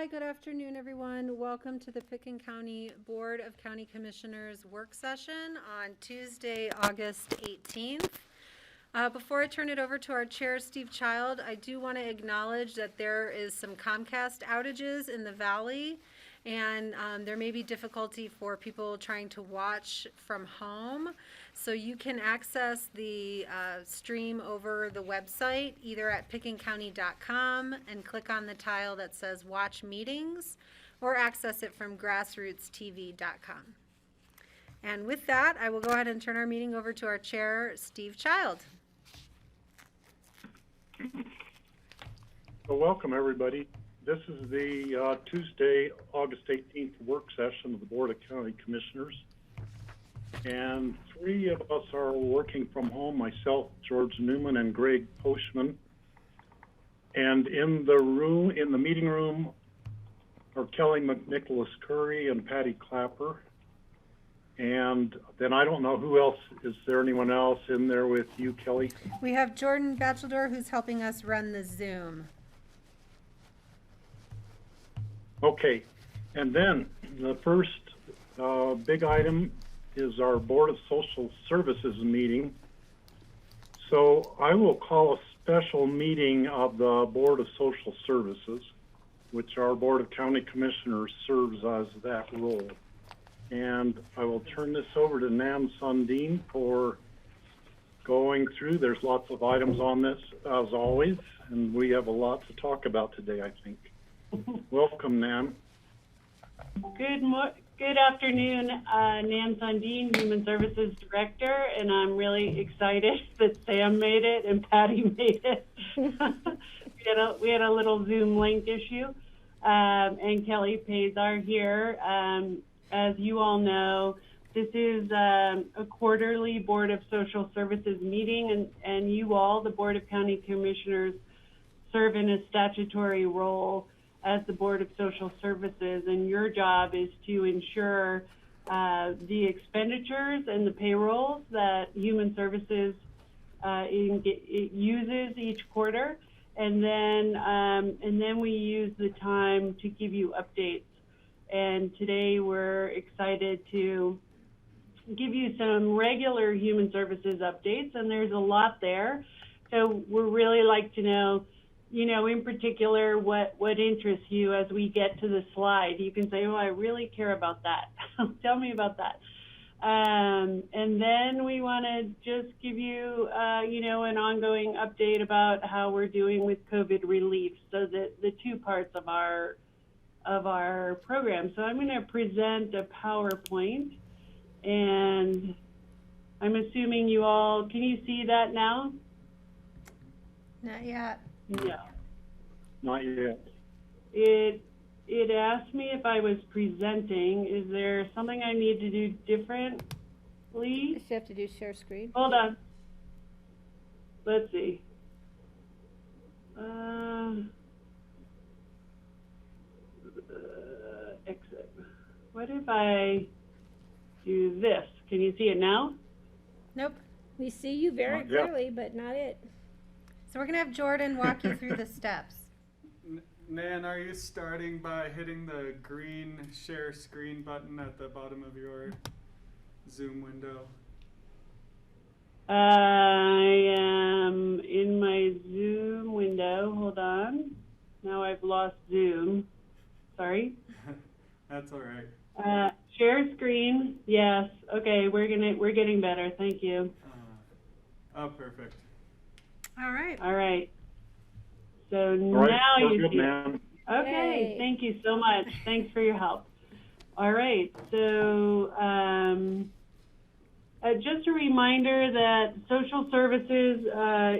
Hi, good afternoon, everyone. Welcome to the Picken County Board of County Commissioners work session on Tuesday, August 18th. Before I turn it over to our chair, Steve Child, I do want to acknowledge that there is some Comcast outages in the Valley, and there may be difficulty for people trying to watch from home. So you can access the stream over the website, either at pickencounty.com and click on the tile that says Watch Meetings, or access it from grassrootstv.com. And with that, I will go ahead and turn our meeting over to our chair, Steve Child. Well, welcome everybody. This is the Tuesday, August 18th work session of the Board of County Commissioners. And three of us are working from home, myself, George Newman, and Greg Postman. And in the meeting room are Kelly McNicholas Curry and Patty Clapper. And then I don't know who else. Is there anyone else in there with you, Kelly? We have Jordan Batcheldor, who's helping us run the Zoom. Okay, and then the first big item is our Board of Social Services meeting. So I will call a special meeting of the Board of Social Services, which our Board of County Commissioners serves as that role. And I will turn this over to Nan Sundin for going through. There's lots of items on this, as always, and we have a lot to talk about today, I think. Welcome, Nan. Good afternoon, Nan Sundin, Human Services Director, and I'm really excited that Sam made it and Patty made it. we had a little Zoom link issue, and Kelly Pazar here. As you all know, this is a quarterly Board of Social Services meeting, and you all, the Board of County Commissioners, serve in a statutory role as the Board of Social Services, and your job is to ensure the expenditures and the payrolls that Human Services it uses each quarter, and then we use the time to give you updates. And today we're excited to give you some regular Human Services updates, and there's a lot there. So we'd really like to know, in particular, what interests you as we get to the slide. You can say, oh, I really care about that. Tell me about that. And then we want to just give you, an ongoing update about how we're doing with COVID relief. So the two parts of our program. So I'm going to present a PowerPoint, and I'm assuming you all, can you see that now? Not yet. No. Not yet. It asked me if I was presenting. Is there something I need to do differently? You have to do share screen. Hold on. Let's see. Exit. What if I do this? Can you see it now? Nope. We see you very clearly, but not it. So we're going to have Jordan walk you through the steps. Nan, are you starting by hitting the green share screen button at the bottom of your Zoom window? I am in my Zoom window. Hold on. Now I've lost Zoom. Sorry. That's all right. Share screen. Yes. Okay. We're getting better. Thank you. Oh, perfect. All right. All right. So All now right, you good, see. Nan. Okay. Yay. Thank you so much. Thanks for your help. All right. So just a reminder that social services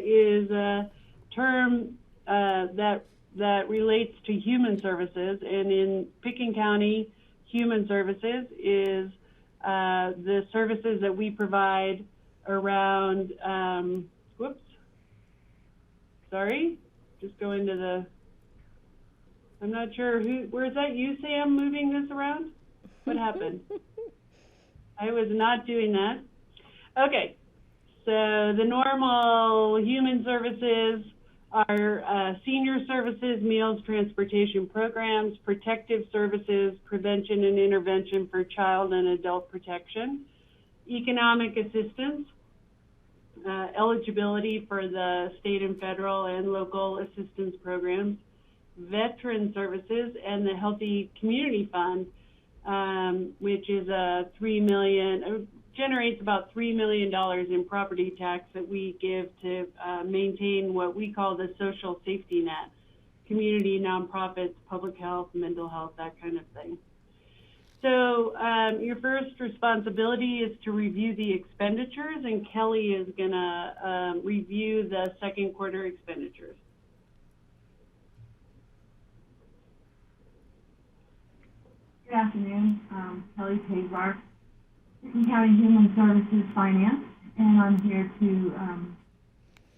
is a term that relates to human services, and in Picken County, human services is the services that we provide around, just go into the, I'm not sure where is that you, Sam, moving this around? What happened? I was not doing that. Okay, so the normal human services our senior services, meals, transportation programs, protective services, prevention and intervention for child and adult protection, economic assistance, eligibility for the state and federal and local assistance programs, veteran services, and the Healthy Community Fund, which is generates about $3 million in property tax that we give to maintain what we call the social safety net, community, nonprofits, public health, mental health, that kind of thing. So your first responsibility is to review the expenditures, and Kelly is going to review the second quarter expenditures. Good afternoon. Kelly Paglar, Licking County Human Services Finance, and I'm here to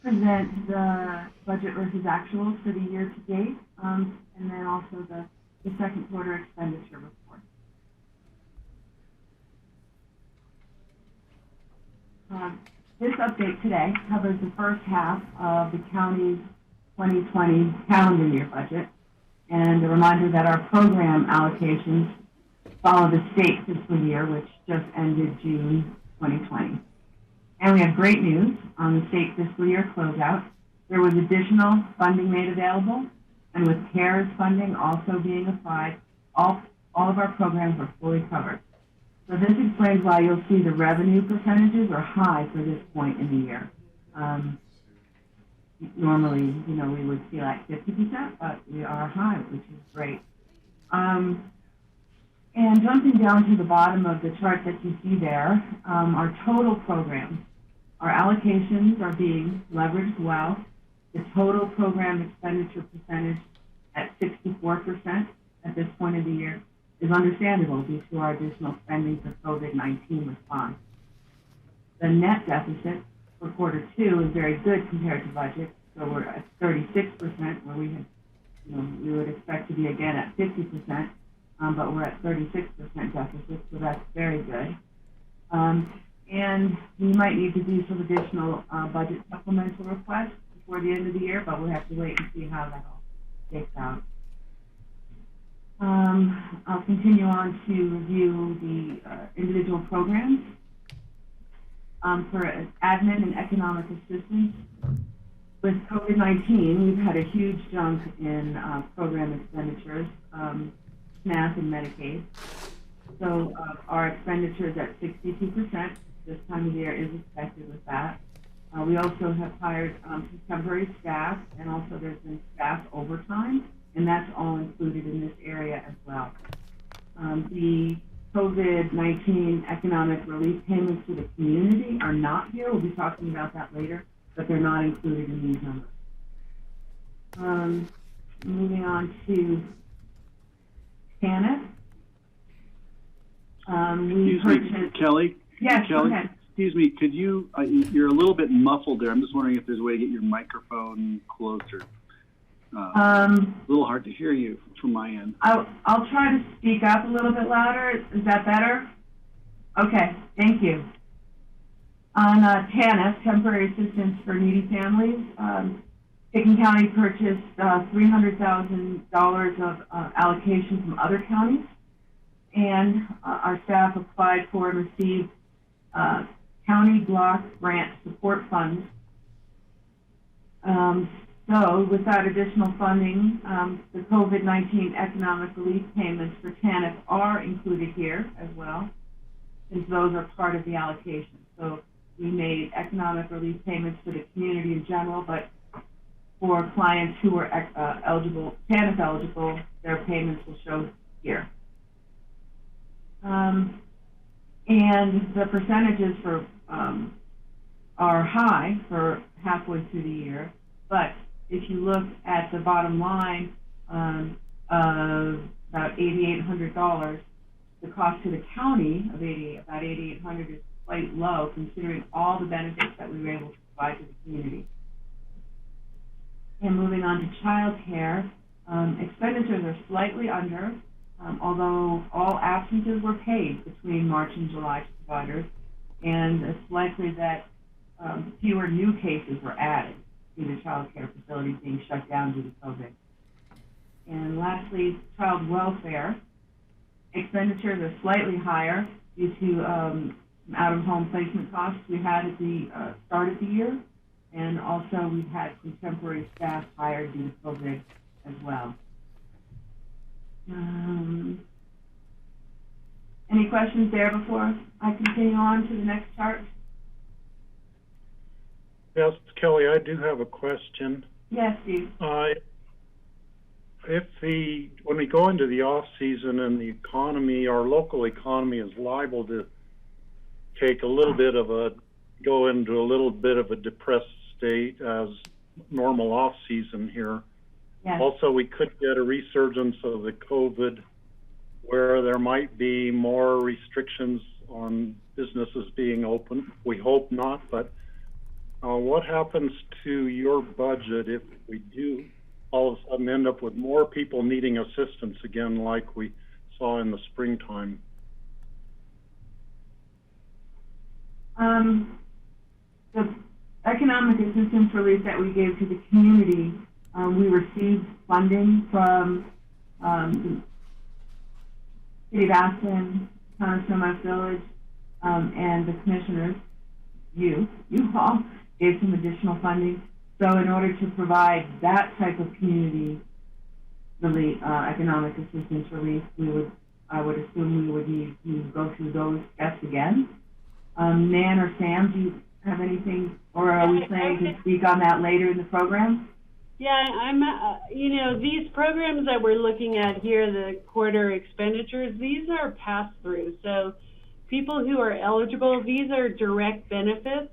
present the budget versus actuals for the year to date, and then also the second quarter expenditure report. This update today covers the first half of the county's 2020 calendar year budget, and a reminder that our program allocations follow the state fiscal year, which just ended June 2020. And we have great news on the state fiscal year closeout. There was additional funding made available, and with CARES funding also being applied, all of our programs are fully covered. So this explains why you'll see the revenue percentages are high for this point in the year. Normally, we would see like 50%, but we are high, which is great. And jumping down to the bottom of the chart that you see there, our total programs, our allocations are being leveraged well. The total program expenditure percentage at 64% at this point of the year is understandable due to our additional spending for COVID-19 response. The net deficit for quarter two is very good compared to budget, so we're at 36%, where we would expect to be again at 50%. But we're at 36% deficit, so that's very good. And we might need to do some additional budget supplemental requests before the end of the year, but we'll have to wait and see how that all shakes out. I'll continue on to review the individual programs. For admin and economic assistance, with COVID-19, we've had a huge jump in program expenditures. SNAP and Medicaid. So our expenditures at 62% this time of year is expected with that. We also have hired some temporary staff, and also there's been staff overtime, and that's all included in this area as well. The COVID-19 economic relief payments to the community are not here. We'll be talking about that later, but they're not included in these numbers. Moving on to TANF. Kelly? Yes, Kelly, go ahead. Excuse me, could you, you're a little bit muffled there. I'm just wondering if there's a way to get your microphone closer. A little hard to hear you from my end. I'll try to speak up a little bit louder. Is that better? Okay, thank you. On TANF, Temporary Assistance for Needy Families, Licking County purchased $300,000 of allocation from other counties, and our staff applied for and received county block grant support funds. So with that additional funding, the COVID-19 economic relief payments for TANF are included here as well, since those are part of the allocation. So we made economic relief payments for the community in general, but for clients who are eligible, TANF eligible, their payments will show here. And the percentages for are high for halfway through the year, but if you look at the bottom line of about $8,800, the cost to the county of about $8,800 is quite low, considering all the benefits that we were able to provide to the community. And moving on to child care, expenditures are slightly under, although all absences were paid between March and July to providers, and it's likely that fewer new cases were added. due to child care facilities being shut down due to COVID. And lastly, child welfare. Expenditures are slightly higher due to some out-of-home placement costs we had at the start of the year. And also we've had some temporary staff hired due to COVID as well. Any questions there before I continue on to the next chart? Yes, Kelly, I do have a question. Yes, Steve. When we go into the off season and the economy, our local economy is liable to take go into a little bit of a depressed state as normal off season here. Yes. Also, we could get a resurgence of the COVID where there might be more restrictions on businesses being open. We hope not, but what happens to your budget if we do all of a sudden end up with more people needing assistance again like we saw in the springtime? The economic assistance relief that we gave to the community, we received funding from the City of Aspen, Town of Semi Village, and the commissioners, you all, gave some additional funding. So in order to provide that type of community relief, economic assistance relief, I would assume we would need to go through those steps again. Nan or Sam, do you have anything, or are we planning to speak on that later in the program? Yeah, I'm, these programs that we're looking at here, the quarter expenditures, these are pass-through. So people who are eligible, these are direct benefits.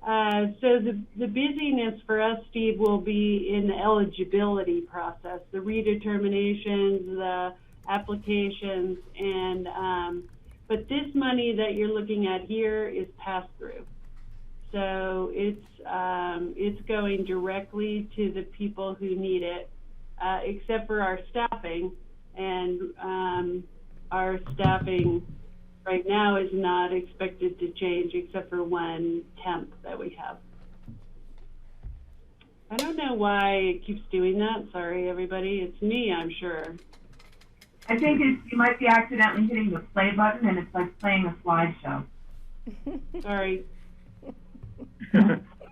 So the busyness for us, Steve, will be in the eligibility process, the redeterminations, the applications, and but this money that you're looking at here is pass-through. So it's going directly to the people who need it, except for our staffing, and our staffing right now is not expected to change except for one temp that we have. I don't know why it keeps doing that. Sorry, everybody. It's me, I'm sure. I think you might be accidentally hitting the play button, and it's like playing a slideshow. Sorry.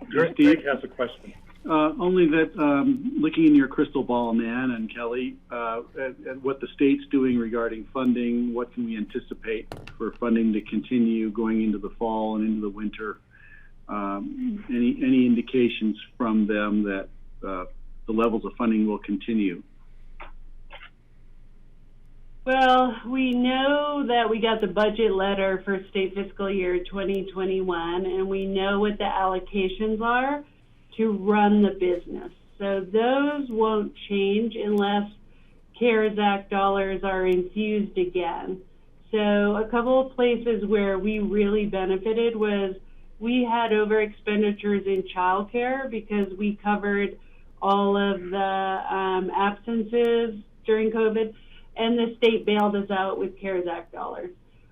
Greg has a question. Only that looking in your crystal ball, Nan and Kelly, at what the state's doing regarding funding, what can we anticipate for funding to continue going into the fall and into the winter? Any indications from them that the levels of funding will continue? Well, we know that we got the budget letter for state fiscal year 2021, and we know what the allocations are to run the business. So those won't change unless CARES Act dollars are infused again. So a couple of places where we really benefited was we had over expenditures in childcare because we covered all of the absences during COVID, and the state bailed us out with CARES Act dollars.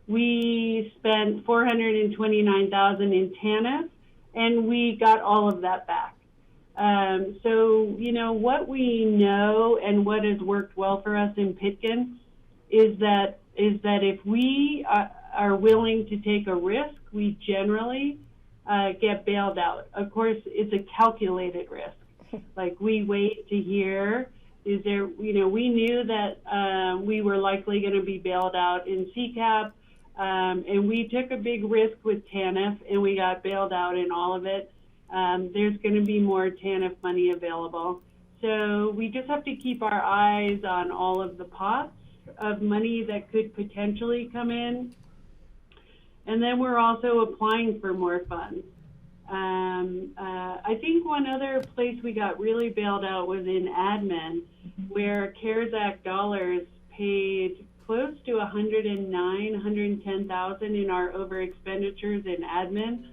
We spent $429,000 in TANF, and we got all of that back. So, what we know and what has worked well for us in Pitkin is that if we are willing to take a risk, we generally get bailed out. Of course, it's a calculated risk. Like, we wait to hear, is there, we knew that we were likely going to be bailed out in CCAP, and we took a big risk with TANF, and we got bailed out in all of it. There's going to be more TANF money available. So we just have to keep our eyes on all of the pots of money that could potentially come in. And then we're also applying for more funds. I think one other place we got really bailed out was in admin, where CARES Act dollars paid close to $110,000 in our over expenditures in admin,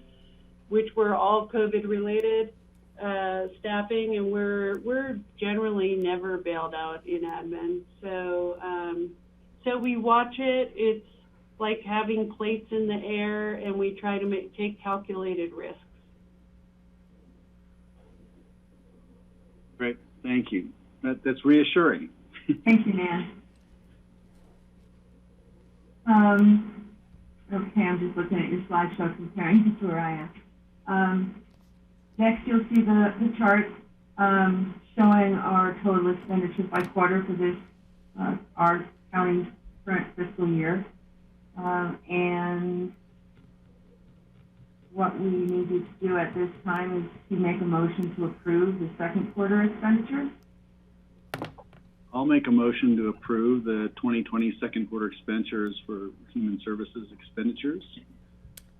which were all COVID related staffing, and we're generally never bailed out in admin. So so we watch it. It's like having plates in the air, and we try to take calculated risks. Great, thank you. That's reassuring. Thank you, Nan. Okay, I'm just looking at your slideshow comparing it to where I am. Next, you'll see the chart showing our total expenditures by quarter for this, our county's current fiscal year. And what we need you to do at this time is to make a motion to approve the second quarter expenditures. I'll make a motion to approve the 2020 second quarter expenditures for human services expenditures.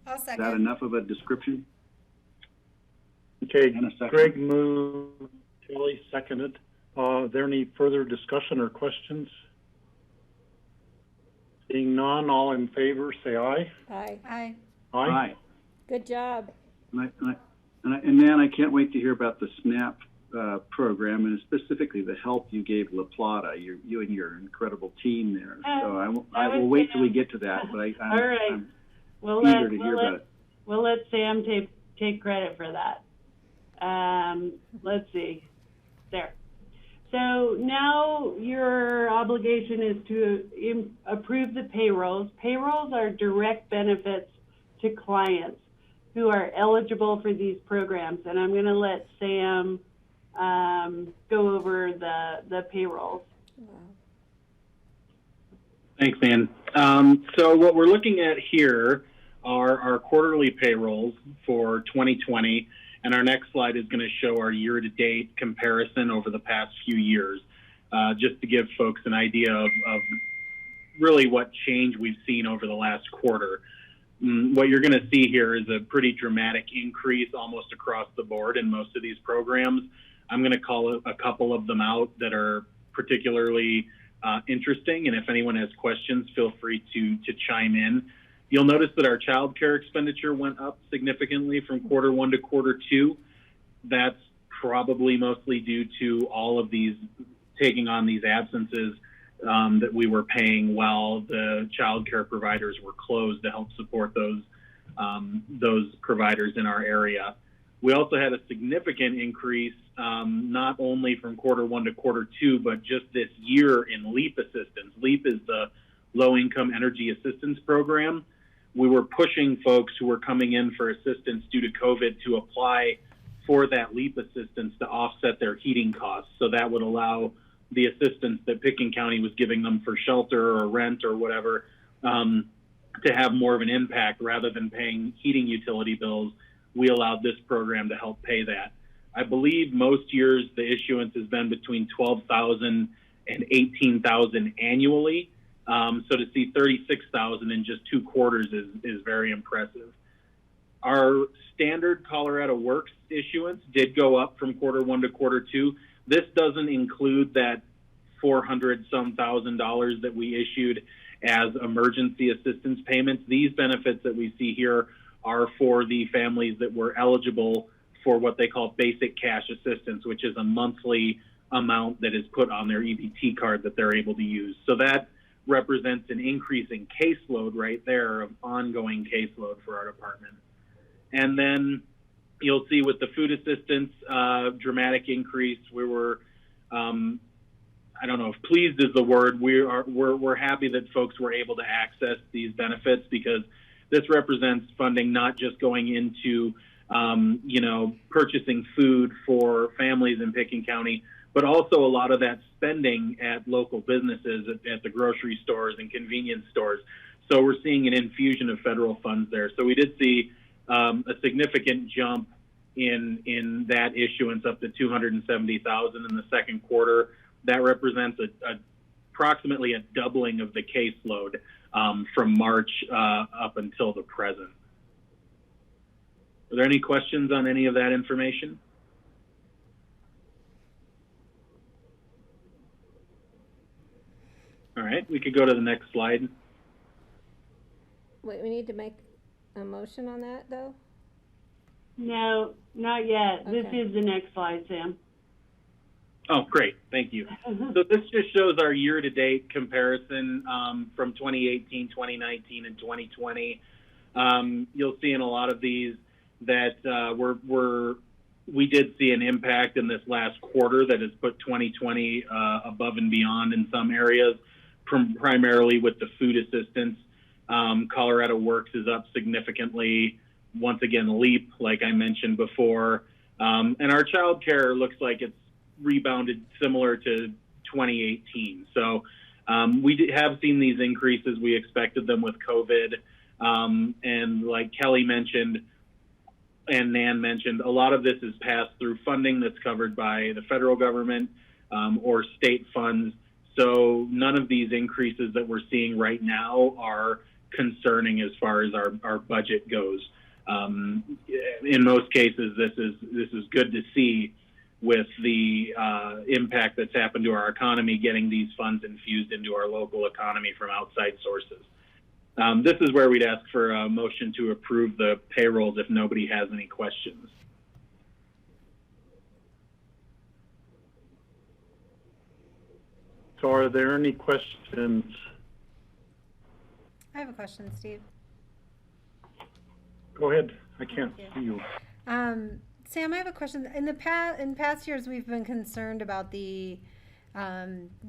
I'll Is that second. enough of a description? Okay, And a second. Greg moved, Kelly seconded. Is there any further discussion or questions? Seeing none, all in favor, say aye. Aye. Aye. Aye. Good job. And Nan, I can't wait to hear about the SNAP program, and specifically the help you gave La Plata, you and your incredible team there. So I will wait till we get to that, but All right. I'm We'll eager to hear about it. We'll let Sam take credit for that. Let's see. There. So now your obligation is to approve the payrolls. Payrolls are direct benefits to clients who are eligible for these programs. And I'm going to let Sam go over the payrolls. Thanks, Ann. So what we're looking at here are our quarterly payrolls for 2020, and our next slide is going to show our year-to-date comparison over the past few years, just to give folks an idea of really what change we've seen over the last quarter. What you're going to see here is a pretty dramatic increase almost across the board in most of these programs. I'm going to call a couple of them out that are particularly interesting, and if anyone has questions, feel free to chime in. You'll notice that our child care expenditure went up significantly from quarter one to quarter two. That's probably mostly due to all of these taking on these absences that we were paying while the child care providers were closed to help support those providers in our area. We also had a significant increase, not only from quarter one to quarter two, but just this year in LEAP assistance. LEAP is the Low-Income Energy Assistance Program. We were pushing folks who were coming in for assistance due to COVID to apply for that LEAP assistance to offset their heating costs. So that would allow the assistance that Pickens County was giving them for shelter or rent or whatever to have more of an impact rather than paying heating utility bills. We allowed this program to help pay that. I believe most years the issuance has been between 12,000 and 18,000 annually. So to see 36,000 in just 2 quarters is very impressive. Our standard Colorado Works issuance did go up from quarter one to quarter two. This doesn't include that $400-some thousand that we issued as emergency assistance payments. These benefits that we see here are for the families that were eligible for what they call basic cash assistance, which is a monthly amount that is put on their EBT card that they're able to use. So that represents an increase in caseload right there, of ongoing caseload for our department. And then you'll see with the food assistance, dramatic increase. We were, I don't know if pleased is the word. We're happy that folks were able to access these benefits, because this represents funding not just going into, purchasing food for families in Pickens County, but also a lot of that spending at local businesses, at the grocery stores and convenience stores. So we're seeing an infusion of federal funds there. So we did see a significant jump in that issuance, up to 270,000 in the second quarter. That represents approximately a doubling of the caseload from March up until the present. Are there any questions on any of that information? All right, we could go to the next slide. Wait, we need to make a motion on that, though? No, not yet. Okay. This is the next slide, Sam. Oh, great. Thank you. So this just shows our year-to-date comparison from 2018, 2019, and 2020. You'll see in a lot of these that we're we did see an impact in this last quarter that has put 2020 above and beyond in some areas, primarily with the food assistance. Colorado Works is up significantly. Once again, LEAP, like I mentioned before. And our child care looks like it's rebounded similar to 2018. So we have seen these increases. We expected them with COVID. And like Kelly mentioned and Nan mentioned, a lot of this is passed through funding that's covered by the federal government or state funds. So none of these increases that we're seeing right now are concerning as far as our budget goes. In most cases, this is good to see with the impact that's happened to our economy, getting these funds infused into our local economy from outside sources. This is where we'd ask for a motion to approve the payrolls if nobody has any questions. So are there any questions? I have a question, Steve. Go ahead. I can't see you. Sam, I have a question. In past years, we've been concerned about the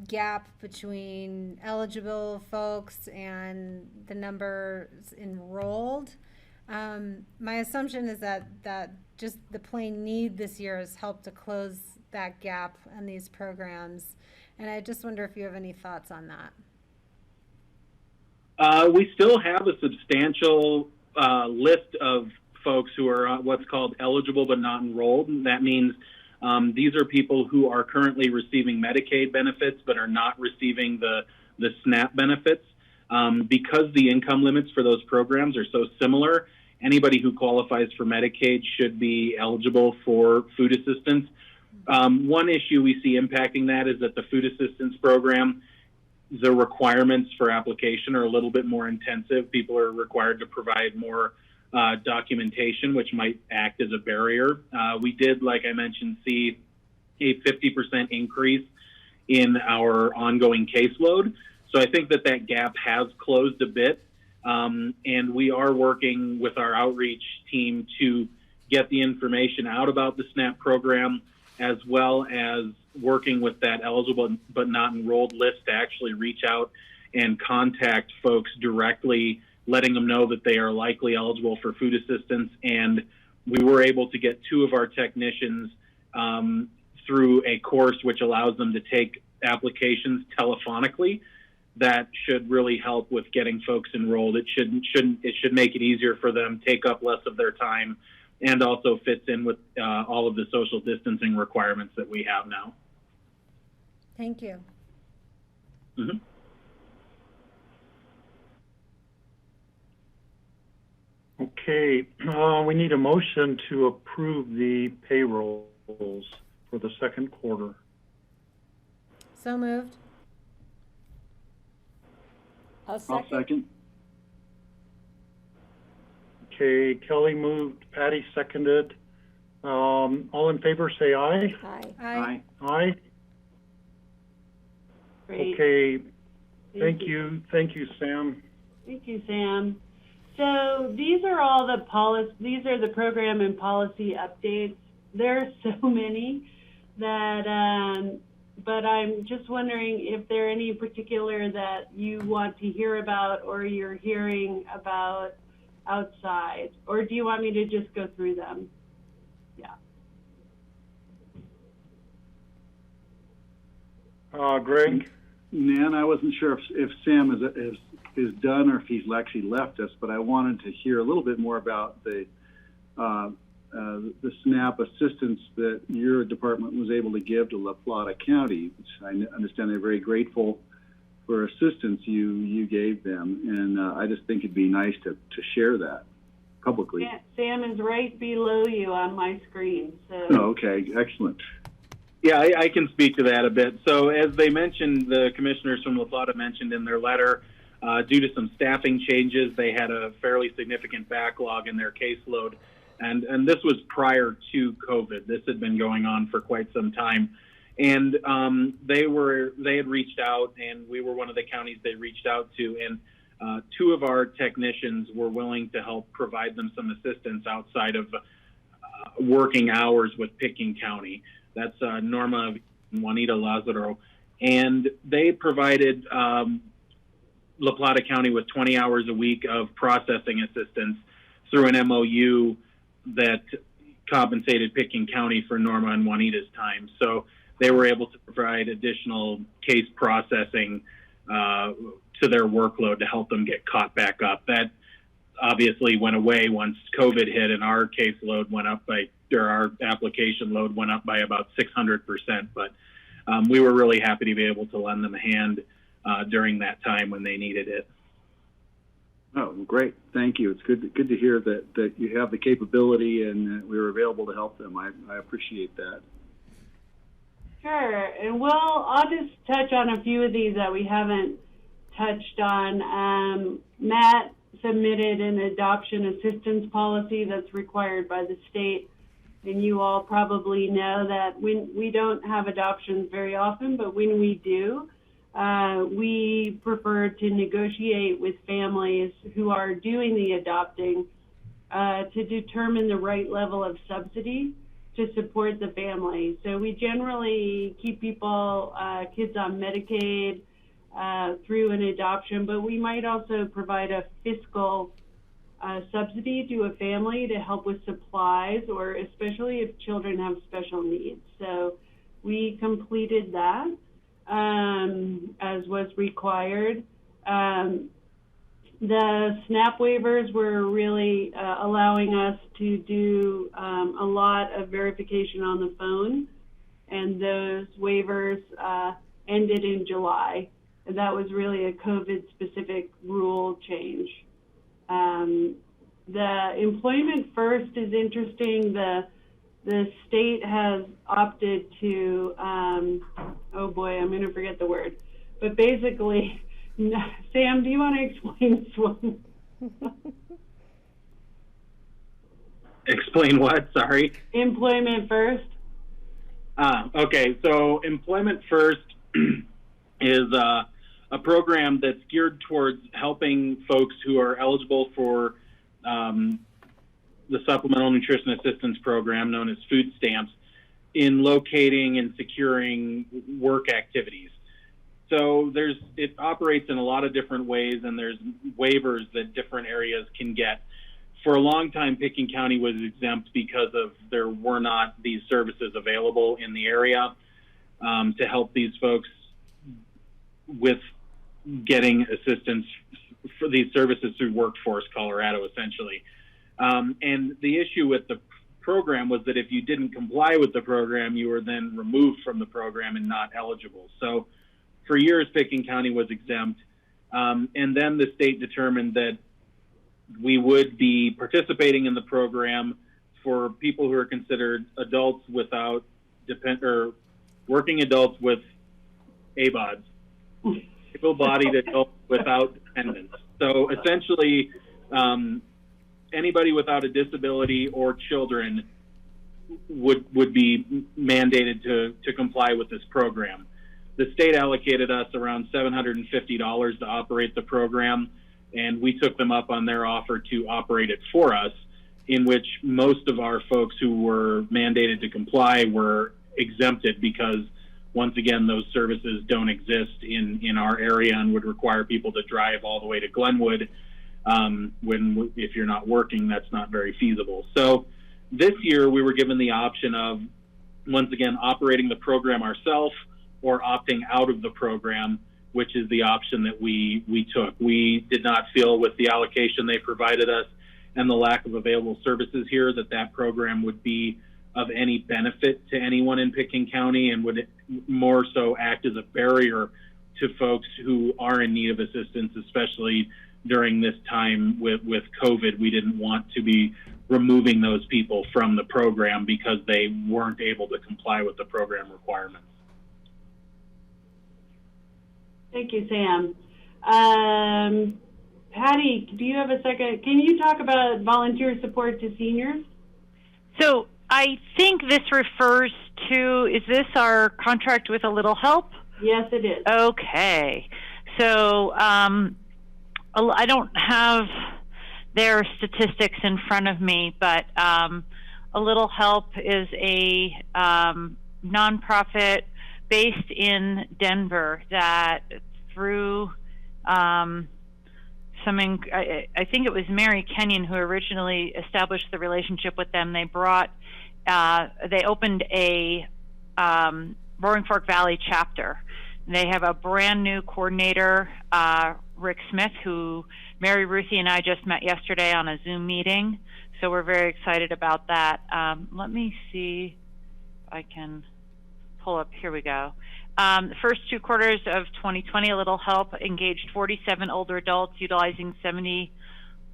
gap between eligible folks and the numbers enrolled. My assumption is that just the plain need this year has helped to close that gap in these programs. And I just wonder if you have any thoughts on that. We still have a substantial list of folks who are what's called eligible but not enrolled. And that means these are people who are currently receiving Medicaid benefits but are not receiving the SNAP benefits. Because the income limits for those programs are so similar, anybody who qualifies for Medicaid should be eligible for food assistance. One issue we see impacting that is that the food assistance program, the requirements for application are a little bit more intensive. People are required to provide more documentation, which might act as a barrier. We did, like I mentioned, see a 50% increase in our ongoing caseload. So I think that gap has closed a bit. And we are working with our outreach team to get the information out about the SNAP program, as well as working with that eligible but not enrolled list to actually reach out and contact folks directly, letting them know that they are likely eligible for food assistance. And we were able to get 2 of our technicians through a course which allows them to take applications telephonically. That should really help with getting folks enrolled. It should make it easier for them, take up less of their time, and also fits in with all of the social distancing requirements that we have now. Thank you. Mm-hmm. Okay, we need a motion to approve the payrolls for the second quarter. So moved. I'll I'll second. Okay, Kelly moved, Patty seconded. All in favor, say aye. Aye. Aye. Great. Okay, thank you. Thank you, Sam. Thank you, Sam. So these are all these are the program and policy updates. There are so many that, but I'm just wondering if there are any particular that you want to hear about or you're hearing about outside, or do you want me to just go through them? Yeah. Greg? Nan, I wasn't sure if Sam is done or if he's actually left us, but I wanted to hear a little bit more about the SNAP assistance that your department was able to give to La Plata County, which I understand they're very grateful for assistance you gave them, and I just think it'd be nice to share that publicly. Yeah, Sam is right below you on my screen. So. Oh, okay, excellent. Yeah, I can speak to that a bit. So as they mentioned, the commissioners from La Plata mentioned in their letter, due to some staffing changes, they had a fairly significant backlog in their caseload. And this was prior to COVID. This had been going on for quite some time. And they had reached out, and we were one of the counties they reached out to. And 2 of our technicians were willing to help provide them some assistance outside of working hours with Pickens County. That's Norma and Juanita Lazaro. And they provided La Plata County with 20 hours a week of processing assistance through an MOU that compensated Pickens County for Norma and Juanita's time. So they were able to provide additional case processing to their workload to help them get caught back up. That obviously went away once COVID hit, and our caseload went up our application load went up by about 600%. But we were really happy to be able to lend them a hand during that time when they needed it. Oh, great. Thank you. It's good to hear that you have the capability and we were available to help them. I appreciate that. Sure. And I'll just touch on a few of these that we haven't touched on. Matt submitted an adoption assistance policy that's required by the state. And you all probably know that we don't have adoptions very often, but when we do, we prefer to negotiate with families who are doing the adopting to determine the right level of subsidy to support the family. So we generally keep kids on Medicaid through an adoption, but we might also provide a fiscal subsidy to a family to help with supplies, or especially if children have special needs. So we completed that as was required. The SNAP waivers were really allowing us to do a lot of verification on the phone, and those waivers ended in July. And that was really a COVID-specific rule change. The Employment First is interesting. The state has opted to, oh boy, I'm going to forget the word. But basically, Sam, do you want to explain this one? Explain what? Sorry. Employment First. Okay. So Employment First is a program that's geared towards helping folks who are eligible for the Supplemental Nutrition Assistance Program, known as food stamps, in locating and securing work activities. So it operates in a lot of different ways, and there's waivers that different areas can get. For a long time, Pickens County was exempt because there were not these services available in the area to help these folks with getting assistance for these services through Workforce Colorado, essentially. And the issue with the program was that if you didn't comply with the program, you were then removed from the program and not eligible. So for years, Pickens County was exempt. And then the state determined that we would be participating in the program for people who are considered adults without or working adults with ABODs, able-bodied adults without dependents. So essentially, anybody without a disability or children would be mandated to comply with this program. The state allocated us around $750 to operate the program, and we took them up on their offer to operate it for us, in which most of our folks who were mandated to comply were exempted because, once again, those services don't exist in our area and would require people to drive all the way to Glenwood. If you're not working, that's not very feasible. So this year we were given the option of, once again, operating the program ourselves or opting out of the program, which is the option that we took. We did not feel, with the allocation they provided us and the lack of available services here, that program would be of any benefit to anyone in Pickens County, and would more so act as a barrier to folks who are in need of assistance, especially during this time with COVID. We didn't want to be removing those people from the program because they weren't able to comply with the program requirements. Thank you, Sam. Patty, do you have a second? Can you talk about volunteer support to seniors? So I think this refers to, is this our contract with A Little Help? Yes, it is. Okay. So I don't have their statistics in front of me, but A Little Help is a nonprofit based in Denver that through I think it was Mary Kenyon who originally established the relationship with them. They opened a Roaring Fork Valley chapter. They have a brand new coordinator, Rick Smith, who Mary Ruthie and I just met yesterday on a Zoom meeting. So we're very excited about that. Let me see if I can pull up. Here we go. The first 2 quarters of 2020, A Little Help engaged 47 older adults utilizing 70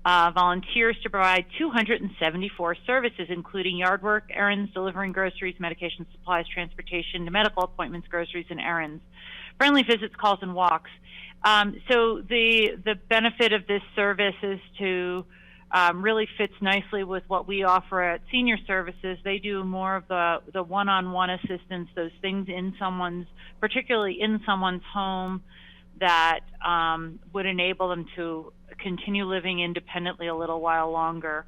volunteers to provide 274 services, including yard work, errands, delivering groceries, medication supplies, transportation to medical appointments, groceries, and errands, friendly visits, calls, and walks. So the benefit of this service is to really fits nicely with what we offer at Senior Services. They do more of the one-on-one assistance, those things particularly in someone's home that would enable them to continue living independently a little while longer,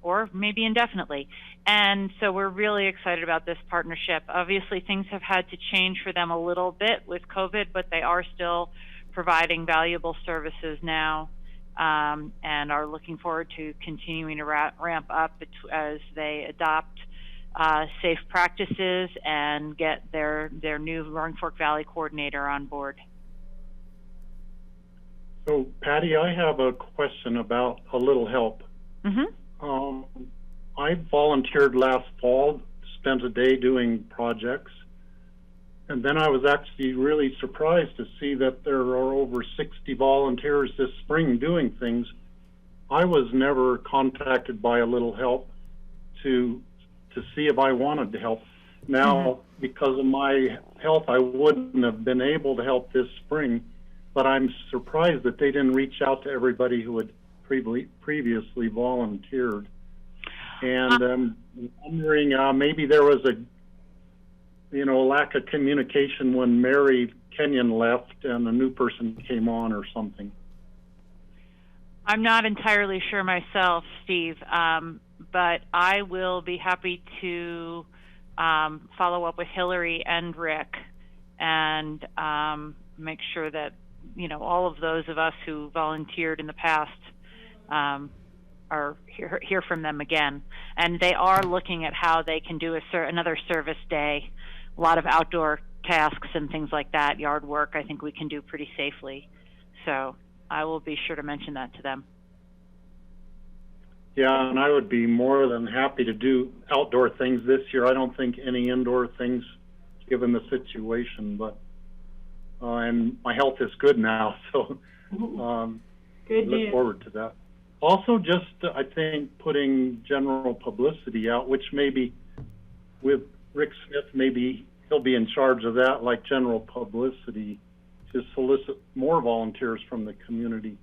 or maybe indefinitely. And so we're really excited about this partnership. Obviously, things have had to change for them a little bit with COVID, but they are still providing valuable services now, and are looking forward to continuing to ramp up as they adopt safe practices and get their new Roaring Fork Valley coordinator on board. So, Patty, I have a question about A Little Help. Mm-hmm. I volunteered last fall, spent a day doing projects, and then I was actually really surprised to see that there are over 60 volunteers this spring doing things. I was never contacted by A Little Help to see if I wanted to help. Now, because of my health, I wouldn't have been able to help this spring, but I'm surprised that they didn't reach out to everybody who had previously volunteered. And I'm wondering, maybe there was a lack of communication when Mary Kenyon left and a new person came on or something. I'm not entirely sure myself, Steve, but I will be happy to follow up with Hillary and Rick and make sure that all of those of us who volunteered in the past are hear from them again. And they are looking at how they can do another service day. A lot of outdoor tasks and things like that, yard work, I think we can do pretty safely. So I will be sure to mention that to them. Yeah, and I would be more than happy to do outdoor things this year. I don't think any indoor things, given the situation, but and my health is good now, so Good look news. forward to that. Also, just I think putting general publicity out, which maybe with Rick Smith, maybe he'll be in charge of that, like general publicity, to solicit more volunteers from the community,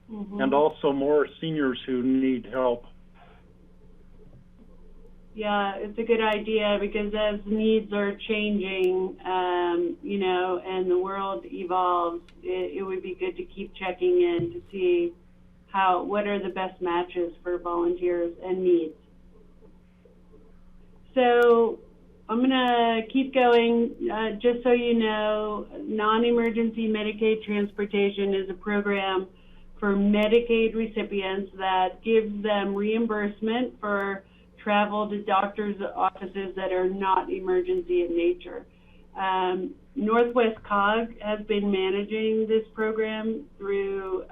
and also more seniors who need help. Yeah, it's a good idea because as needs are changing, and the world evolves, it would be good to keep checking in to see what are the best matches for volunteers and needs. So I'm gonna keep going. Just so you know, non-emergency Medicaid transportation is a program for Medicaid recipients that gives them reimbursement for travel to doctors' offices that are not emergency in nature. Northwest COG has been managing this program through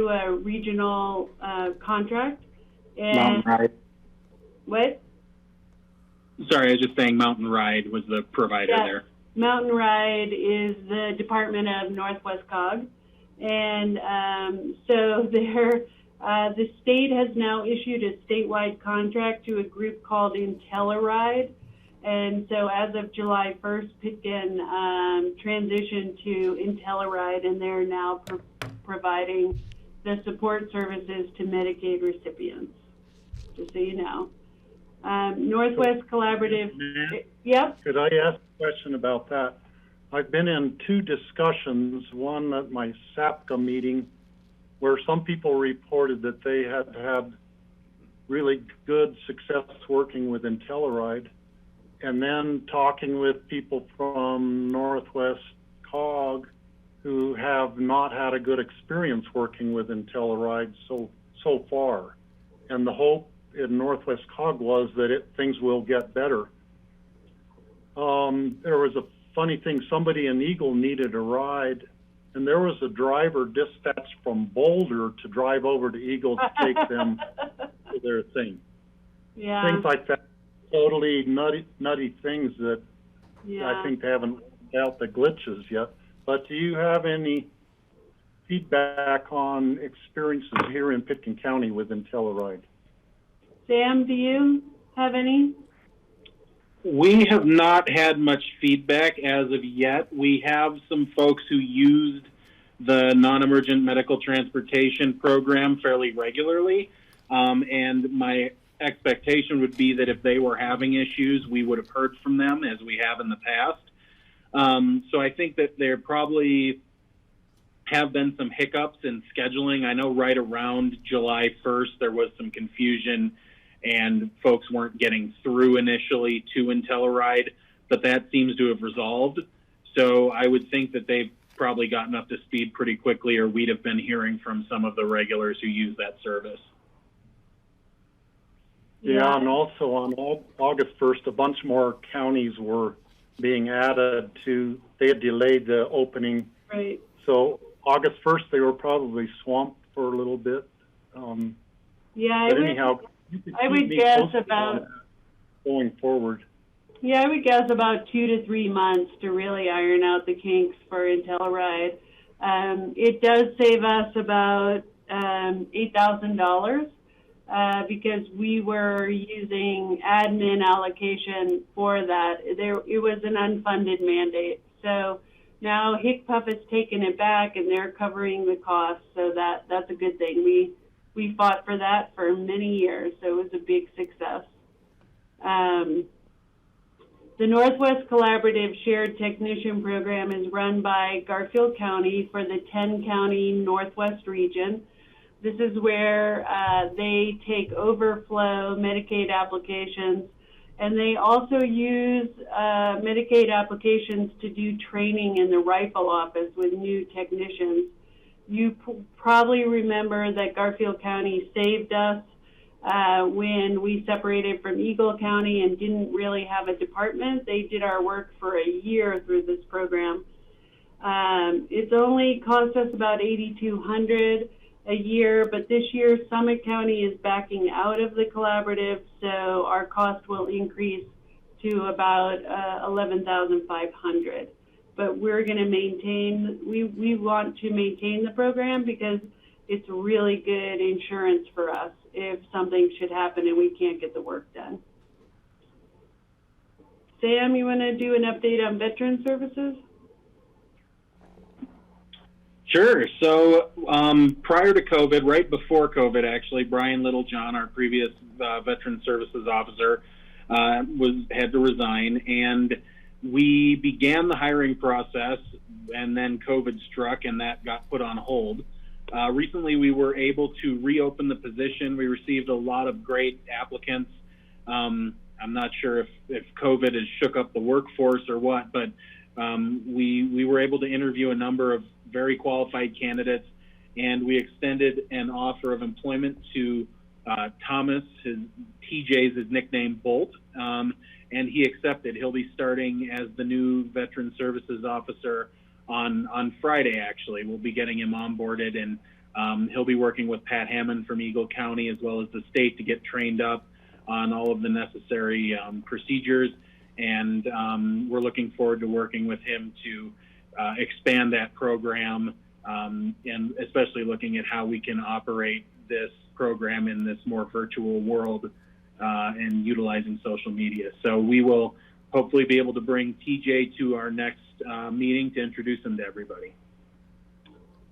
a regional contract. And Mountain Ride. What? Sorry, I was just saying Mountain Ride was the provider there. Mountain Ride is the department of Northwest COG. And so the state has now issued a statewide contract to a group called IntelliRide. And so as of July 1st, Pitkin transitioned to IntelliRide, and they're now providing the support services to Medicaid recipients, just so you know. Northwest Collaborative. Yep. Could I ask a question about that? I've been in 2 discussions, one at my SAPCA meeting, where some people reported that they had really good success working with Intelleride, and then talking with people from Northwest COG who have not had a good experience working with Intelleride so far. And the hope in Northwest COG was that things will get better. There was a funny thing, somebody in Eagle needed a ride, and there was a driver dispatched from Boulder to drive over to Eagle to take them to their thing. Yeah. Things like that, totally nutty things that Yeah. I think they haven't worked out the glitches yet. But do you have any feedback on experiences here in Pitkin County with Intelleride? Sam, do you have any? We have not had much feedback as of yet. We have some folks who used the non-emergent medical transportation program fairly regularly, and my expectation would be that if they were having issues, we would have heard from them as we have in the past. So I think that there probably have been some hiccups in scheduling. I know right around July 1st there was some confusion and folks weren't getting through initially to Intelleride, but that seems to have resolved. So I would think that they've probably gotten up to speed pretty quickly, or we'd have been hearing from some of the regulars who use that service. Yeah, and also on August 1st, a bunch more counties were being added to, they had delayed the opening. Right. So August 1st, they were probably swamped for a little bit. Yeah, But anyhow, you could I keep would me guess posted on about, that going forward. yeah, I would guess about 2 to 3 months to really iron out the kinks for Intelleride. It does save us about $8,000 because we were using admin allocation for that. It was an unfunded mandate. So now HICPUF has taken it back and they're covering the cost. So that's a good thing. We fought for that for many years, so it was a big success. The Northwest Collaborative Shared Technician Program is run by Garfield County for the 10-county Northwest region. This is where they take overflow Medicaid applications, and they also use Medicaid applications to do training in the rifle office with new technicians. You probably remember that Garfield County saved us when we separated from Eagle County and didn't really have a department. They did our work for a year through this program. It's only cost us about $8,200 a year, but this year Summit County is backing out of the collaborative, so our cost will increase to about $11,500. But we're going to maintain, we want to maintain the program because it's really good insurance for us if something should happen and we can't get the work done. Sam, you want to do an update on veteran services? Sure. So prior to COVID, right before COVID, actually, Brian Littlejohn, our previous veteran services officer, had to resign, and we began the hiring process, and then COVID struck, and that got put on hold. Recently, we were able to reopen the position. We received a lot of great applicants. I'm not sure if COVID has shook up the workforce or what, but we were able to interview a number of very qualified candidates, and we extended an offer of employment to Thomas. TJ is his nickname, Bolt, and he accepted. He'll be starting as the new veteran services officer on Friday, actually. We'll be getting him onboarded, and he'll be working with Pat Hammond from Eagle County as well as the state to get trained up on all of the necessary procedures. And we're looking forward to working with him to expand that program, and especially looking at how we can operate this program in this more virtual world and utilizing social media. So we will hopefully be able to bring TJ to our next meeting to introduce him to everybody.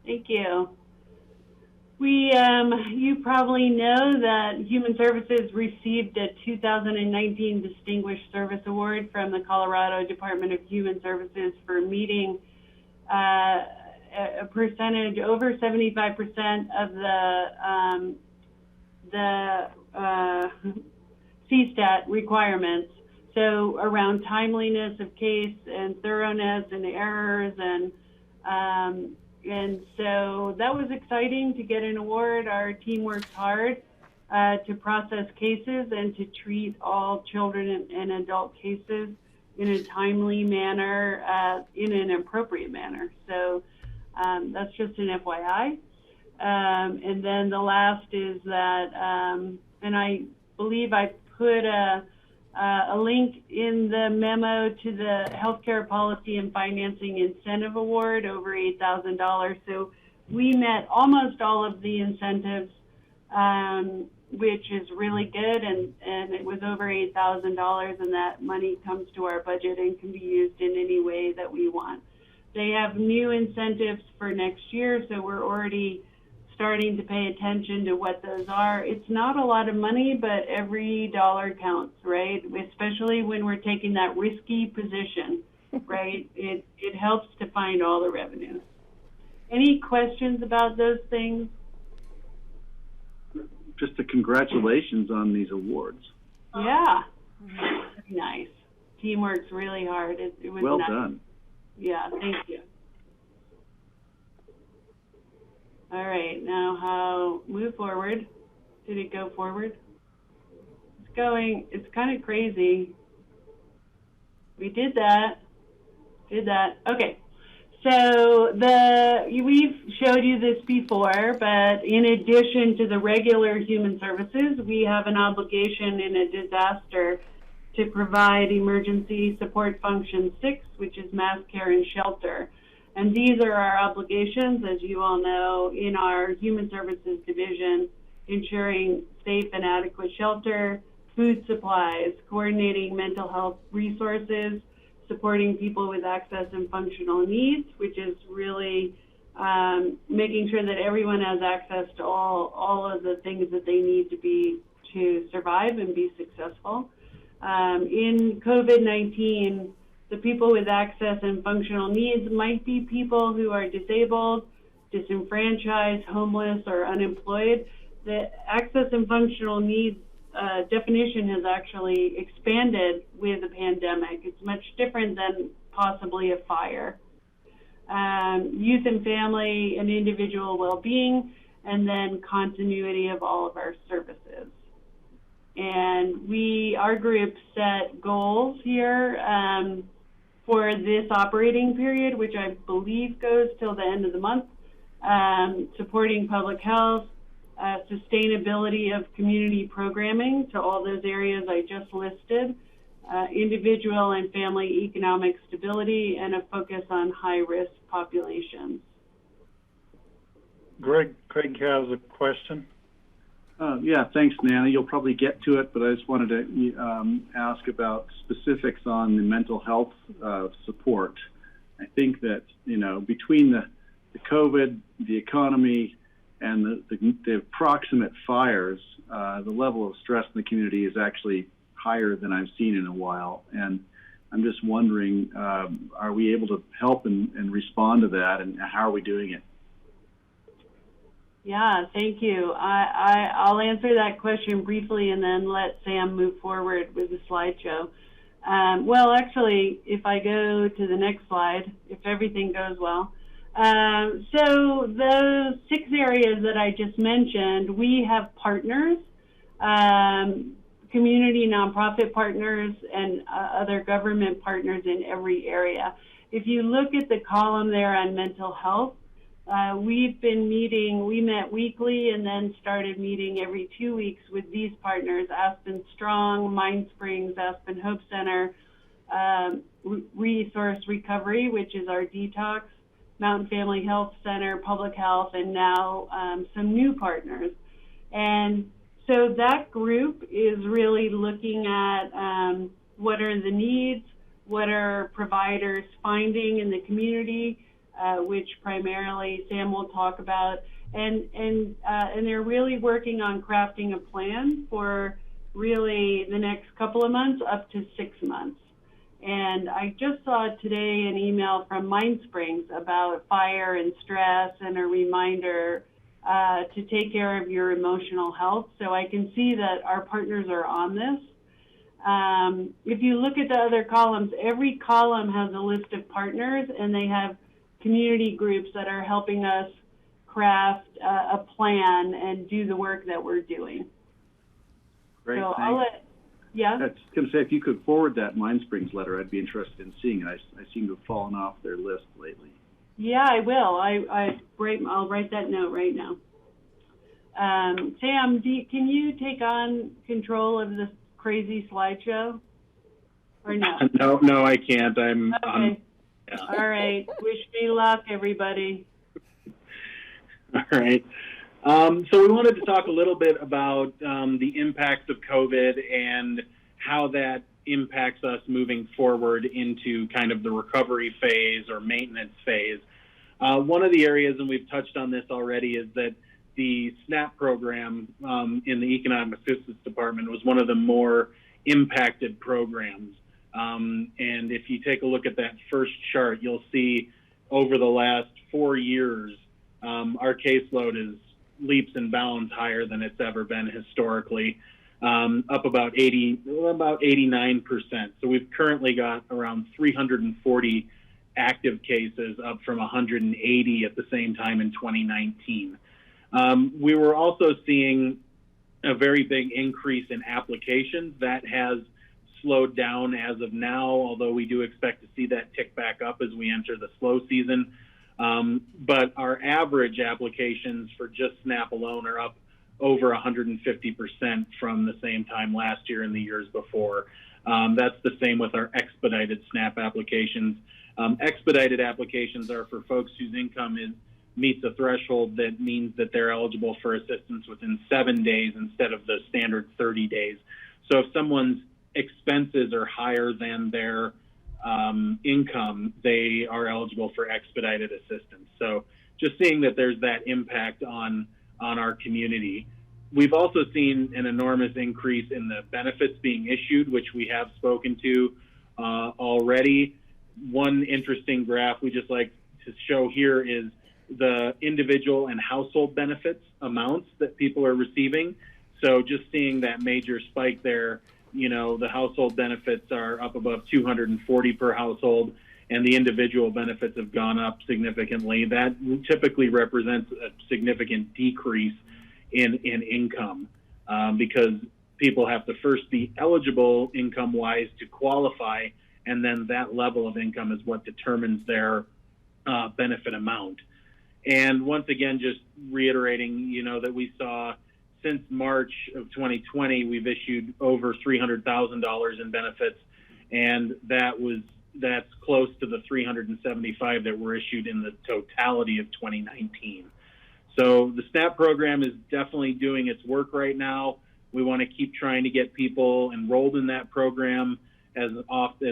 Thank you. You probably know that Human Services received a 2019 Distinguished Service Award from the Colorado Department of Human Services for meeting a percentage, over 75% of the CSTAT requirements. So around timeliness of case and thoroughness and errors and so that was exciting to get an award. Our team works hard to process cases and to treat all children and adult cases in a timely manner, in an appropriate manner. So that's just an FYI. And then the last is that, and I believe I put a link in the memo to the Healthcare Policy and Financing Incentive Award, over $8,000. So we met almost all of the incentives, which is really good, and it was over $8,000, and that money comes to our budget and can be used in any way that we want. They have new incentives for next year, so we're already starting to pay attention to what those are. It's not a lot of money, but every dollar counts, right? Especially when we're taking that risky position, right? It helps to find all the revenue. Any questions about those things? Just a congratulations on these awards. Yeah, nice. Team works really hard. It was well nice. done. Yeah, thank you. All right, now move forward. Did it go forward? It's kind of crazy. We did that. Okay. So we've showed you this before, but in addition to the regular human services, we have an obligation in a disaster to provide emergency support function 6, which is mass care and shelter. And these are our obligations, as you all know, in our Human Services Division, ensuring safe and adequate shelter, food supplies, coordinating mental health resources, supporting people with access and functional needs, which is really making sure that everyone has access to all of the things that they need to survive and be successful. In COVID-19, the people with access and functional needs might be people who are disabled, disenfranchised, homeless, or unemployed. The access and functional needs definition has actually expanded with the pandemic. It's much different than possibly a fire. Youth and family and individual well-being, and then continuity of all of our services. And our group set goals here for this operating period, which I believe goes till the end of the month, supporting public health, sustainability of community programming to all those areas I just listed, individual and family economic stability, and a focus on high-risk populations. Craig has a question. Yeah, thanks, Nana. You'll probably get to it, but I just wanted to ask about specifics on the mental health support. I think that, between the COVID, the economy, and the proximate fires, the level of stress in the community is actually higher than I've seen in a while. And I'm just wondering, are we able to help and respond to that, and how are we doing it? Yeah, thank you. I'll answer that question briefly and then let Sam move forward with the slideshow. Well, actually, if I go to the next slide, if everything goes well. So those 6 areas that I just mentioned, we have partners, community nonprofit partners, and other government partners in every area. If you look at the column there on mental health, we've been meeting, we met weekly and then started meeting every 2 weeks with these partners: Aspen Strong, Mind Springs, Aspen Hope Center, Resource Recovery, which is our detox, Mountain Family Health Center, Public Health, and now some new partners. And so that group is really looking at what are the needs, what are providers finding in the community, which primarily Sam will talk about, and they're really working on crafting a plan for really the next couple of months up to 6 months. And I just saw today an email from Mind Springs about fire and stress, and a reminder to take care of your emotional health. So I can see that our partners are on this. If you look at the other columns, every column has a list of partners, and they have community groups that are helping us craft a plan and do the work that we're doing. Great, So thanks. I'll let, yeah? I was going to say, if you could forward that Mind Springs letter, I'd be interested in seeing it. I seem to have fallen off their list lately. Yeah, I will. I'll write that note right now. Sam, can you take on control of this crazy slideshow? Or no? No, I can't. I'm. Okay. Yeah. All right. Wish me luck, everybody. All right. So we wanted to talk a little bit about the impacts of COVID and how that impacts us moving forward into kind of the recovery phase or maintenance phase. One of the areas, and we've touched on this already, is that the SNAP program in the Economic Assistance Department was one of the more impacted programs. And if you take a look at that first chart, you'll see over the last 4 years, our caseload is leaps and bounds higher than it's ever been historically, up about 89%. So we've currently got around 340 active cases, up from 180 at the same time in 2019. We were also seeing a very big increase in applications. That has slowed down as of now, although we do expect to see that tick back up as we enter the slow season. But our average applications for just SNAP alone are up over 150% from the same time last year and the years before. That's the same with our expedited SNAP applications. Expedited applications are for folks whose income meets a threshold that means that they're eligible for assistance within 7 days instead of the standard 30 days. So if someone's expenses are higher than their income, they are eligible for expedited assistance. So just seeing that there's that impact on our community. We've also seen an enormous increase in the benefits being issued, which we have spoken to already. One interesting graph we just like to show here is the individual and household benefits amounts that people are receiving. So just seeing that major spike there, you know, the household benefits are up above 240 per household, and the individual benefits have gone up significantly. That typically represents a significant decrease in income because people have to first be eligible income-wise to qualify, and then that level of income is what determines their benefit amount. And once again, just reiterating, you know, that we saw since March of 2020, we've issued over $300,000 in benefits, and that's close to the 375 that were issued in the totality of 2019. So the SNAP program is definitely doing its work right now. We want to keep trying to get people enrolled in that program as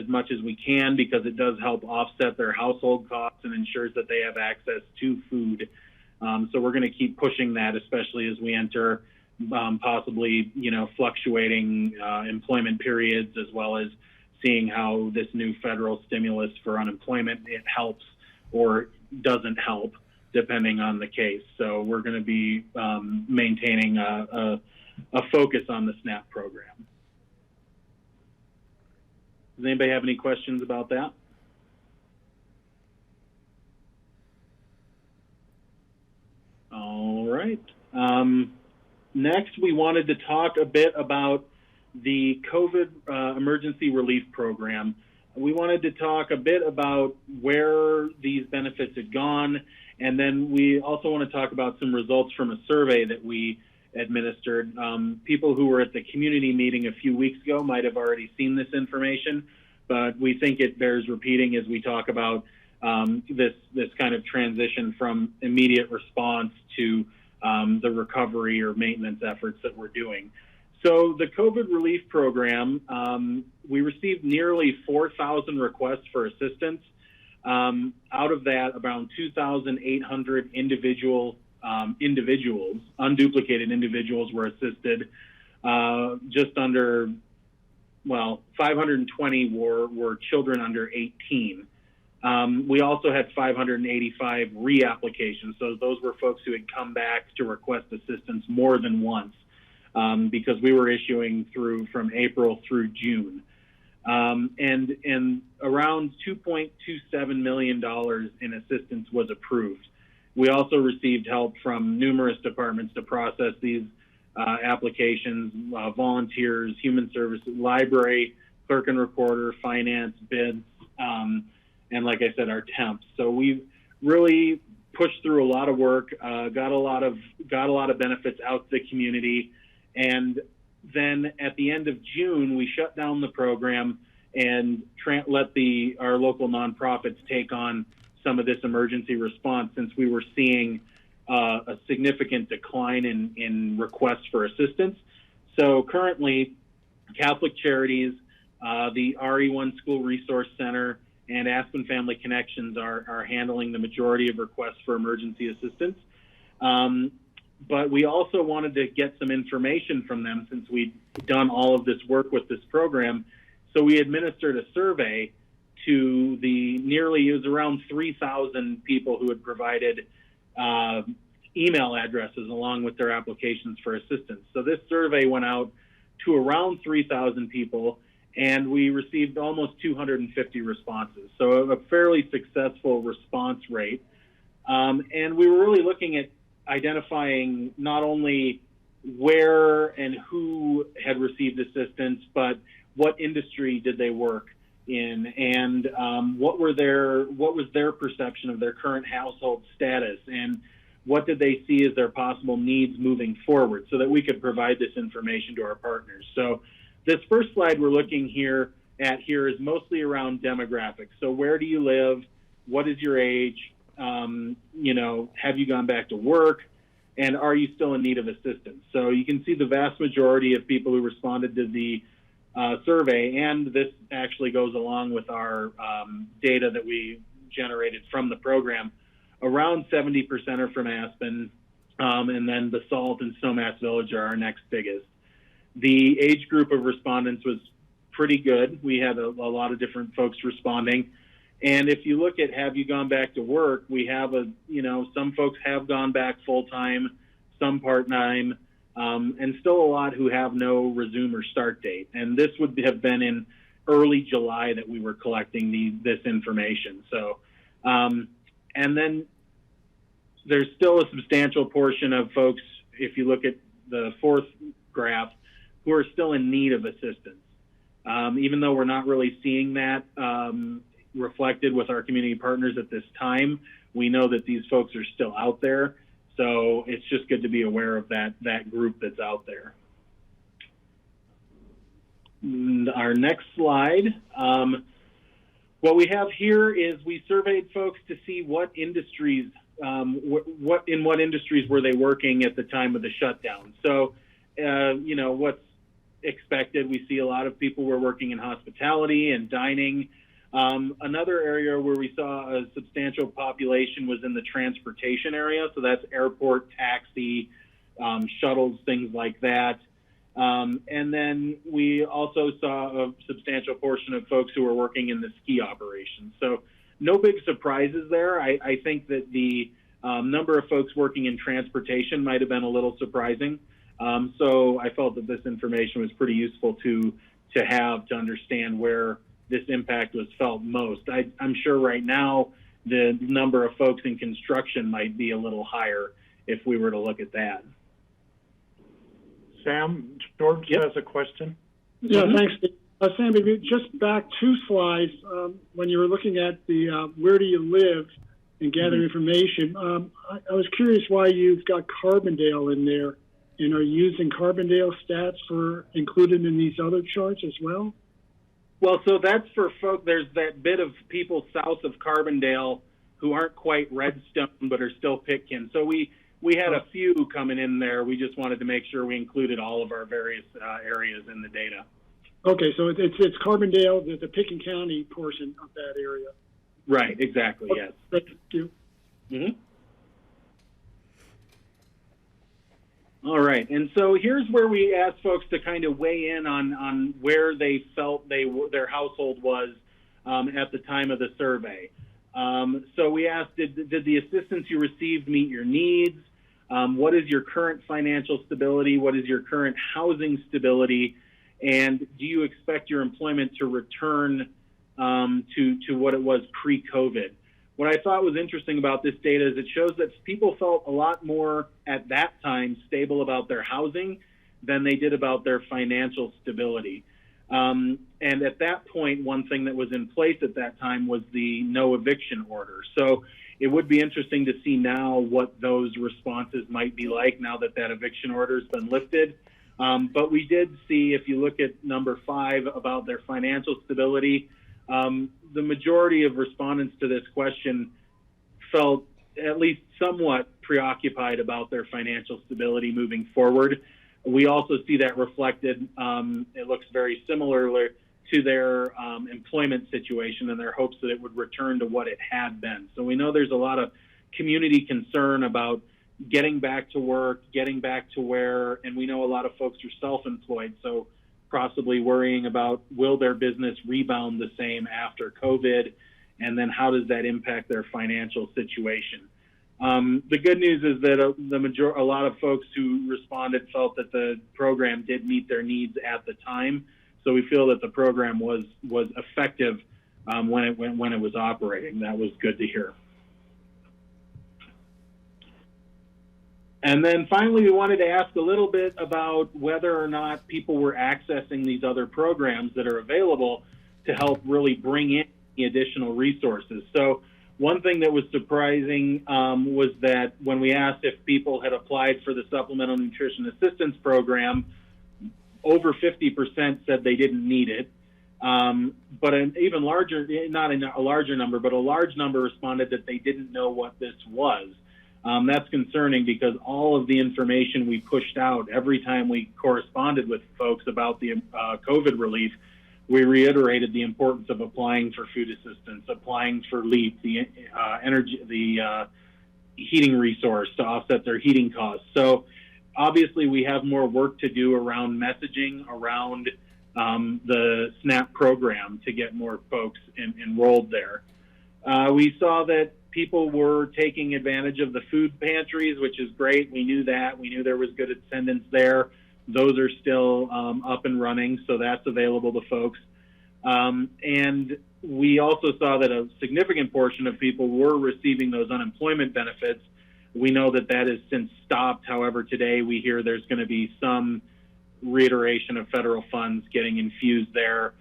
much as we can, because it does help offset their household costs and ensures that they have access to food. So we're going to keep pushing that, especially as we enter possibly, you know, fluctuating employment periods, as well as seeing how this new federal stimulus for unemployment, it helps or doesn't help depending on the case. So we're going to be maintaining a focus on the SNAP program. Does anybody have any questions about that? All right. Next, we wanted to talk a bit about the COVID emergency relief program. We wanted to talk a bit about where these benefits had gone, and then we also want to talk about some results from a survey that we administered. People who were at the community meeting a few weeks ago might have already seen this information, but we think it bears repeating as we talk about this kind of transition from immediate response to the recovery or maintenance efforts that we're doing. So the COVID relief program, we received nearly 4,000 requests for assistance. Out of that, around 2,800 individuals, unduplicated individuals, were assisted. Just under, 520 were children under 18. We also had 585 reapplications. So those were folks who had come back to request assistance more than once, because we were issuing from April through June. And around $2.27 million in assistance was approved. We also received help from numerous departments to process these applications, volunteers, human services, library, clerk and recorder, finance, bids, and like I said, our temps. So we've really pushed through a lot of work, got a lot of benefits out to the community, and then at the end of June, we shut down the program and let our local nonprofits take on some of this emergency response, since we were seeing a significant decline in requests for assistance. So currently, Catholic Charities, the RE1 School Resource Center, and Aspen Family Connections are handling the majority of requests for emergency assistance. But we also wanted to get some information from them, since we'd done all of this work with this program. So we administered a survey to it was around 3,000 people who had provided email addresses along with their applications for assistance. So this survey went out to around 3,000 people, and we received almost 250 responses. So a fairly successful response rate. And we were really looking at identifying not only where and who had received assistance, but what industry did they work in, and what was their perception of their current household status, and what did they see as their possible needs moving forward, so that we could provide this information to our partners. So this first slide we're looking at here is mostly around demographics. So where do you live? What is your age? Have you gone back to work? And are you still in need of assistance? So you can see the vast majority of people who responded to the survey, and this actually goes along with our data that we generated from the program. Around 70% are from Aspen, and then the Salt and Snowmass Village are our next biggest. The age group of respondents was pretty good. We had a lot of different folks responding. And if you look at have you gone back to work, we have some folks have gone back full-time, some part-time, and still a lot who have no resume or start date. And this would have been in early July that we were collecting this information. So, and then there's still a substantial portion of folks, if you look at the fourth graph, who are still in need of assistance. Even though we're not really seeing that reflected with our community partners at this time, we know that these folks are still out there. So it's just good to be aware of that group that's out there. And our next slide. What we have here is we surveyed folks to see what industries, in what industries were they working at the time of the shutdown. So, what's expected, we see a lot of people were working in hospitality and dining. Another area where we saw a substantial population was in the transportation area. So that's airport, taxi, shuttles, things like that. And then we also saw a substantial portion of folks who were working in the ski operations. So no big surprises there. I think that the number of folks working in transportation might have been a little surprising. So I felt that this information was pretty useful to have to understand where this impact was felt most. I'm sure right now the number of folks in construction might be a little higher if we were to look at that. Sam, George has a question. Yeah, thanks. Sam, maybe just back 2 slides, when you were looking at the where do you live and gather information, I was curious why you've got Carbondale in there, and are you using Carbondale stats for included in these other charts as well? Well, so that's for folks, there's that bit of people south of Carbondale who aren't quite Redstone but are still Pitkin. So we had a few coming in there. We just wanted to make sure we included all of our various areas in the data. Okay, so it's Carbondale, the Pitkin County portion of that area. Right, exactly, yes. Thank you. Mm-hmm. All right, and so here's where we asked folks to kind of weigh in on where they felt their household was at the time of the survey. So we asked, did the assistance you received meet your needs? What is your current financial stability? What is your current housing stability? And do you expect your employment to return to what it was pre-COVID? What I thought was interesting about this data is it shows that people felt a lot more at that time stable about their housing than they did about their financial stability. And at that point, one thing that was in place at that time was the no eviction order. So it would be interesting to see now what those responses might be like now that that eviction order has been lifted. But we did see, if you look at number 5 about their financial stability, the majority of respondents to this question felt at least somewhat preoccupied about their financial stability moving forward. We also see that reflected, it looks very similar to their employment situation and their hopes that it would return to what it had been. So we know there's a lot of community concern about getting back to work, getting back to where, and we know a lot of folks are self-employed, so possibly worrying about will their business rebound the same after COVID, and then how does that impact their financial situation. The good news is that a lot of folks who responded felt that the program did meet their needs at the time. So we feel that the program was effective when it was operating. That was good to hear. And then finally, we wanted to ask a little bit about whether or not people were accessing these other programs that are available to help really bring in the additional resources. So one thing that was surprising was that when we asked if people had applied for the Supplemental Nutrition Assistance Program, over 50% said they didn't need it. But an even larger, not a larger number, but a large number responded that they didn't know what this was. That's concerning because all of the information we pushed out every time we corresponded with folks about the COVID relief, we reiterated the importance of applying for food assistance, applying for LEAP, the heating resource to offset their heating costs. So obviously we have more work to do around messaging around the SNAP program to get more folks enrolled there. We saw that people were taking advantage of the food pantries, which is great. We knew that. We knew there was good attendance there. Those are still up and running, so that's available to folks. And we also saw that a significant portion of people were receiving those unemployment benefits. We know that that has since stopped. However, today we hear there's going to be some reiteration of federal funds getting infused there.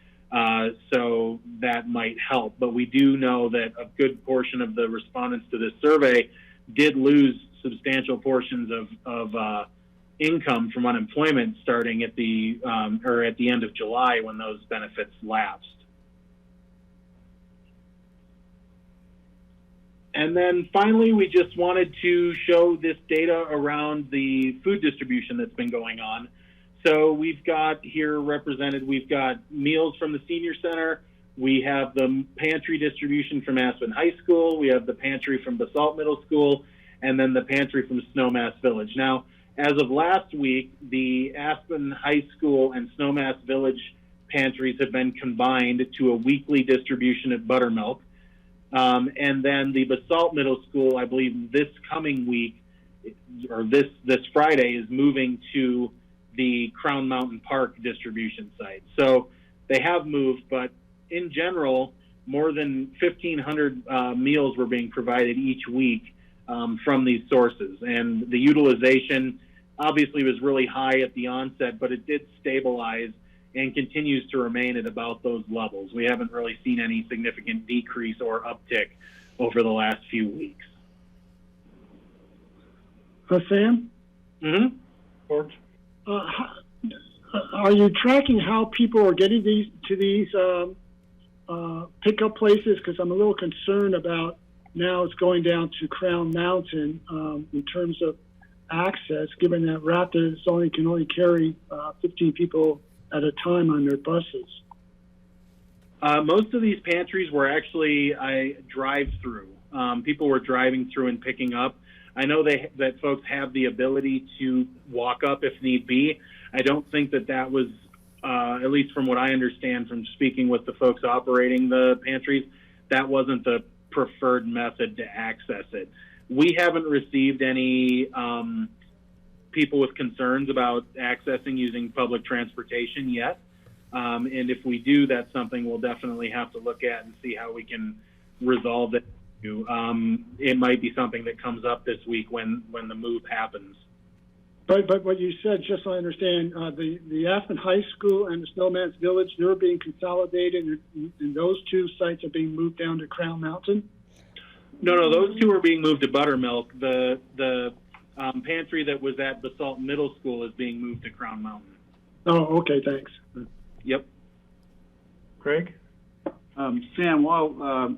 So that might help. But we do know that a good portion of the respondents to this survey did lose substantial portions of income from unemployment starting at the end of July when those benefits lapsed. And then finally, we just wanted to show this data around the food distribution that's been going on. So we've got here represented, we've got meals from the senior center, we have the pantry distribution from Aspen High School, we have the pantry from Basalt Middle School, and then the pantry from Snowmass Village. Now, as of last week, the Aspen High School and Snowmass Village pantries have been combined to a weekly distribution at Buttermilk. And then the Basalt Middle School, I believe this coming week, or this Friday, is moving to the Crown Mountain Park distribution site. So they have moved, but in general, more than 1,500 meals were being provided each week from these sources. And the utilization obviously was really high at the onset, but it did stabilize and continues to remain at about those levels. We haven't really seen any significant decrease or uptick over the last few weeks. Sam? Mm-hmm. George? Are you tracking how people are getting these pickup places? Because I'm a little concerned about now it's going down to Crown Mountain in terms of access, given that Raptors can only carry 15 people at a time on their buses. Most of these pantries were actually a drive-through. People were driving through and picking up. I know that folks have the ability to walk up if need be. I don't think that was, at least from what I understand from speaking with the folks operating the pantries, that wasn't the preferred method to access it. We haven't received any people with concerns about accessing using public transportation yet. And if we do, that's something we'll definitely have to look at and see how we can resolve it. It might be something that comes up this week when the move happens. But what you said, just so I understand, the Aspen High School and the Snowman's Village, they're being consolidated, and those two sites are being moved down to Crown Mountain? No, those two are being moved to Buttermilk. The pantry that was at Basalt Middle School is being moved to Crown Mountain. Oh, okay, thanks. Yep. Craig? Sam, while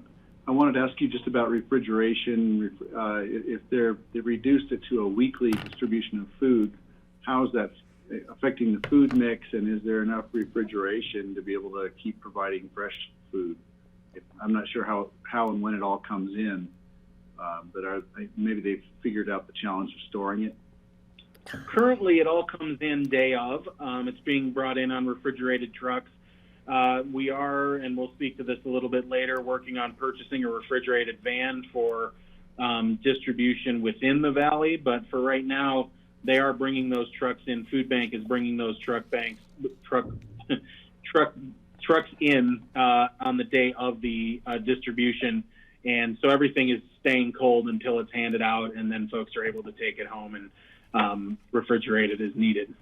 I wanted to ask you just about refrigeration. If they've reduced it to a weekly distribution of food, how is that affecting the food mix, and is there enough refrigeration to be able to keep providing fresh food? I'm not sure how and when it all comes in, but maybe they've figured out the challenge of storing it. Currently, it all comes in day of. It's being brought in on refrigerated trucks. We are, and we'll speak to this a little bit later, working on purchasing a refrigerated van for distribution within the valley. But for right now, they are bringing those trucks in. Food Bank is bringing those trucks in on the day of the distribution. And so everything is staying cold until it's handed out, and then folks are able to take it home and refrigerate it as needed.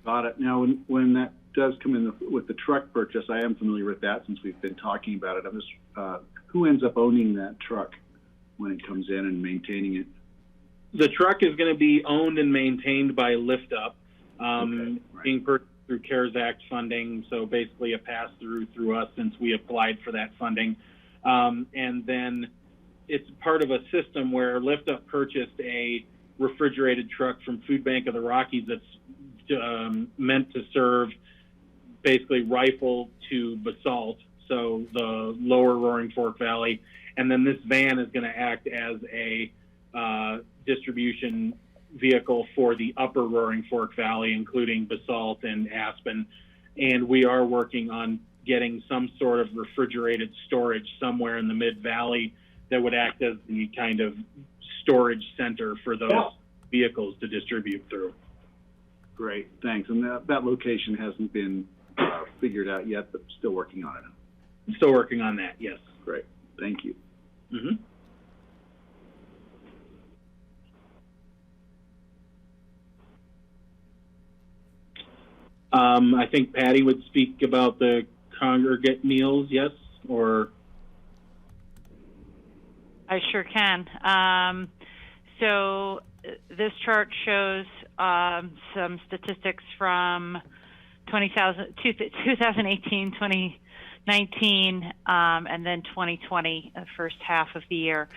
Got it. Now, when that does come in with the truck purchase, I am familiar with that since we've been talking about it. I'm just, who ends up owning that truck when it comes in and maintaining it? The truck is going to be owned and maintained by Lift Up, being purchased through CARES Act funding, so basically a pass-through through us since we applied for that funding. And then it's part of a system where Lift Up purchased a refrigerated truck from Food Bank of the Rockies that's meant to serve basically Rifle to Basalt, so the lower Roaring Fork Valley. And then this van is going to act as a distribution vehicle for the upper Roaring Fork Valley, including Basalt and Aspen. And we are working on getting some sort of refrigerated storage somewhere in the Mid-Valley that would act as the kind of storage center for those vehicles to distribute through. Great, thanks. And that location hasn't been figured out yet, but still working on it. Still working on that, yes. Great, thank you. Mm-hmm. I think Patty would speak about the congregate meals, yes, or? I sure can. So this chart shows some statistics from 2018, 2019, and then 2020, the first half of the year.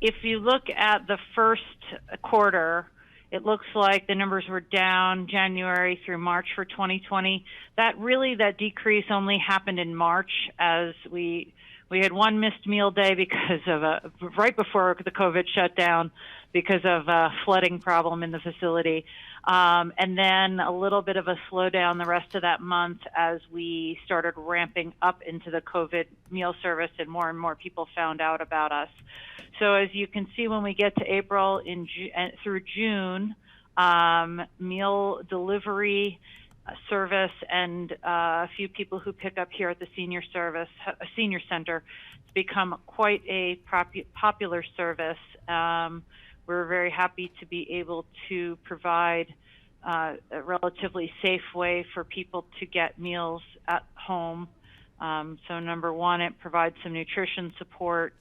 If you look at the first quarter, it looks like the numbers were down January through March for 2020. That decrease only happened in March, as we had one missed meal day because of right before the COVID shutdown because of a flooding problem in the facility. And then a little bit of a slowdown the rest of that month as we started ramping up into the COVID meal service and more people found out about us. So as you can see, when we get to April through June, meal delivery service and a few people who pick up here at the senior center, it's become quite a popular service. We're very happy to be able to provide a relatively safe way for people to get meals at home. So number one, it provides some nutrition support.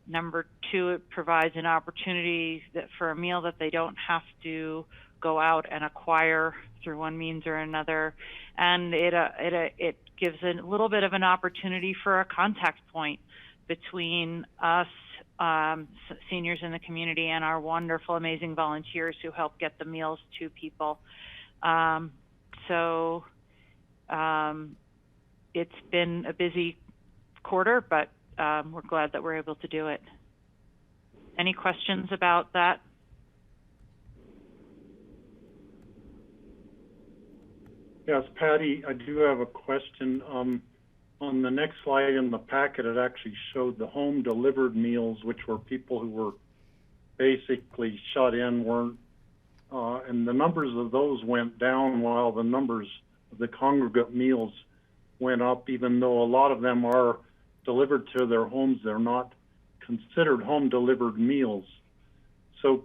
Number two, it provides an opportunity for a meal that they don't have to go out and acquire through one means or another. And it gives a little bit of an opportunity for a contact point between us, seniors in the community, and our wonderful, amazing volunteers who help get the meals to people. It's been a busy quarter, but we're glad that we're able to do it. Any questions about that? Yes, Patty, I do have a question. on the next slide in the packet, it actually showed the home delivered meals, which were people who were basically shut in, weren't, and the numbers of those went down while the numbers of the congregate meals went up, even though a lot of them are delivered to their homes. They're not considered home delivered meals. So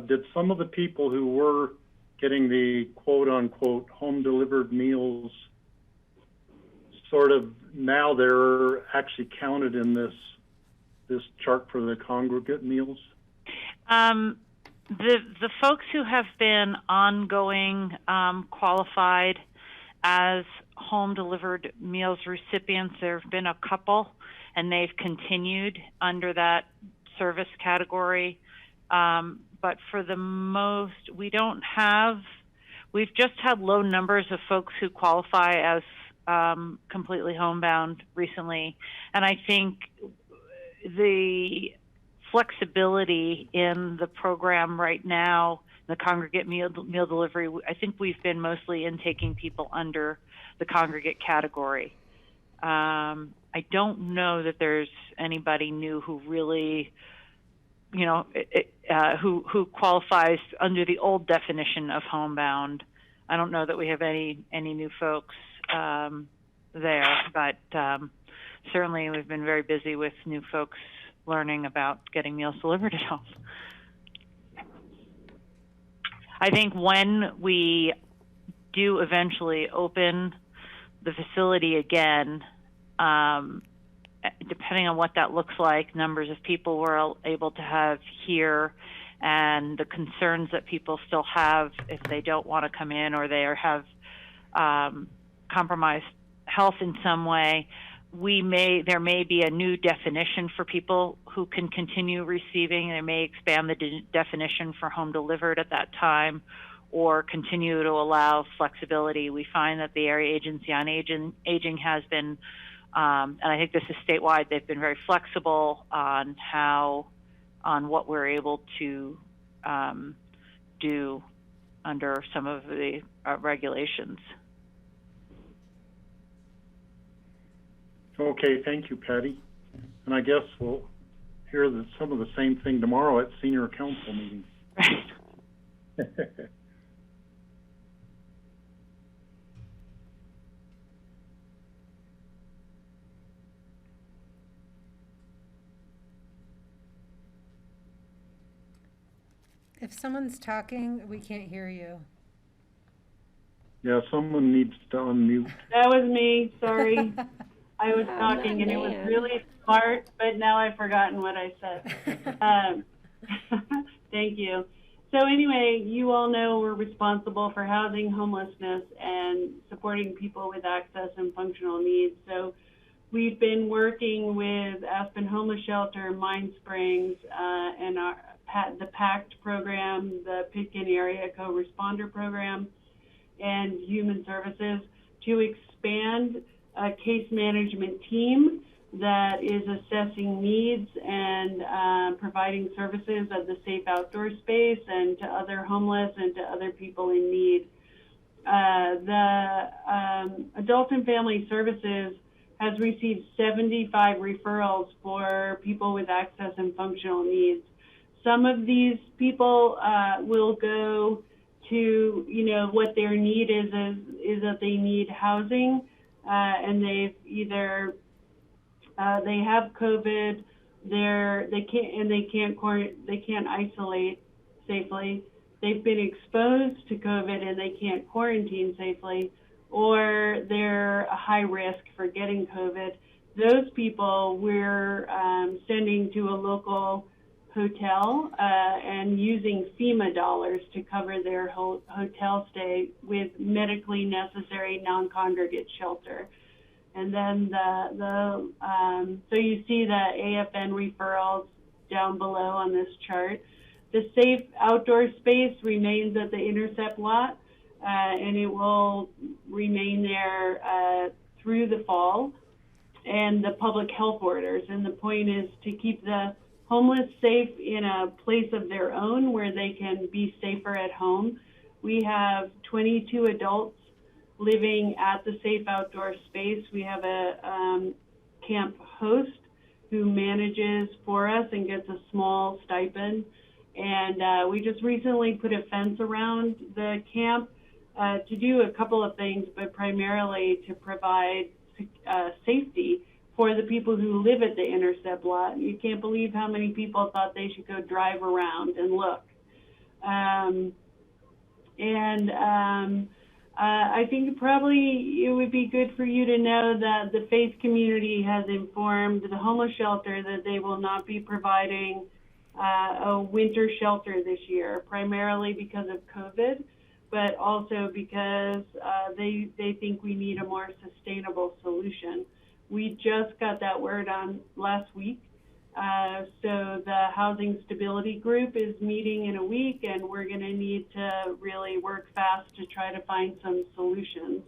did some of the people who were getting the quote unquote home delivered meals sort of now they're actually counted in this chart for the congregate meals? The folks who have been ongoing qualified as home delivered meals recipients, there have been a couple, and they've continued under that service category. But for the most, we've just had low numbers of folks who qualify as completely homebound recently. And I think the flexibility in the program right now, the congregate meal delivery, I think we've been mostly intaking people under the congregate category. I don't know that there's anybody new who really, who qualifies under the old definition of homebound. I don't know that we have any new folks there, but certainly we've been very busy with new folks learning about getting meals delivered at home. I think when we do eventually open the facility again, depending on what that looks like, numbers of people we're able to have here, and the concerns that people still have if they don't want to come in or they have compromised health in some way, there may be a new definition for people who can continue receiving. They may expand the definition for home delivered at that time, or continue to allow flexibility. We find that the Area Agency on Aging has been, and I think this is statewide, they've been very flexible on what we're able to do under some of the regulations. Okay, thank you, Patty. And I guess we'll hear some of the same thing tomorrow at senior council meetings. If someone's talking, we can't hear you. Yeah, someone needs to unmute. That was me, sorry. I was talking and it was really smart, but now I've forgotten what I said. Thank you. So anyway, you all know we're responsible for housing, homelessness, and supporting people with access and functional needs. So we've been working with Aspen Homeless Shelter, Mine Springs, and the PACT program, the Pitkin Area Co-Responder Program, and Human Services to expand a case management team that is assessing needs and providing services of the safe outdoor space and to other homeless and to other people in need. The Adult and Family Services has received 75 referrals for people with access and functional needs. Some of these people will go to, what their need is that they need housing, and they've either they have COVID, they can't isolate safely. They've been exposed to COVID and they can't quarantine safely, or they're a high risk for getting COVID. Those people we're sending to a local hotel and using FEMA dollars to cover their hotel stay with medically necessary non-congregate shelter. And then so you see the AFN referrals down below on this chart. The safe outdoor space remains at the Intercept lot, and it will remain there through the fall, and the public health orders. And the point is to keep the homeless safe in a place of their own where they can be safer at home. We have 22 adults living at the safe outdoor space. We have a camp host who manages for us and gets a small stipend. And we just recently put a fence around the camp to do a couple of things, but primarily to provide safety for the people who live at the Intercept lot. You can't believe how many people thought they should go drive around and look. I think probably it would be good for you to know that the faith community has informed the homeless shelter that they will not be providing a winter shelter this year, primarily because of COVID, but also because they think we need a more sustainable solution. We just got that word on last week. So the Housing Stability Group is meeting in a week, and we're going to need to really work fast to try to find some solutions.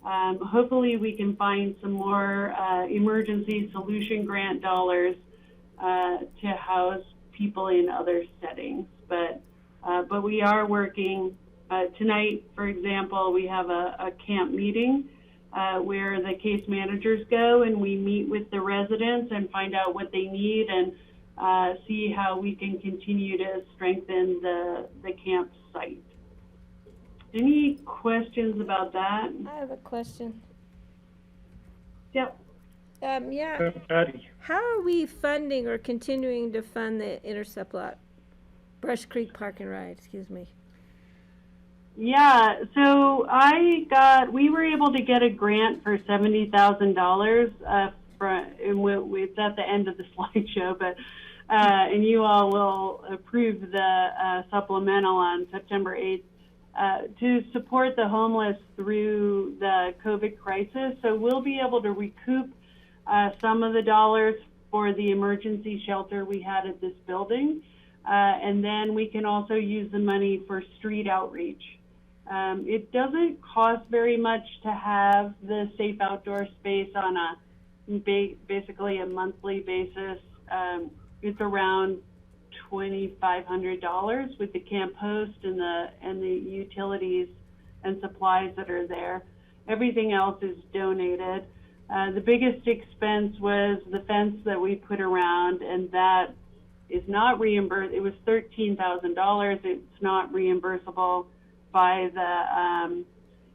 Hopefully we can find some more emergency solution grant dollars to house people in other settings. But we are working. Tonight, for example, we have a camp meeting where the case managers go and we meet with the residents and find out what they need and see how we can continue to strengthen the campsite. Any questions about that? I have a question. Yep. Yeah. Patty. How are we funding or continuing to fund the Intercept lot? Brush Creek Park and Ride, excuse me. Yeah, so we were able to get a grant for $70,000. It's at the end of the slideshow, but and you all will approve the supplemental on September 8th to support the homeless through the COVID crisis. So we'll be able to recoup some of the dollars for the emergency shelter we had at this building, and then we can also use the money for street outreach. It doesn't cost very much to have the safe outdoor space on basically a monthly basis. It's around $2,500 with the camp host and the utilities and supplies that are there. Everything else is donated. The biggest expense was the fence that we put around, and that is not reimbursed. It was $13,000. It's not reimbursable by the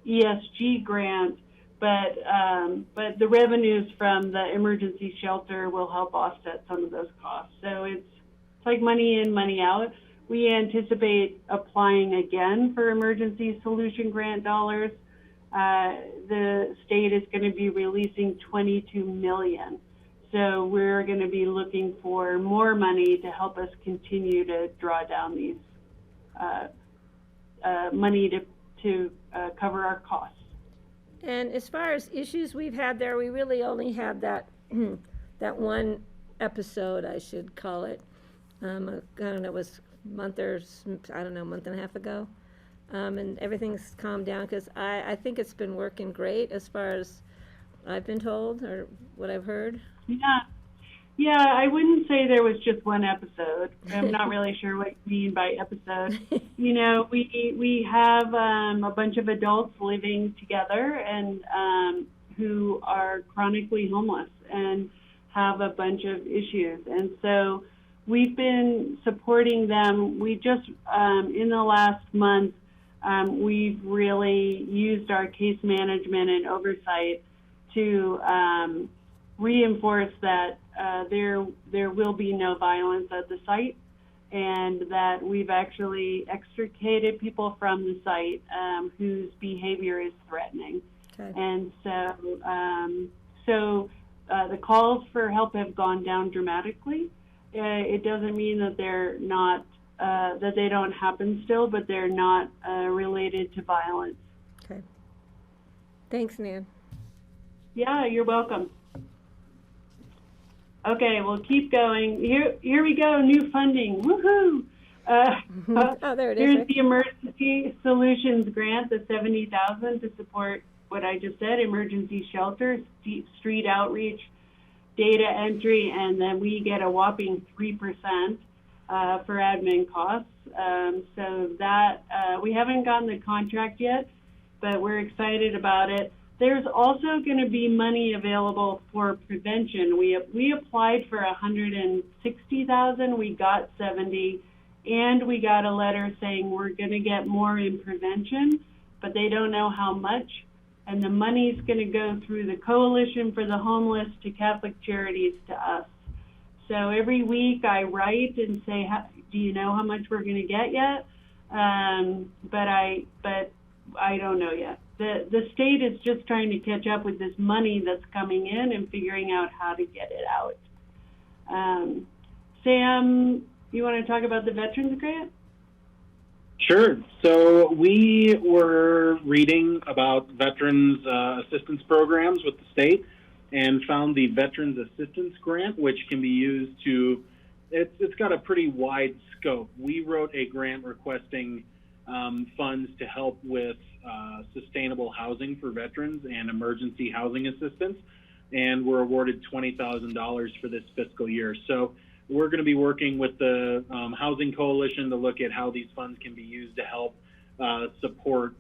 ESG grant, but the revenues from the emergency shelter will help offset some of those costs. So it's like money in, money out. We anticipate applying again for emergency solution grant dollars. The state is going to be releasing $22 million. So we're going to be looking for more money to help us continue to draw down these money to cover our costs. And as far as issues we've had there, we really only had that that one episode, I should call it. I don't know, it was a month and a half ago. And everything's calmed down because I think it's been working great as far as I've been told or what I've heard. Yeah, I wouldn't say there was just one episode. I'm not really sure what you mean by episode. You know, we have a bunch of adults living together and who are chronically homeless and have a bunch of issues. And so we've been supporting them. We just, in the last month, we've really used our case management and oversight to reinforce that there will be no violence at the site, and that we've actually extricated people from the site whose behavior is threatening. Okay. And so the calls for help have gone down dramatically. It doesn't mean that they're not that they don't happen still, but they're not related to violence. Okay. Thanks, Nan. Yeah, you're welcome. Okay, we'll keep going. Here we go, new funding, woohoo! Oh, there it is. Here's Right? the Emergency Solutions Grant, the $70,000 to support what I just said, emergency shelter, street outreach, data entry, and then we get a whopping 3% for admin costs. So that, we haven't gotten the contract yet, but we're excited about it. There's also going to be money available for prevention. We applied for 160,000. We got 70, and we got a letter saying we're going to get more in prevention, but they don't know how much. And the money's going to go through the Coalition for the Homeless to Catholic Charities to us. So every week I write and say, do you know how much we're going to get yet? But I don't know yet. The state is just trying to catch up with this money that's coming in and figuring out how to get it out. Sam, you want to talk about the Veterans Grant? Sure. So we were reading about veterans assistance programs with the state and found the Veterans Assistance Grant, which can be used to, it's got a pretty wide scope. We wrote a grant requesting funds to help with sustainable housing for veterans and emergency housing assistance, and we're awarded $20,000 for this fiscal year. So we're going to be working with the Housing Coalition to look at how these funds can be used to help support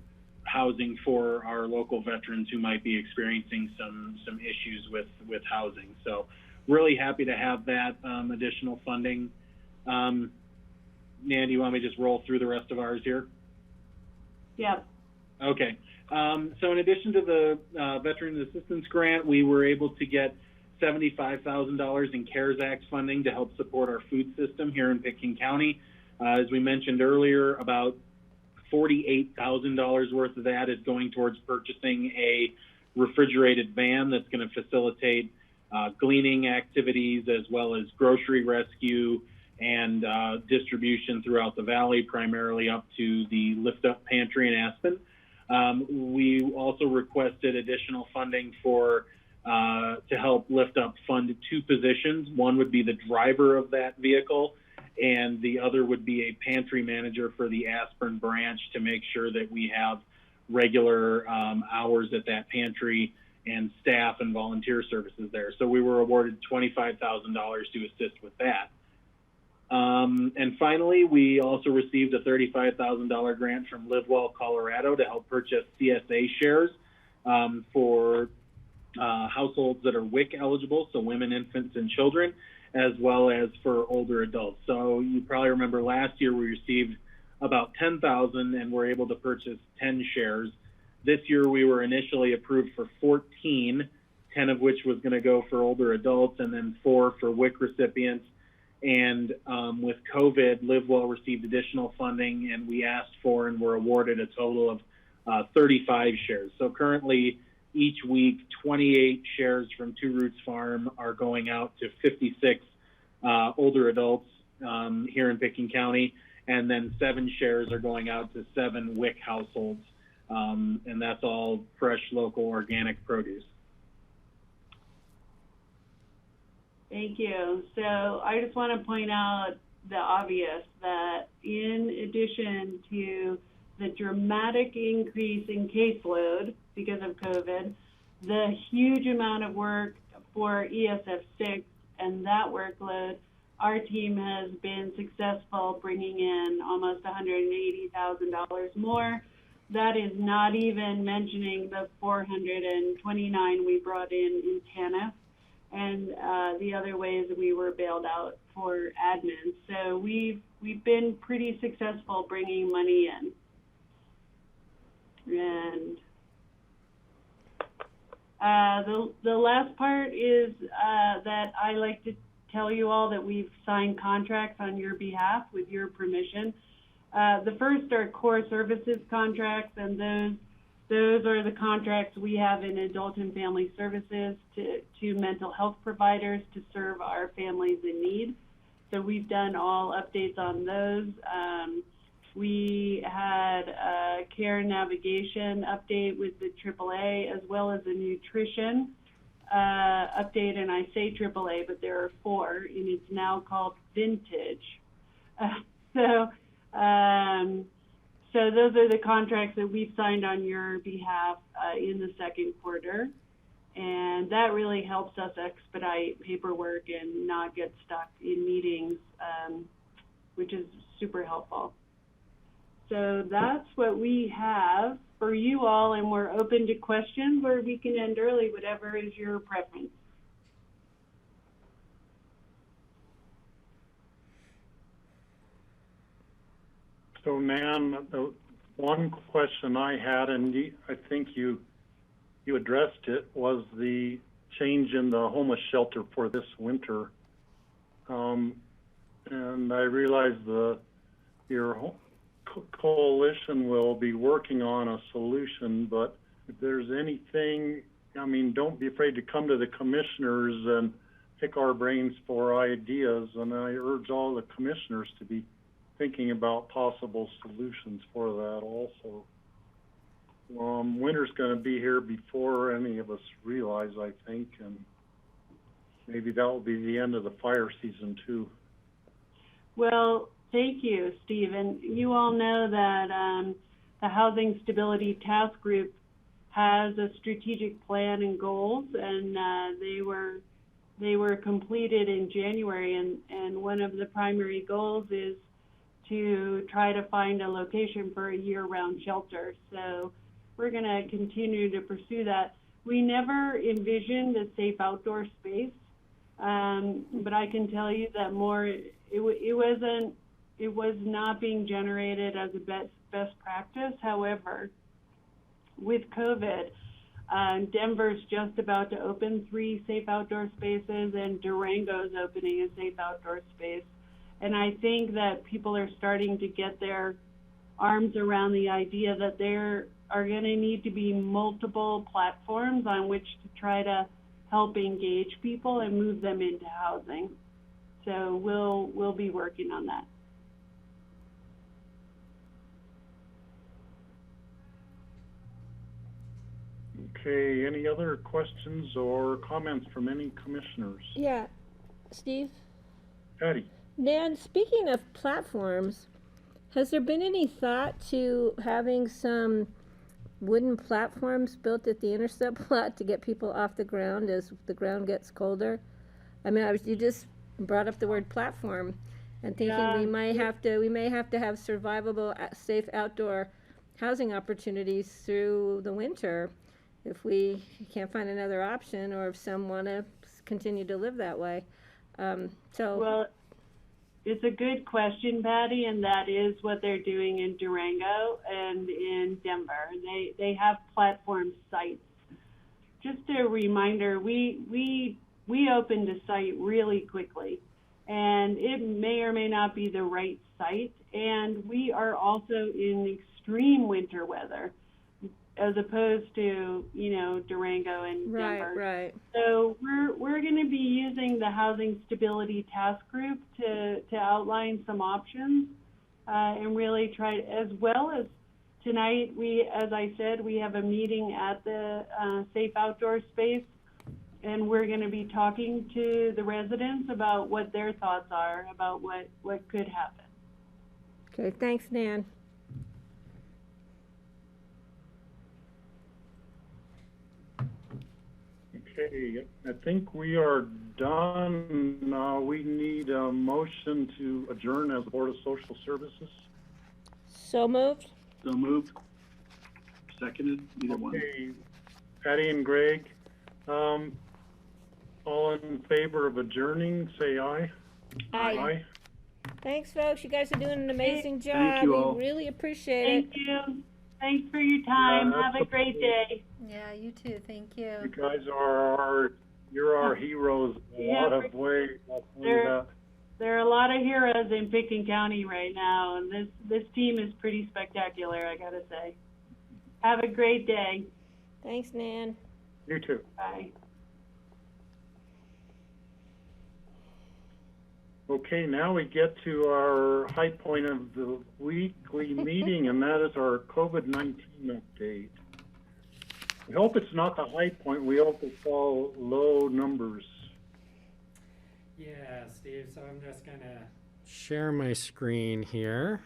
housing for our local veterans who might be experiencing some issues with housing. So really happy to have that additional funding. Nan, do you want me to just roll through the rest of ours here? Yeah. Okay. So in addition to the Veterans Assistance Grant, we were able to get $75,000 in CARES Act funding to help support our food system here in Pitkin County. As we mentioned earlier, about $48,000 worth of that is going towards purchasing a refrigerated van that's going to facilitate gleaning activities as well as grocery rescue and distribution throughout the valley, primarily up to the Lift Up Pantry in Aspen. We also requested additional funding for to help Lift Up fund two positions. One would be the driver of that vehicle, and the other would be a pantry manager for the Aspen branch to make sure that we have regular hours at that pantry and staff and volunteer services there. So we were awarded $25,000 to assist with that. And finally, we also received a $35,000 grant from LiveWell Colorado to help purchase CSA shares for households that are WIC eligible, so women, infants, and children, as well as for older adults. So you probably remember last year we received about 10,000 and were able to purchase 10 shares. This year we were initially approved for 14, 10 of which was going to go for older adults and then 4 for WIC recipients. And with COVID, LiveWell received additional funding, and we asked for and were awarded a total of 35 shares. So currently, each week, 28 shares from Two Roots Farm are going out to 56 older adults here in Pitkin County, and then 7 shares are going out to 7 WIC households, and that's all fresh, local, organic produce. Thank you. So I just want to point out the obvious, that in addition to the dramatic increase in caseload because of COVID, the huge amount of work for ESF6 and that workload, our team has been successful bringing in almost $180,000 more. That is not even mentioning the $429 we brought in TANF and the other ways we were bailed out for admin. So we've been pretty successful bringing money in. And the last part is that I like to tell you all that we've signed contracts on your behalf with your permission. The first are core services contracts, and those are the contracts we have in adult and family services to mental health providers to serve our families in need. So we've done all updates on those. We had a care navigation update with the AAA, as well as a nutrition update, and I say AAA, but there are 4, and it's now called Vintage. So those are the contracts that we've signed on your behalf in the second quarter, and that really helps us expedite paperwork and not get stuck in meetings, which is super helpful. So that's what we have for you all, and we're open to questions, or we can end early, whatever is your preference. So, Nan, the one question I had, and I think you addressed it, was the change in the homeless shelter for this winter. And I realize your coalition will be working on a solution, but if there's anything, I mean, don't be afraid to come to the commissioners and pick our brains for ideas. And I urge all the commissioners to be thinking about possible solutions for that also. Winter's going to be here before any of us realize, I think, and maybe that will be the end of the fire season too. Well, thank you, Steve. And you all know that the Housing Stability Task Group has a strategic plan and goals, and they were completed in January. And one of the primary goals is to try to find a location for a year-round shelter. So we're going to continue to pursue that. We never envisioned a safe outdoor space, but I can tell you that it was not being generated as a best practice. However, with COVID, Denver's just about to open 3 safe outdoor spaces, and Durango's opening a safe outdoor space. And I think that people are starting to get their arms around the idea that there are going to need to be multiple platforms on which to try to help engage people and move them into housing. So we'll be working on that. Okay, any other questions or comments from any commissioners? Yeah, Steve? Patty? Nan, speaking of platforms, has there been any thought to having some wooden platforms built at the intercept plot to get people off the ground as the ground gets colder? I mean, you just brought up the word platform, and thinking we may have to have survivable, safe outdoor housing opportunities through the winter if we can't find another option, or if some want to continue to live that way. Well, it's a good question, Patty, and that is what they're doing in Durango and in Denver. They have platform sites. Just a reminder, we opened a site really quickly, and it may or may not be the right site. And we are also in extreme winter weather, as opposed to, Durango and Denver. Right. So we're going to be using the Housing Stability Task Group to outline some options and really try, as well as tonight, as I said, we have a meeting at the Safe Outdoor Space, and we're going to be talking to the residents about what their thoughts are about what could happen. Okay, thanks, Nan. Okay, I think we are done. We need a motion to adjourn as the Board of Social Services. So moved. So moved. Seconded, either one. Okay, Patty and Greg, all in favor of adjourning, say aye. Aye. Thanks, folks. You guys are doing an amazing job. Thank you all. We really appreciate Thank it. you. Thanks for your time. Have a great day. Yeah, you too. Thank you. You guys you're our heroes in a lot of ways. I'll tell you that. There are a lot of heroes in Pickens County right now, and this team is pretty spectacular, I gotta say. Have a great day. Thanks, Nan. You too. Bye. Okay, now we get to our high point of the weekly meeting, and that is our COVID-19 update. We hope it's not the high point. We hope it's all low numbers. Yeah, Steve, so I'm just going to share my screen here.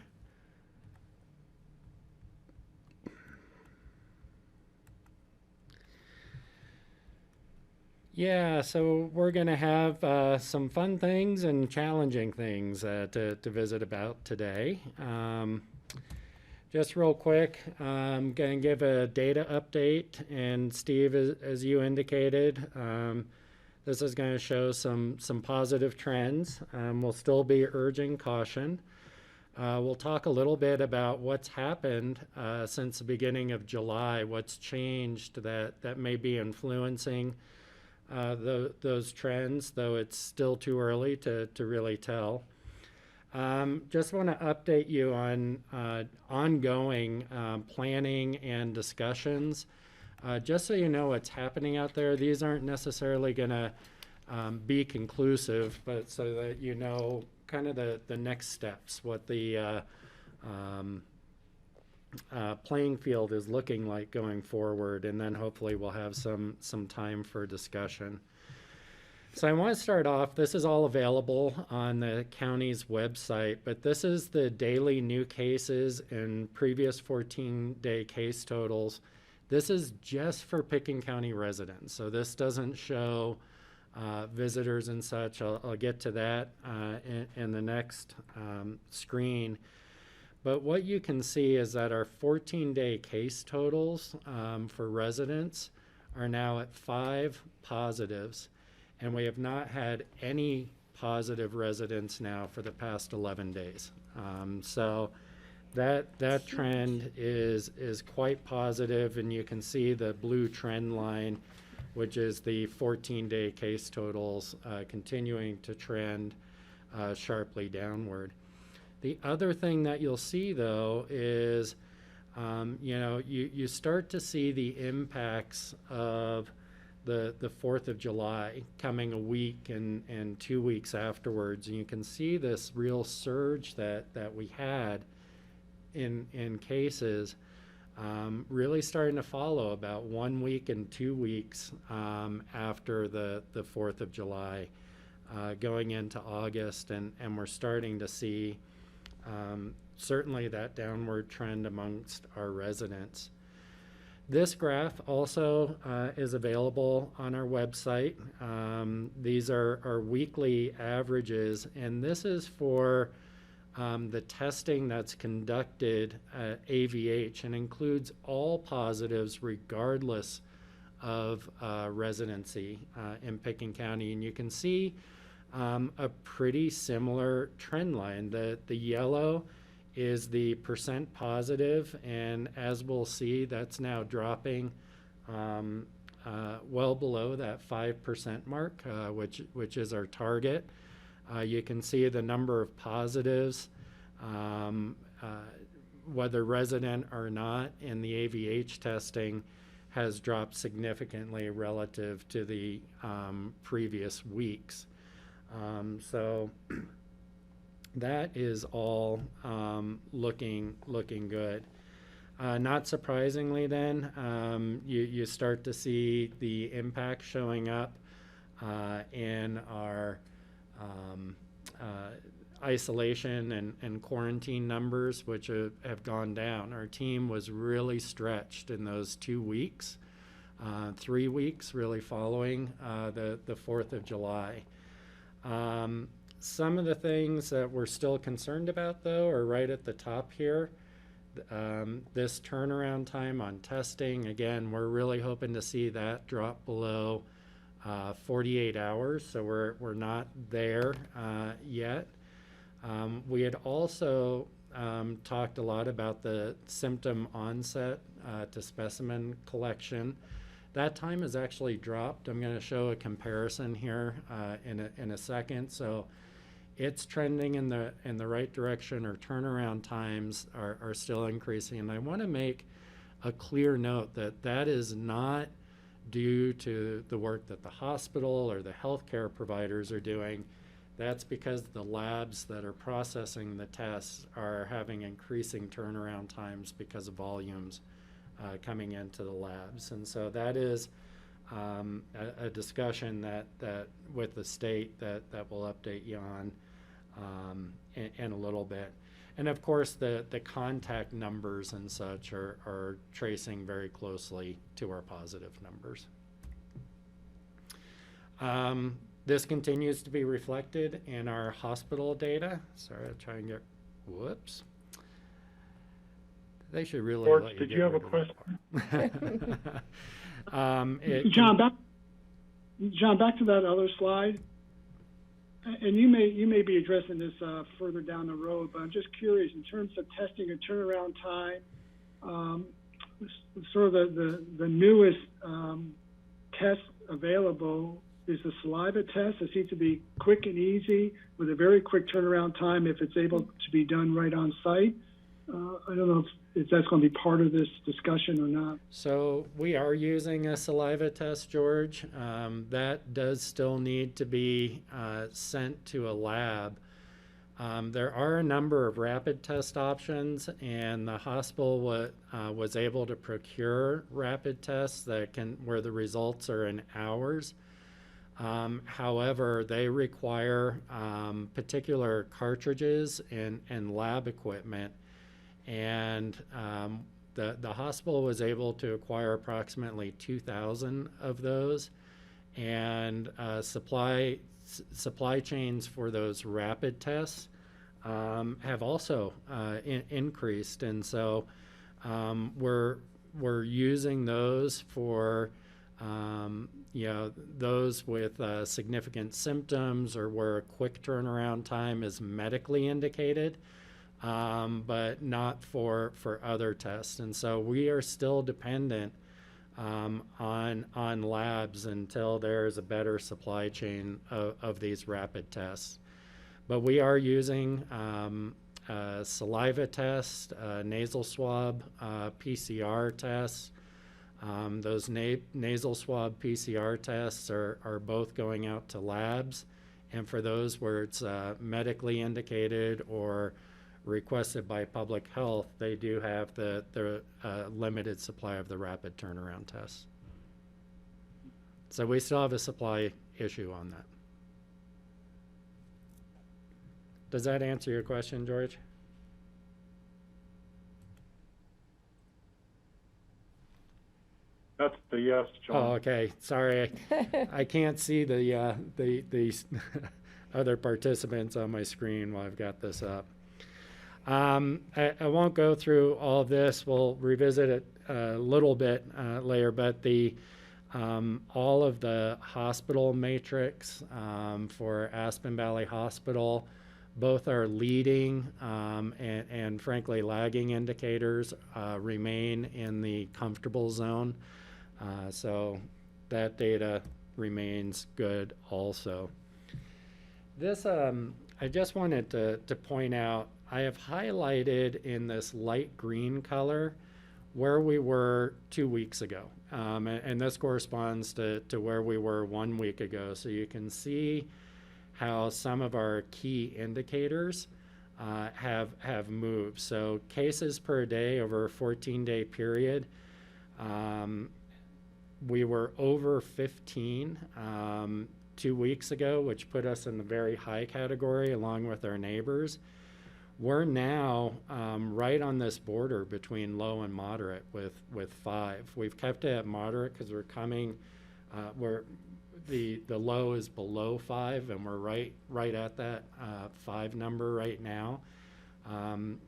Yeah, so we're going to have some fun things and challenging things to visit about today. Just real quick, I'm going to give a data update, and Steve, as you indicated, this is going to show some positive trends. We'll still be urging caution. We'll talk a little bit about what's happened since the beginning of July, what's changed that may be influencing those trends, though it's still too early to really tell. Just want to update you on ongoing planning and discussions. Just so you know what's happening out there, these aren't necessarily going to be conclusive, but so that you know kind of the next steps, what the playing field is looking like going forward, and then hopefully we'll have some time for discussion. So I want to start off, this is all available on the county's website, but this is the daily new cases and previous 14-day case totals. This is just for Pickens County residents, so this doesn't show visitors and such. I'll get to that in the next screen. But what you can see is that our 14-day case totals for residents are now at 5 positives. And we have not had any positive residents now for the past 11 days. So that trend is quite positive, and you can see the blue trend line, which is the 14-day case totals continuing to trend sharply downward. The other thing that you'll see, though, is you start to see the impacts of the 4th of July coming a week and 2 weeks afterwards. And you can see this real surge that we had in cases really starting to follow about 1 week and 2 weeks after the 4th of July, going into August. And we're starting to see certainly that downward trend amongst our residents. This graph also is available on our website. These are our weekly averages, and this is for the testing that's conducted at AVH and includes all positives regardless of residency in Pickens County. And you can see a pretty similar trend line. The yellow is the percent positive, and as we'll see, that's now dropping well below that 5% mark, which is our target. You can see the number of positives, whether resident or not, in the AVH testing has dropped significantly relative to the previous weeks. So that is all looking good. Not surprisingly then, you start to see the impact showing up in our isolation and quarantine numbers, which have gone down. Our team was really stretched in those 2 weeks, 3 weeks really following the 4th of July. Some of the things that we're still concerned about, though, are right at the top here. This turnaround time on testing, again, we're really hoping to see that drop below 48 hours, so we're not there yet. We had also talked a lot about the symptom onset to specimen collection. That time has actually dropped. I'm going to show a comparison here in a second. So it's trending in the right direction. Our turnaround times are still increasing. And I want to make a clear note that is not due to the work that the hospital or the healthcare providers are doing. That's because the labs that are processing the tests are having increasing turnaround times because of volumes coming into the labs. And so that is a discussion that with the state that we'll update you on in a little bit. And of course, the contact numbers and such are tracing very closely to our positive numbers. This continues to be reflected in our hospital data. Sorry, I'll try and get, whoops. They should really George, let you did get you have a rid of that part. John, back to that other slide. And you may be addressing this further down the road, but I'm just curious in terms of testing and turnaround time. Sort of the newest test available is the saliva test. It seems to be quick and easy with a very quick turnaround time if it's able to be done right on site. I don't know if that's going to be part of this discussion or not. So we are using a saliva test, George. That does still need to be sent to a lab. There are a number of rapid test options, and the hospital was able to procure rapid tests where the results are in hours. However, they require particular cartridges and lab equipment. And the hospital was able to acquire approximately 2,000 of those, and supply chains for those rapid tests have also increased, and so we're using those for those with significant symptoms or where a quick turnaround time is medically indicated. But not for other tests. And so we are still dependent on labs until there's a better supply chain of these rapid tests. But we are using saliva test, nasal swab, PCR tests. Those nasal swab PCR tests are both going out to labs. And for those where it's medically indicated or requested by public health, they do have the limited supply of the rapid turnaround tests. So we still have a supply issue on that. Does that answer your question, George? That's the yes, John. Oh, okay. Sorry, I can't see the other participants on my screen while I've got this up. I won't go through all of this. We'll revisit it a little bit later, but all of the hospital matrix for Aspen Valley Hospital, both are leading and frankly lagging indicators remain in the comfortable zone. So that data remains good also. This, I just wanted to point out, I have highlighted in this light green color where we were 2 weeks ago. And this corresponds to where we were 1 week ago. So you can see how some of our key indicators have moved. So cases per day over a 14-day period, we were over 15 2 weeks ago, which put us in the very high category along with our neighbors. We're now right on this border between low and moderate with 5. We've kept it at moderate because we're coming, the low is below 5, and we're right at that 5 number right now.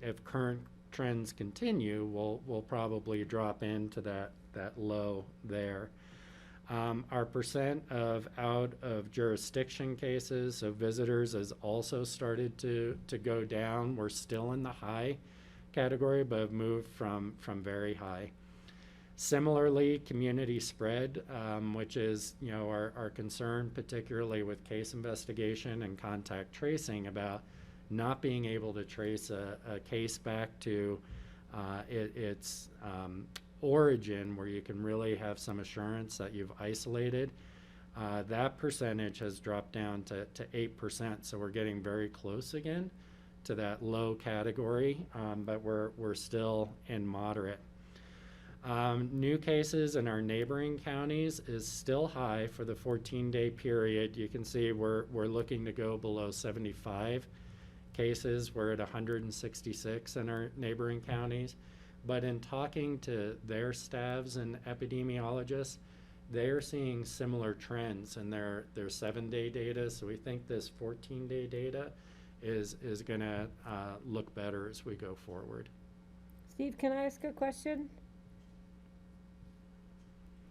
If current trends continue, we'll probably drop into that low there. Our percent of out of jurisdiction cases, so visitors, has also started to go down. We're still in the high category, but have moved from very high. Similarly, community spread, which is our concern, particularly with case investigation and contact tracing, about not being able to trace a case back to its origin, where you can really have some assurance that you've isolated. That percentage has dropped down to 8%, so we're getting very close again to that low category, but we're still in moderate. New cases in our neighboring counties is still high for the 14-day period. You can see we're looking to go below 75 cases. We're at 166 in our neighboring counties. But in talking to their staffs and epidemiologists, they're seeing similar trends in their 7-day data. So we think this 14-day data is going to look better as we go forward. Steve, can I ask a question?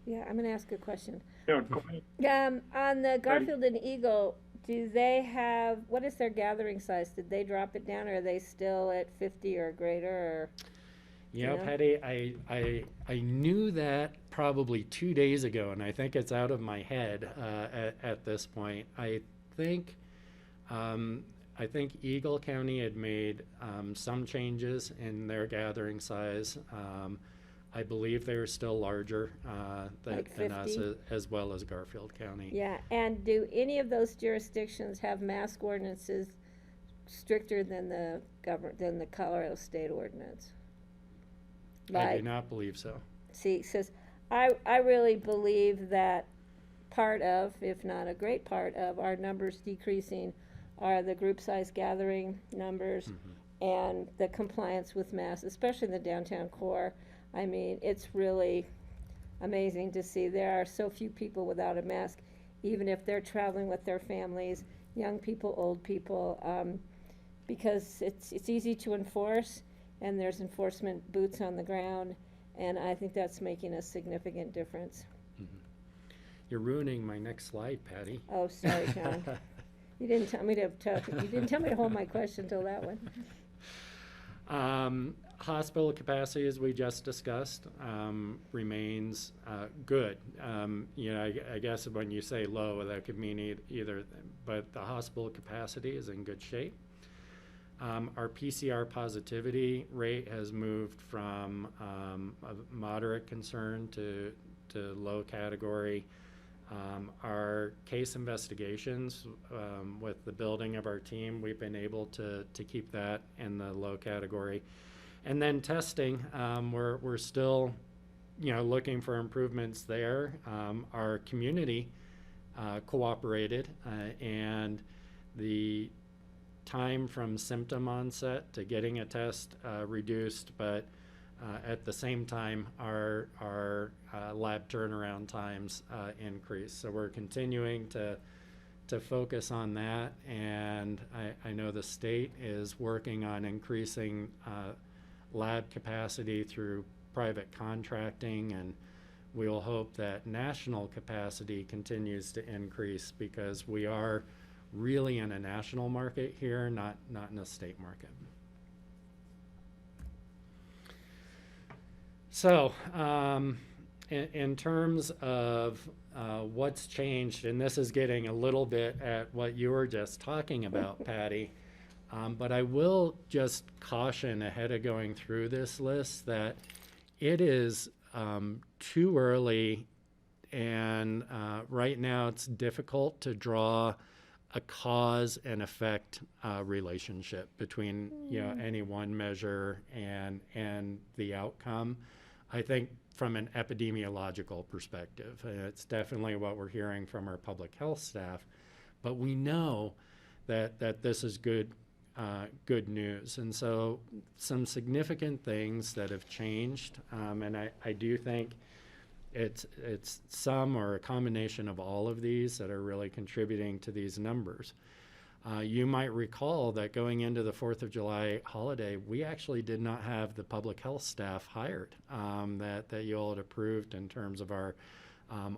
Yeah, I'm gonna ask a question. Yeah, go ahead. On the Garfield and Eagle, do they have, what is their gathering size? Did they drop it down, or are they still at 50 or greater, or? You know, know? Patty, I knew that probably 2 days ago, and I think it's out of my head at this point. Think, I think Eagle County had made some changes in their gathering size. I believe they're still larger than us, 50? as well as Garfield County. Yeah, and do any of those jurisdictions have mask ordinances stricter than the Colorado State ordinance? I do not believe so. See, it says, I really believe that part of, if not a great part of, our numbers decreasing are the group size gathering numbers and the compliance with masks, especially in the downtown core. I mean, it's really amazing to see there are so few people without a mask, even if they're traveling with their families, young people, old people, because it's easy to enforce, and there's enforcement boots on the ground, and I think that's making a significant difference. You're ruining my next slide, Patty. Oh, sorry, John. You didn't tell me to hold my question till that one. Hospital capacity, as we just discussed, remains good. You know, I guess when you say low, that could mean either, but the hospital capacity is in good shape. Our PCR positivity rate has moved from a moderate concern to low category. Our case investigations, with the building of our team, we've been able to keep that in the low category. And then testing, we're still, you know, looking for improvements there. Our community cooperated, and the time from symptom onset to getting a test reduced, but at the same time, our lab turnaround times increased. So we're continuing to focus on that, and I know the state is working on increasing lab capacity through private contracting, and we'll hope that national capacity continues to increase, because we are really in a national market here, not in a state market. So, in terms of what's changed, and this is getting a little bit at what you were just talking about, Patty, but I will just caution ahead of going through this list that it is too early, and right now it's difficult to draw a cause and effect relationship between any one measure and the outcome. I think from an epidemiological perspective, it's definitely what we're hearing from our public health staff, but we know that this is good news. And so some significant things that have changed, and I do think it's some or a combination of all of these that are really contributing to these numbers. You might recall that going into the 4th of July holiday, we actually did not have the public health staff hired that you all had approved in terms of our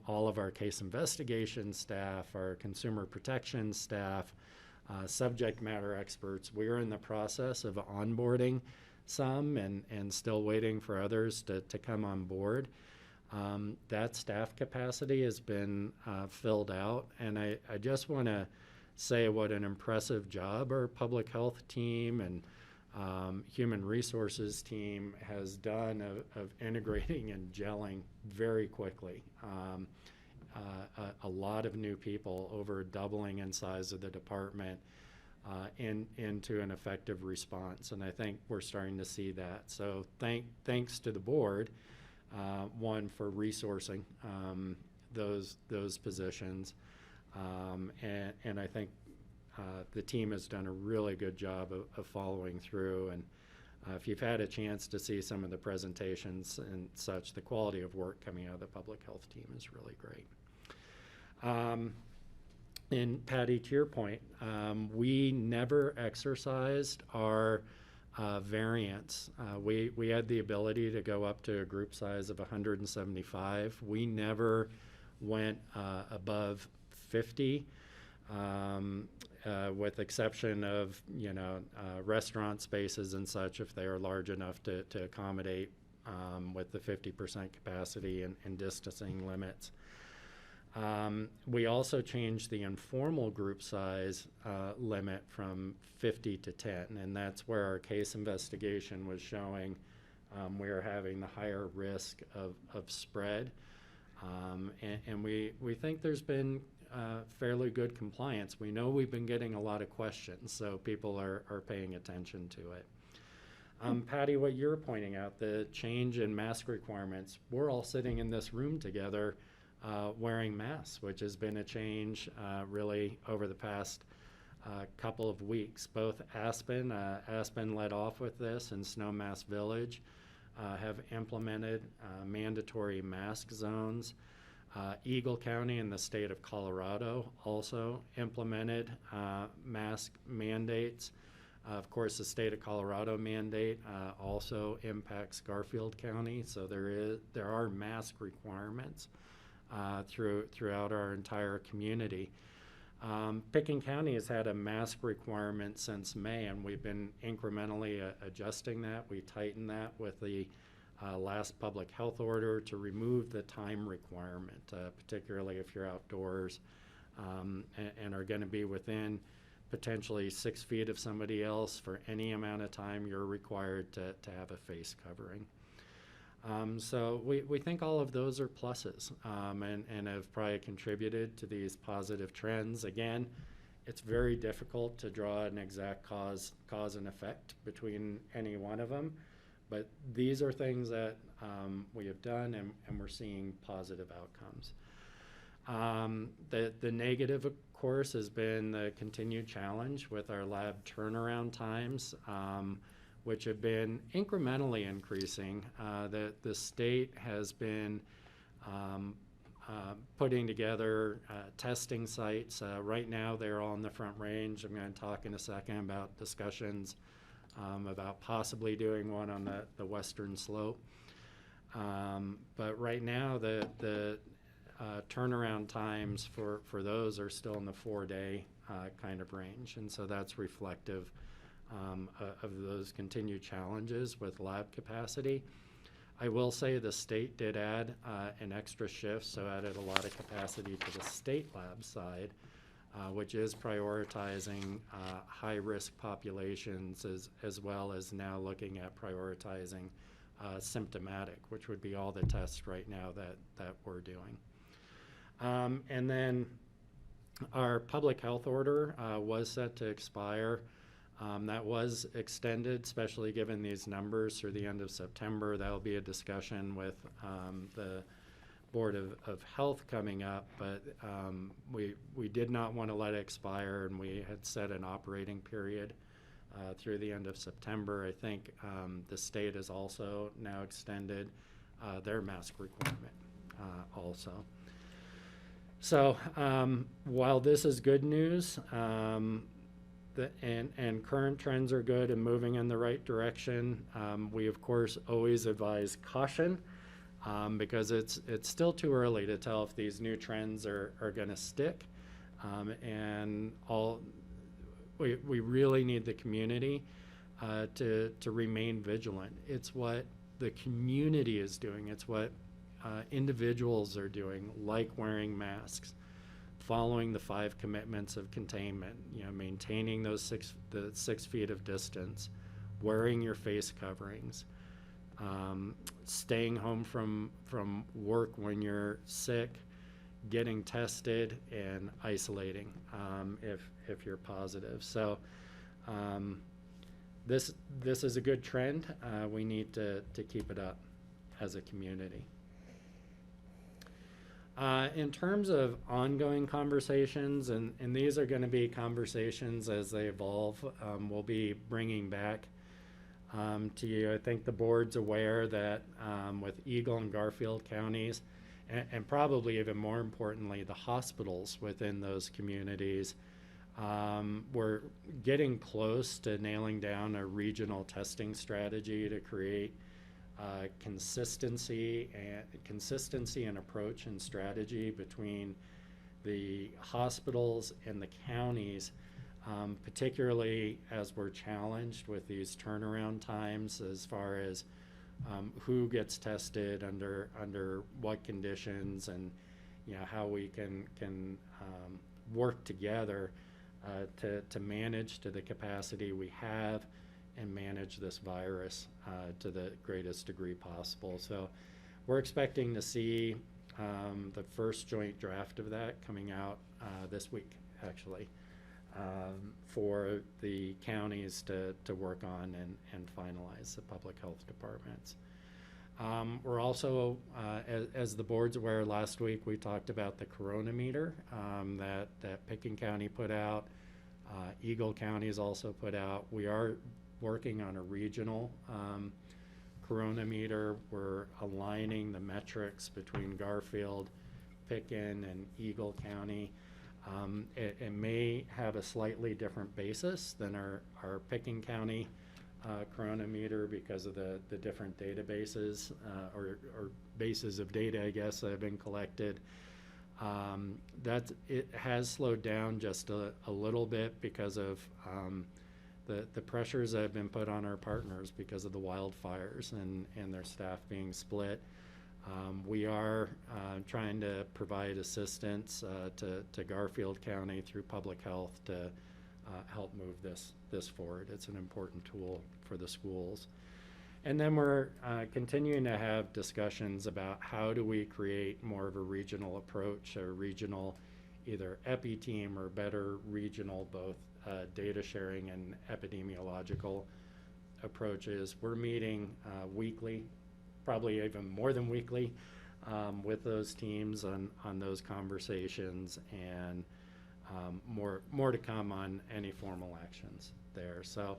all of our case investigation staff, our consumer protection staff, subject matter experts. We are in the process of onboarding some and still waiting for others to come on board. That staff capacity has been filled out, and I just want to say what an impressive job our public health team and human resources team has done of integrating and gelling very quickly. A lot of new people, over doubling in size of the department, into an effective response, and I think we're starting to see that. So thanks to the board, one, for resourcing those positions, and I think the team has done a really good job of following through. And if you've had a chance to see some of the presentations and such, the quality of work coming out of the public health team is really great. And Patty, to your point, we never exercised our variance. We had the ability to go up to a group size of 175. We never went above 50, with exception of, restaurant spaces and such, if they are large enough to accommodate with the 50% capacity and distancing limits. We also changed the informal group size limit from 50 to 10, and that's where our case investigation was showing we are having the higher risk of spread. And we think there's been fairly good compliance. We know we've been getting a lot of questions, so people are paying attention to it. Patty, what you're pointing out, the change in mask requirements, we're all sitting in this room together wearing masks, which has been a change really over the past couple of weeks. Both Aspen led off with this, and Snowmass Village have implemented mandatory mask zones. Eagle County in the state of Colorado also implemented mask mandates. Of course, the state of Colorado mandate also impacts Garfield County, so there are mask requirements throughout our entire community. Pickens County has had a mask requirement since May, and we've been incrementally adjusting that. We tightened that with the last public health order to remove the time requirement, particularly if you're outdoors and are going to be within potentially 6 feet of somebody else for any amount of time. You're required to have a face covering. So we think all of those are pluses and have probably contributed to these positive trends. Again, it's very difficult to draw an exact cause and effect between any one of them, but these are things that we have done and we're seeing positive outcomes. The negative, of course, has been the continued challenge with our lab turnaround times, which have been incrementally increasing. The state has been putting together testing sites. Right now, they're all in the Front Range. I'm going to talk in a second about discussions about possibly doing one on the western slope. But right now, the turnaround times for those are still in the 4-day kind of range, and so that's reflective of those continued challenges with lab capacity. I will say the state did add an extra shift, so added a lot of capacity to the state lab side, which is prioritizing high-risk populations as well as now looking at prioritizing symptomatic, which would be all the tests right now that we're doing. And then our public health order was set to expire. That was extended, especially given these numbers, through the end of September. That'll be a discussion with the Board of Health coming up, but we did not want to let it expire, and we had set an operating period through the end of September. I think the state has also now extended their mask requirement also. So while this is good news, and current trends are good and moving in the right direction, we of course always advise caution because it's still too early to tell if these new trends are going to stick, and we really need the community to remain vigilant. It's what the community is doing. It's what individuals are doing, like wearing masks, following the 5 commitments of containment, maintaining the 6 feet of distance, wearing your face coverings, staying home from work when you're sick, getting tested, and isolating if you're positive. So this is a good trend. We need to keep it up as a community. In terms of ongoing conversations, and these are going to be conversations as they evolve, we'll be bringing back to you. I think the board's aware that with Eagle and Garfield counties, and probably even more importantly, the hospitals within those communities We're getting close to nailing down a regional testing strategy to create consistency and approach and strategy between the hospitals and the counties, particularly as we're challenged with these turnaround times as far as who gets tested under what conditions, and how we can work together to manage to the capacity we have and manage this virus to the greatest degree possible. So we're expecting to see the first joint draft of that coming out this week, actually, for the counties to work on and finalize, the public health departments. We're also, as the board's aware, last week we talked about the coronameter that Pickens County put out. Eagle County has also put out. We are working on a regional coronameter. We're aligning the metrics between Garfield, Pickens, and Eagle County. It may have a slightly different basis than our Pickens County coronameter because of the different databases or bases of data, I guess, that have been collected. It has slowed down just a little bit because of the pressures that have been put on our partners because of the wildfires and their staff being split. We are trying to provide assistance to Garfield County through public health to help move this forward. It's an important tool for the schools. And then we're continuing to have discussions about how do we create more of a regional approach, a regional either epi team or better regional both data sharing and epidemiological approaches. We're meeting weekly, probably even more than weekly, with those teams on those conversations, and more to come on any formal actions there. So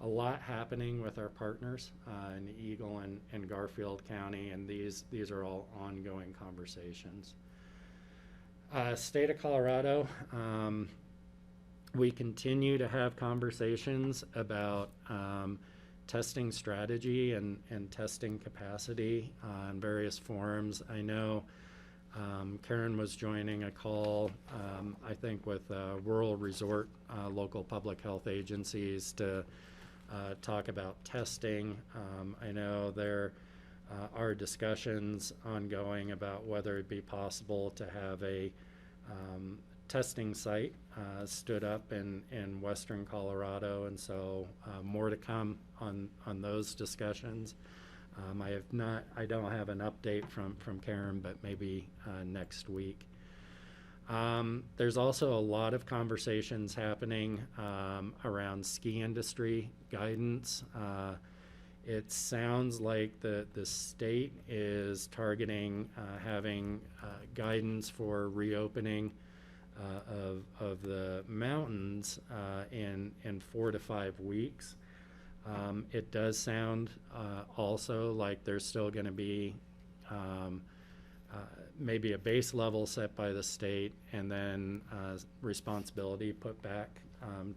a lot happening with our partners in Eagle and Garfield County, and these are all ongoing conversations. State of Colorado, we continue to have conversations about testing strategy and testing capacity in various forums. I know Karen was joining a call, I think, with rural resort local public health agencies to talk about testing. I know there are discussions ongoing about whether it'd be possible to have a testing site stood up in western Colorado, and so more to come on those discussions. I don't have an update from Karen, but maybe next week. There's also a lot of conversations happening around ski industry guidance. It sounds like the state is targeting having guidance for reopening of the mountains in 4 to 5 weeks. It does sound also like there's still going to be maybe a base level set by the state, and then responsibility put back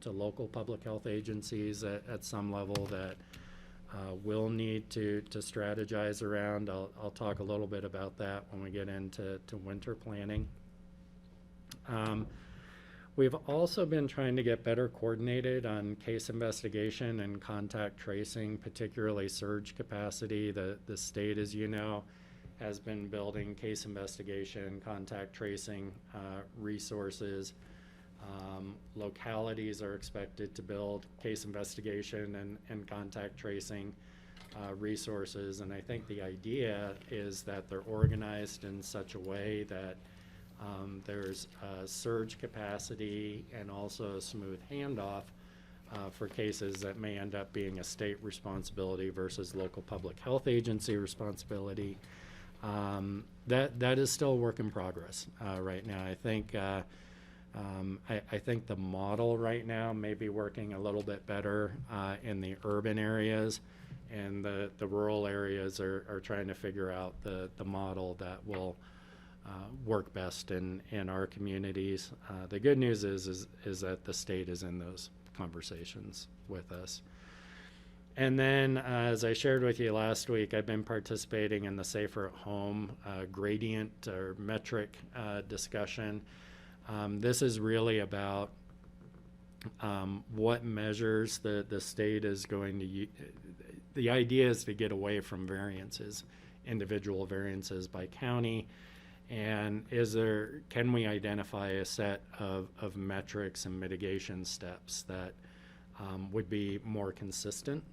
to local public health agencies at some level that we'll need to strategize around. I'll talk a little bit about that when we get into winter planning. We've also been trying to get better coordinated on case investigation and contact tracing, particularly surge capacity. The state, as you know, has been building case investigation, contact tracing resources. Localities are expected to build case investigation and contact tracing resources, and I think the idea is that they're organized in such a way that there's surge capacity and also a smooth handoff for cases that may end up being a state responsibility versus local public health agency responsibility. That is still a work in progress right now. I think I think the model right now may be working a little bit better in the urban areas, and the rural areas are trying to figure out the model that will work best in our communities. The good news is that the state is in those conversations with us. And then, as I shared with you last week, I've been participating in the Safer at Home gradient or metric discussion. This is really about what measures the state is going to use. The idea is to get away from variances, individual variances by county, and can we identify a set of metrics and mitigation steps that would be more consistent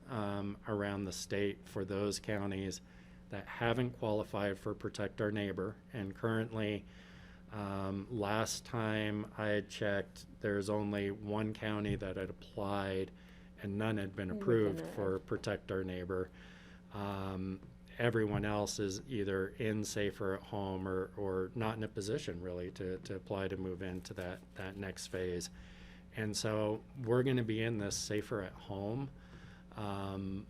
around the state for those counties that haven't qualified for Protect Our Neighbor. And currently, last time I had checked, there's only one county that had applied and none had been approved for Protect Our Neighbor. Everyone else is either in Safer at Home or not in a position really to apply to move into that next phase. And so we're going to be in this Safer at Home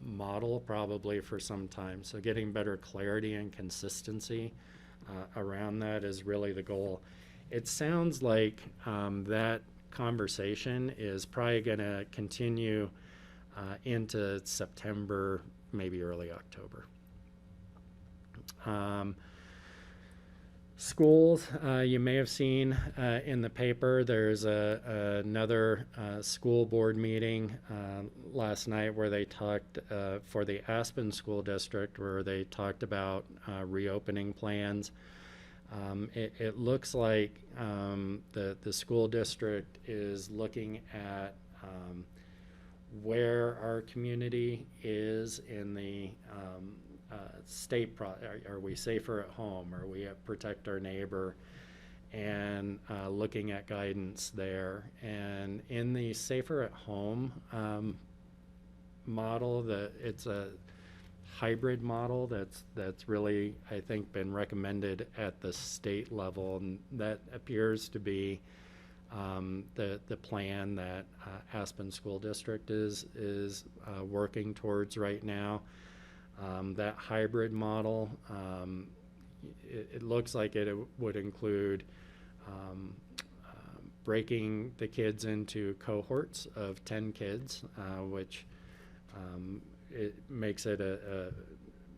model probably for some time. So getting better clarity and consistency around that is really the goal. It sounds like that conversation is probably going to continue into September, maybe early October. Schools, you may have seen in the paper, there's another school board meeting last night where they talked for the Aspen School District, where they talked about reopening plans. It looks like the school district is looking at where our community is in the state. Are we safer at home? Are we at Protect Our Neighbor? And looking at guidance there. And in the Safer at Home model, it's a hybrid model that's really, I think, been recommended at the state level, and that appears to be the plan that Aspen School District is working towards right now. That hybrid model, it looks like it would include breaking the kids into cohorts of 10 kids, which it makes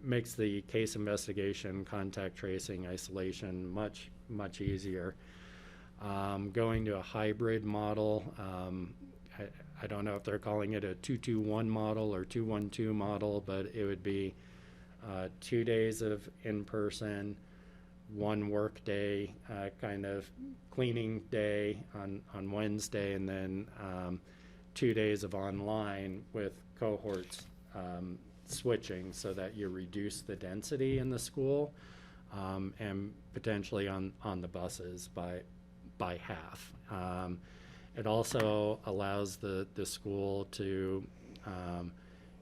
makes the case investigation, contact tracing, isolation much easier. Going to a hybrid model, I don't know if they're calling it a 2-2-1 model or 2-1-2 model, but it would be 2 days of in-person, 1 work day, kind of cleaning day on Wednesday, and then 2 days of online with cohorts switching so that you reduce the density in the school and potentially on the buses by half. It also allows the school to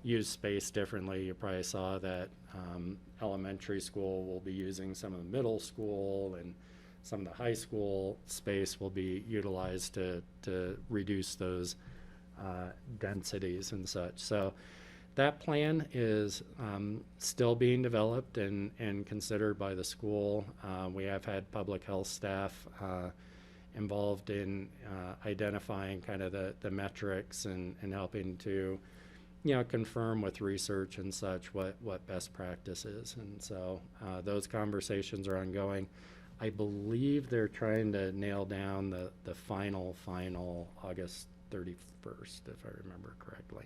use space differently. You probably saw that elementary school will be using some of the middle school, and some of the high school space will be utilized to reduce those densities and such. So that plan is still being developed and considered by the school. We have had public health staff involved in identifying kind of the metrics and helping to, confirm with research and such what best practice is. And so those conversations are ongoing. I believe they're trying to nail down the final August 31st, if I remember correctly.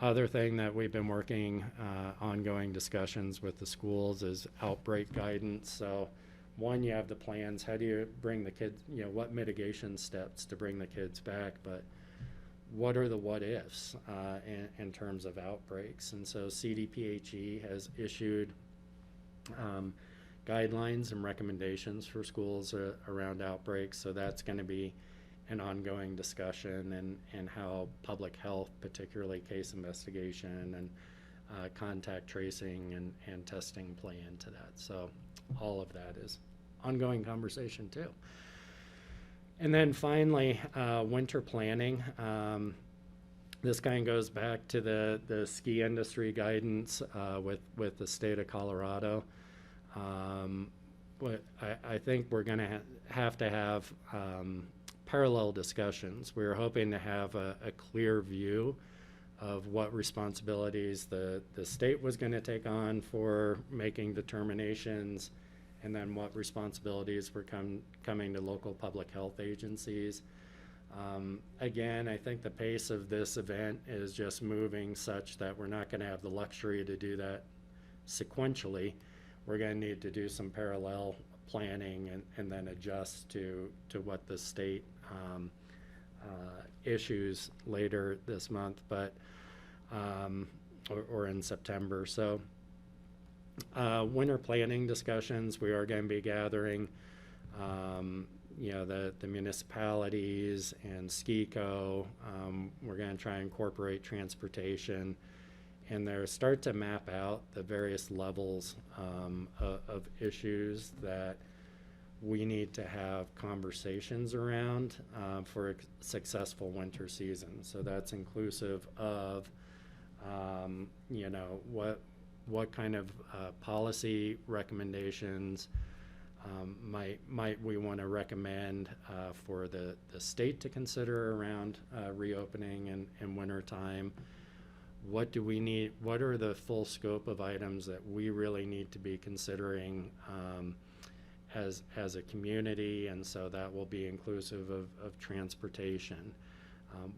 Other thing that we've been working ongoing discussions with the schools is outbreak guidance. So one, you have the plans. How do you bring the kids, what mitigation steps to bring the kids back, but what are the what ifs in terms of outbreaks? And so CDPHE has issued guidelines and recommendations for schools around outbreaks. So that's going to be an ongoing discussion, and how public health, particularly case investigation and contact tracing and testing play into that. So all of that is ongoing conversation too. And then finally, winter planning. This kind of goes back to the ski industry guidance with the state of Colorado. I think we're going to have to have parallel discussions. We were hoping to have a clear view of what responsibilities the state was going to take on for making determinations, and then what responsibilities were coming to local public health agencies. Again, I think the pace of this event is just moving such that we're not going to have the luxury to do that sequentially. We're going to need to do some parallel planning and then adjust to what the state issues later this month, but or in September. So winter planning discussions, we are going to be gathering the municipalities and SKICO. We're going to try and incorporate transportation and there start to map out the various levels of issues that we need to have conversations around for a successful winter season. So that's inclusive of, what kind of policy recommendations might we want to recommend for the state to consider around reopening in winter time. What do we need? What are the full scope of items that we really need to be considering as a community? And so that will be inclusive of transportation.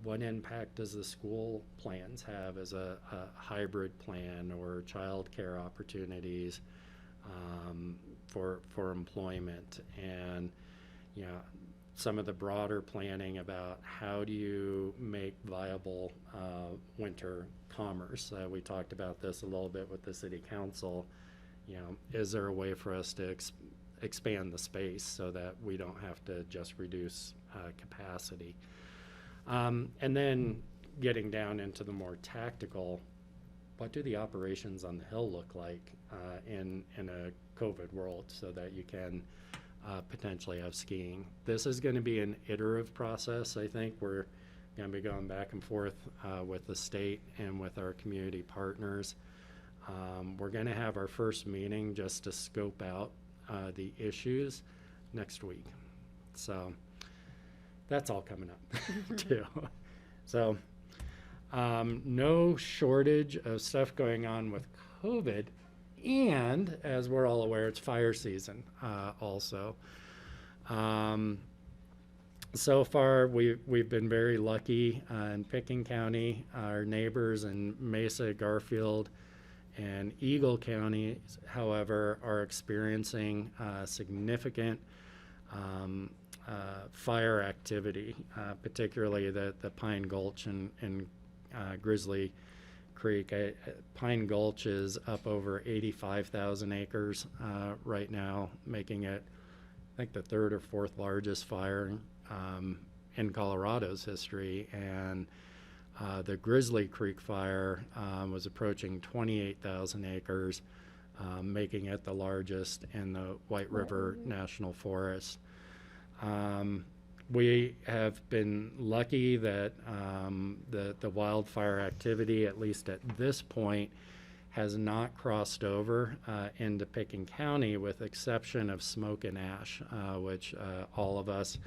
What impact does the school plans have as a hybrid plan or child care opportunities for employment? And some of the broader planning about how do you make viable winter commerce. We talked about this a little bit with the city council. Is there a way for us to expand the space so that we don't have to just reduce capacity? And then getting down into the more tactical, what do the operations on the Hill look like in a COVID world so that you can potentially have skiing? This is going to be an iterative process. I think we're going to be going back and forth with the state and with our community partners. We're going to have our first meeting just to scope out the issues next week. So that's all coming up too. So no shortage of stuff going on with COVID. And as we're all aware, it's fire season also. So far, we've been very lucky in Pickens County. Our neighbors in Mesa, Garfield, and Eagle counties, however, are experiencing significant fire activity, particularly the Pine Gulch and Grizzly Creek. Pine Gulch is up over 85,000 acres right now, making it, I think, the third or fourth largest fire in Colorado's history. And the Grizzly Creek fire was approaching 28,000 acres, making it the largest in the White River National Forest. We have been lucky that the wildfire activity, at least at this point, has not crossed over into Pickens County, with exception of smoke and ash, which all of us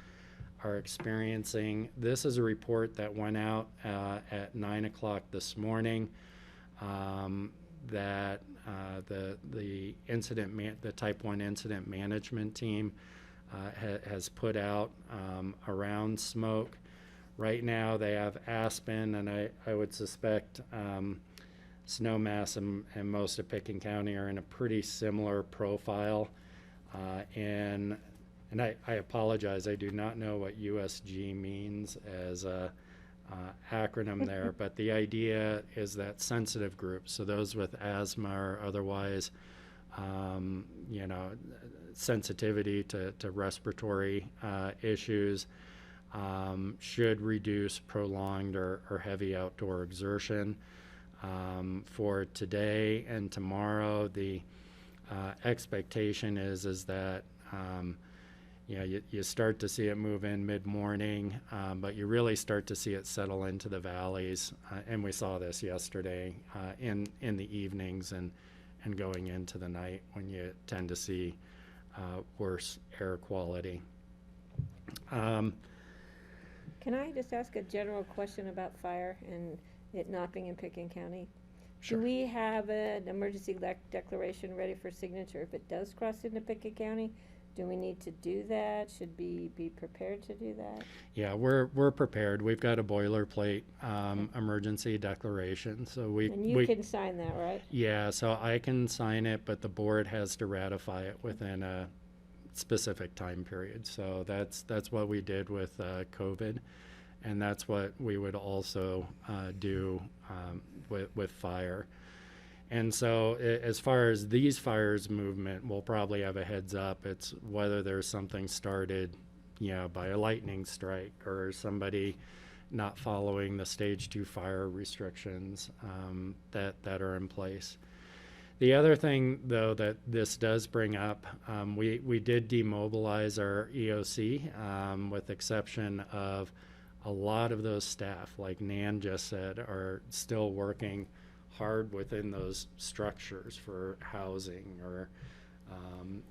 are experiencing. This is a report that went out at 9 o'clock this morning that the Type 1 incident management team has put out around smoke. Right now they have aspen, and I would suspect snowmass and most of Pickens County are in a pretty similar profile. And I apologize, I do not know what USG means as a acronym there, but the idea is that sensitive groups, so those with asthma or otherwise sensitivity to respiratory issues, should reduce prolonged or heavy outdoor exertion. For today and tomorrow, the expectation is that you start to see it move in mid-morning, but you really start to see it settle into the valleys, and we saw this yesterday in the evenings and going into the night, when you tend to see worse air quality. Can I just ask a general question about fire and it not being in Pickens County? Sure. Do we have an emergency declaration ready for signature if it does cross into Pickens County? Do we need to do that? Should we be prepared to do that? Yeah, we're prepared. We've got a boilerplate emergency declaration, so And you can sign that, right? Yeah, so I can sign it, but the board has to ratify it within a specific time period. So that's what we did with COVID, and that's what we would also do with fire. And so as far as these fires movement, we'll probably have a heads up. It's whether there's something started, by a lightning strike or somebody not following the stage 2 fire restrictions that are in place. The other thing, though, that this does bring up, we did demobilize our EOC, with exception of a lot of those staff, like Nan just said, are still working hard within those structures for housing or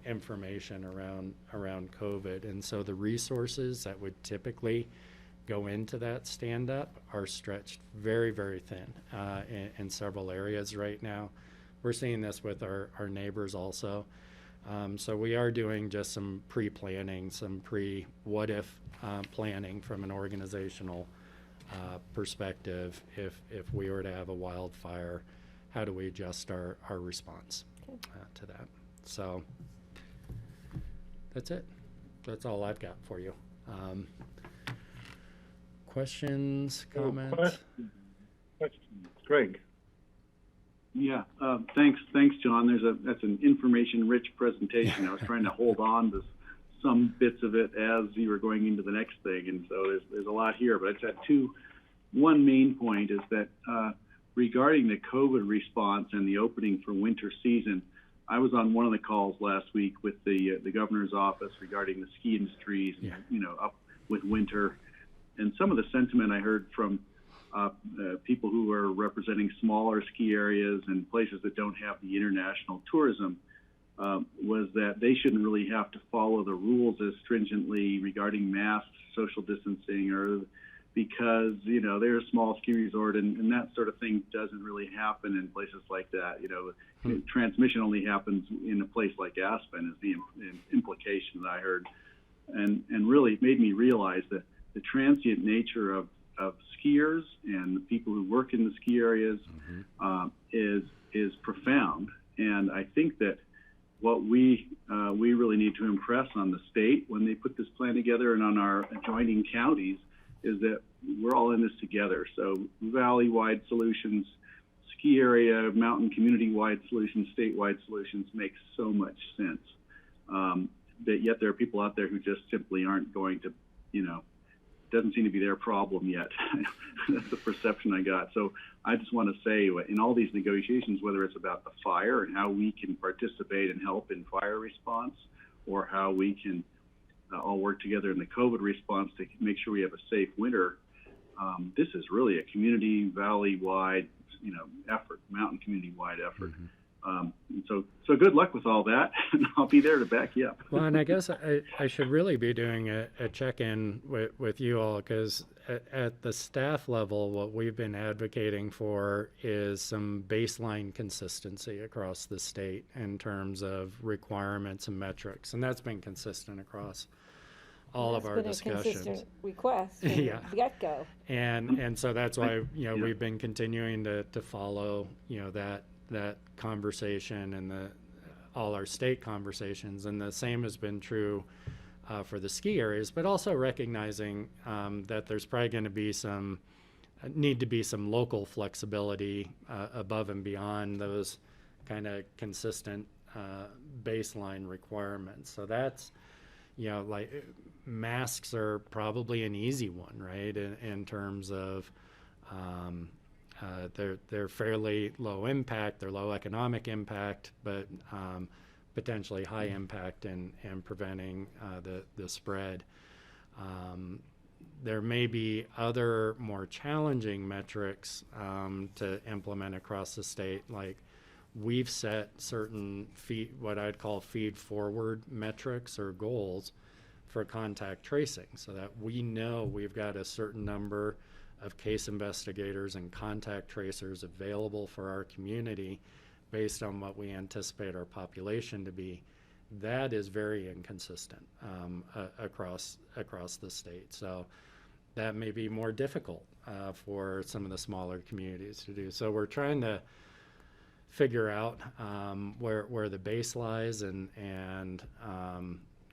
information around COVID. And so the resources that would typically go into that stand-up are stretched very, very thin in several areas right now. We're seeing this with our neighbors also. So we are doing just some pre-planning, some what-if planning from an organizational perspective. If we were to have a wildfire, how do we adjust our response to that? So that's it. That's all I've got for you. Questions, comments? Questions? Greg? Yeah, thanks, John. That's an information-rich presentation. I was trying to hold on to some bits of it as you were going into the next thing, and so there's a lot here. But I just had one main point is that regarding the COVID response and the opening for winter season, I was on one of the calls last week with the governor's office regarding the ski industries, up with winter, and some of the sentiment I heard from people who are representing smaller ski areas and places that don't have the international tourism was that they shouldn't really have to follow the rules as stringently regarding masks, social distancing, or because they're a small ski resort and that sort of thing doesn't really happen in places like that. Transmission only happens in a place like Aspen is the implication that I heard, and really it made me realize that the transient nature of skiers and the people who work in the ski areas is profound. And I think that what we really need to impress on the state when they put this plan together and on our adjoining counties is that we're all in this together. So valley-wide solutions, ski area, mountain community-wide solutions, statewide solutions make so much sense. That yet there are people out there who just simply aren't going to, doesn't seem to be their problem yet. That's the perception I got. So I just want to say in all these negotiations, whether it's about the fire and how we can participate and help in fire response, or how we can all work together in the COVID response to make sure we have a safe winter, this is really a community valley-wide, effort, mountain community-wide effort. And so good luck with all that, and I'll be there to back you up. Well, and I guess I should really be doing a check-in with you all, because at the staff level, what we've been advocating for is some baseline consistency across the state in terms of requirements and metrics, and that's been consistent across all of our discussions. That's been a consistent request from Yeah. the get-go. And so that's why we've been continuing to follow that conversation and all our state conversations, and the same has been true for the ski areas, but also recognizing that there's probably going to be need to be some local flexibility above and beyond those kind of consistent baseline requirements. So that's like masks are probably an easy one, right? In terms of they're fairly low impact, they're low economic impact, but potentially high impact in preventing the spread. There may be other more challenging metrics to implement across the state, like we've set certain what I'd call feed forward metrics or goals for contact tracing, so that we know we've got a certain number of case investigators and contact tracers available for our community based on what we anticipate our population to be. That is very inconsistent across the state. So that may be more difficult for some of the smaller communities to do. So we're trying to figure out where the base lies and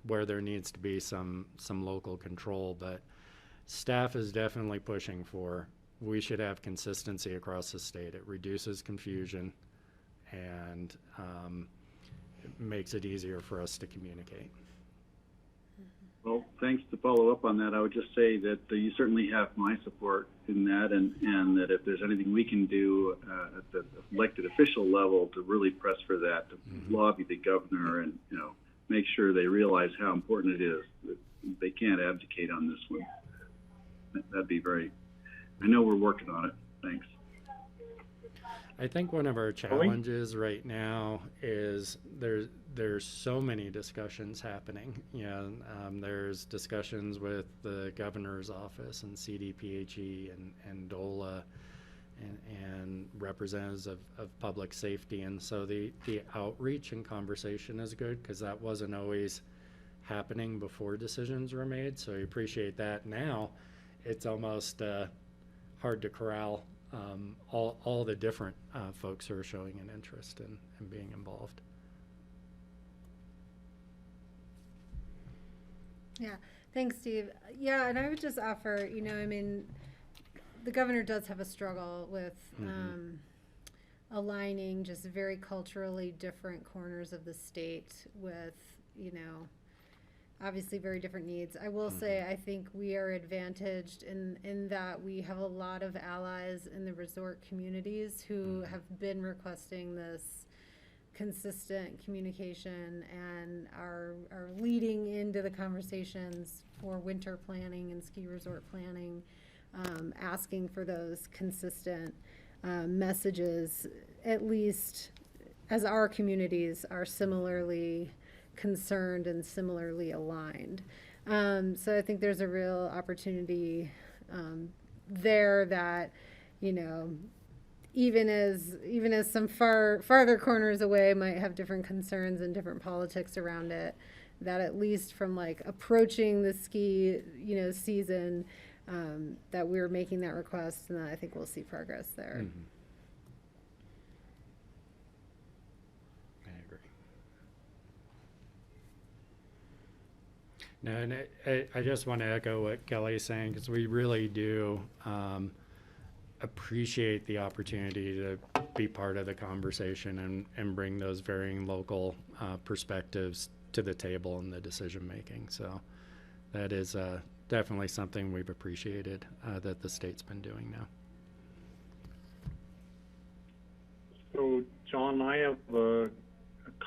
where there needs to be some local control. But staff is definitely pushing for, we should have consistency across the state. It reduces confusion and it makes it easier for us to communicate. Well, thanks. To follow up on that, I would just say that you certainly have my support in that, and that if there's anything we can do at the elected official level to really press for that, to lobby the governor and, make sure they realize how important it is, that they can't abdicate on this one. That'd be I know we're working on it. Thanks. I think one of our challenges right now is there's so many discussions happening. There's discussions with the governor's office and CDPHE and DOLA and representatives of public safety. And so the outreach and conversation is good, because that wasn't always happening before decisions were made. So I appreciate that. Now it's almost hard to corral all the different folks who are showing an interest in being involved. Yeah, thanks, Steve. Yeah, and I would just offer, the governor does have a struggle with aligning just very culturally different corners of the state with, obviously very different needs. I will say, I think we are advantaged in that we have a lot of allies in the resort communities who have been requesting this consistent communication and are leading into the conversations for winter planning and ski resort planning, asking for those consistent messages, at least as our communities are similarly concerned and similarly aligned. So I think there's a real opportunity there that, even as some farther corners away might have different concerns and different politics around it, that at least from like approaching the ski, season, that we're making that request, and I think we'll see progress there. I agree. No, and I just want to echo what Kelly's saying, because we really do appreciate the opportunity to be part of the conversation and bring those varying local perspectives to the table in the decision making. So that is definitely something we've appreciated that the state's been doing now. So, John, I have a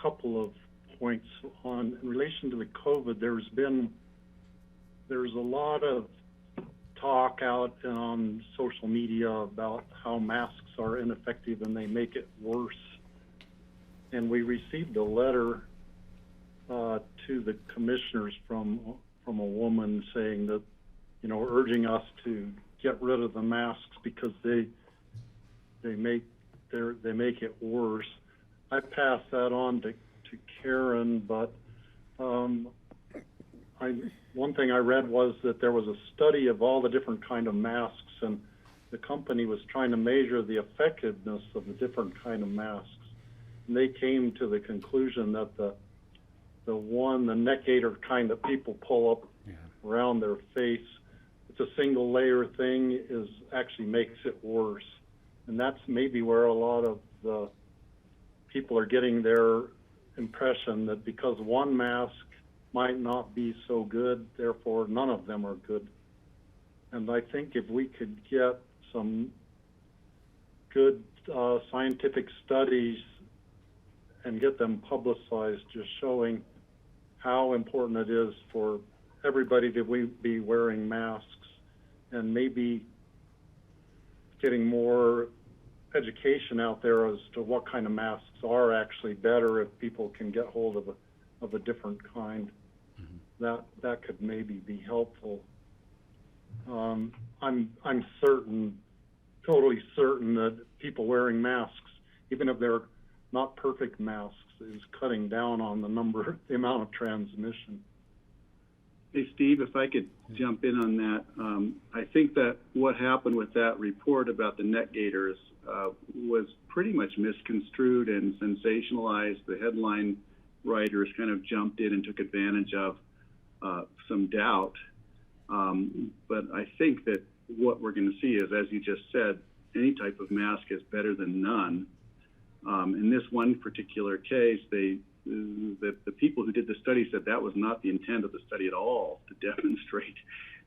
couple of points in relation to the COVID. There's a lot of talk out on social media about how masks are ineffective and they make it worse. And we received a letter to the commissioners from a woman saying that, urging us to get rid of the masks because they make it worse. I passed that on to Karen, but one thing I read was that there was a study of all the different kind of masks, and the company was trying to measure the effectiveness of the different kind of masks. And they came to the conclusion that the neck gaiter kind that people pull up around their face, it's a single layer thing, actually makes it worse. And that's maybe where a lot of the people are getting their impression that because one mask might not be so good, therefore none of them are good. And I think if we could get some good scientific studies and get them publicized, just showing how important it is for everybody to be wearing masks, and maybe getting more education out there as to what kind of masks are actually better if people can get hold of a different kind. That could maybe be helpful. I'm certain, totally certain that people wearing masks, even if they're not perfect masks, is cutting down on the amount of transmission. Hey, Steve, if I could jump in on that. I think that what happened with that report about the net gators was pretty much misconstrued and sensationalized. The headline writers kind of jumped in and took advantage of some doubt. But I think that what we're going to see is, as you just said, any type of mask is better than none. In this one particular case, the people who did the study said that was not the intent of the study at all, to demonstrate.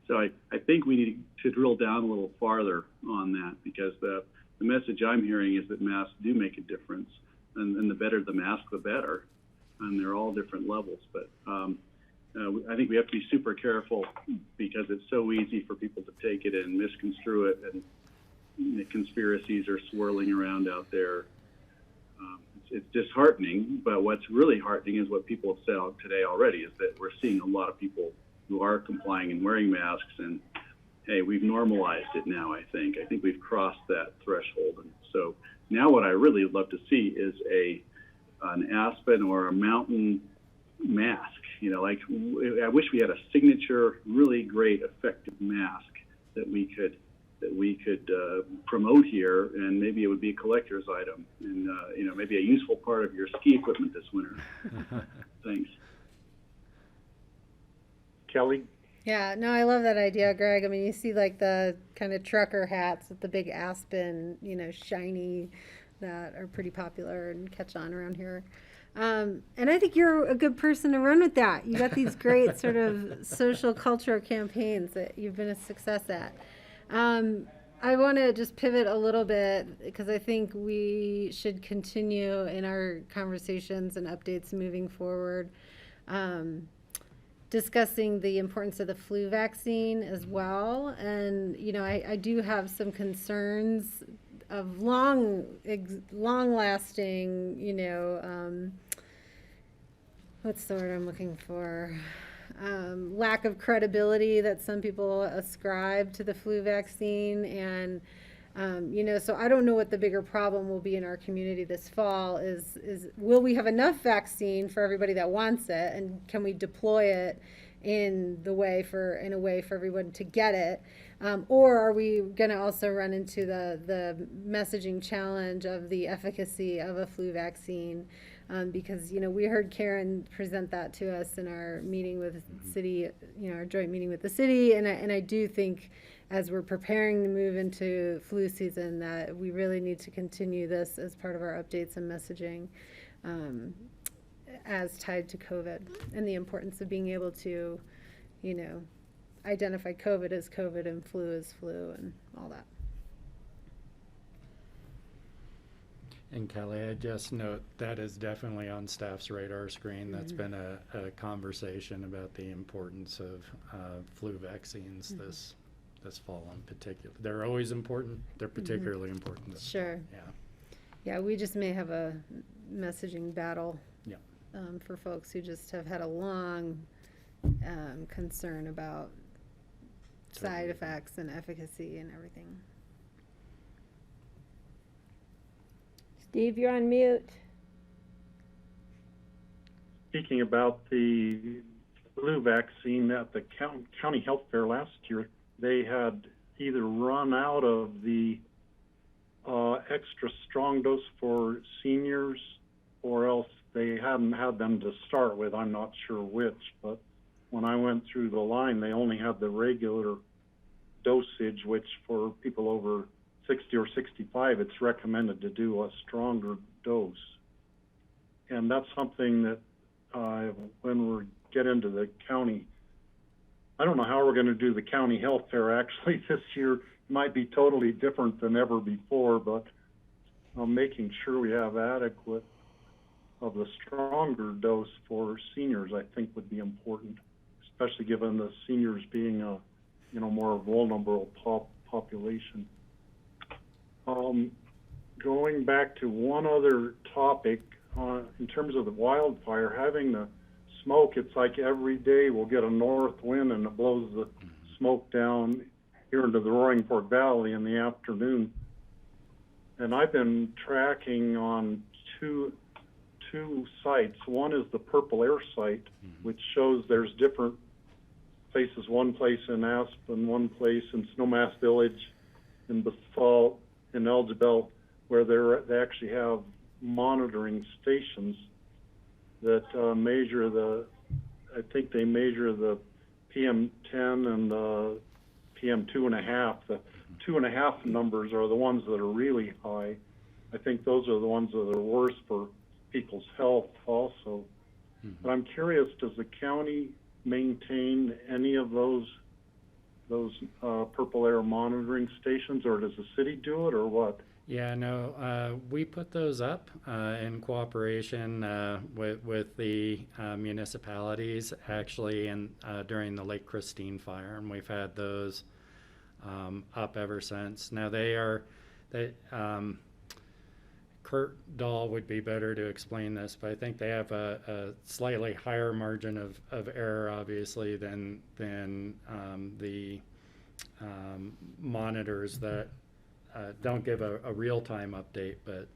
So I think we need to drill down a little farther on that, because the message I'm hearing is that masks do make a difference, and the better the mask, the better. And they're all different levels. But I think we have to be super careful, because it's so easy for people to take it and misconstrue it, and the conspiracies are swirling around out there. It's disheartening, but what's really heartening is what people have said today already, is that we're seeing a lot of people who are complying and wearing masks, and hey, we've normalized it now. I think we've crossed that threshold. And so now what I really would love to see is an aspen or a mountain mask. Like, I wish we had a signature, really great, effective mask that we could promote here, and maybe it would be a collector's item, and maybe a useful part of your ski equipment this winter. Thanks. Kelly? Yeah, no, I love that idea, Greg. I mean, you see like the kind of trucker hats with the big aspen, shiny, that are pretty popular and catch on around here. And I think you're a good person to run with that. You got these great sort of social culture campaigns that you've been a success at. I want to just pivot a little bit, because I think we should continue in our conversations and updates moving forward, discussing the importance of the flu vaccine as well. And, I do have some concerns of long-lasting, what's the word I'm looking for? Lack of credibility that some people ascribe to the flu vaccine. And, so I don't know what the bigger problem will be in our community this fall is will we have enough vaccine for everybody that wants it? And can we deploy it in a way for everyone to get it? Or are we going to also run into the messaging challenge of the efficacy of a flu vaccine? Because, we heard Karen present that to us in our meeting with city, our joint meeting with the city. And I do think, as we're preparing to move into flu season, that we really need to continue this as part of our updates and messaging, as tied to COVID, and the importance of being able to, identify COVID as COVID and flu as flu and all that. And Kelly, I just note that is definitely on staff's radar screen. That's been a conversation about the importance of flu vaccines this fall in particular. They're always important. They're particularly important this Sure. fall. Yeah, we just may have a messaging battle. Yeah. For folks who just have had a long concern about side effects and efficacy and everything. Steve, you're on mute. Speaking about the flu vaccine, at the county health fair last year, they had either run out of the extra strong dose for seniors, or else they hadn't had them to start with. I'm not sure which, but when I went through the line, they only had the regular dosage, which for people over 60 or 65, it's recommended to do a stronger dose. And that's something that when we get into the county, I don't know how we're going to do the county health fair actually this year. It might be totally different than ever before, but making sure we have adequate of the stronger dose for seniors, I think, would be important, especially given the seniors being a more vulnerable population. going back to one other topic, in terms of the wildfire, having the smoke, it's like every day we'll get a north wind and it blows the smoke down here into the Roaring Fork Valley in the afternoon. And I've been tracking on two sites. One is the Purple Air site, which shows there's different places, one place in Aspen, one place in Snowmass Village, in Basalt, in Elgibel, where they actually have monitoring stations that measure I think they measure the PM10 and the PM2.5. The 2.5 numbers are the ones that are really high. I think those are the ones that are worse for people's health also. But I'm curious, does the county maintain any of those Purple Air monitoring stations, or does the city do it, or what? Yeah, no, we put those up in cooperation with the municipalities, actually, during the Lake Christine fire, and we've had those up ever since. Now Kurt Dahl would be better to explain this, but I think they have a slightly higher margin of error, obviously, than the monitors that don't give a real-time update, but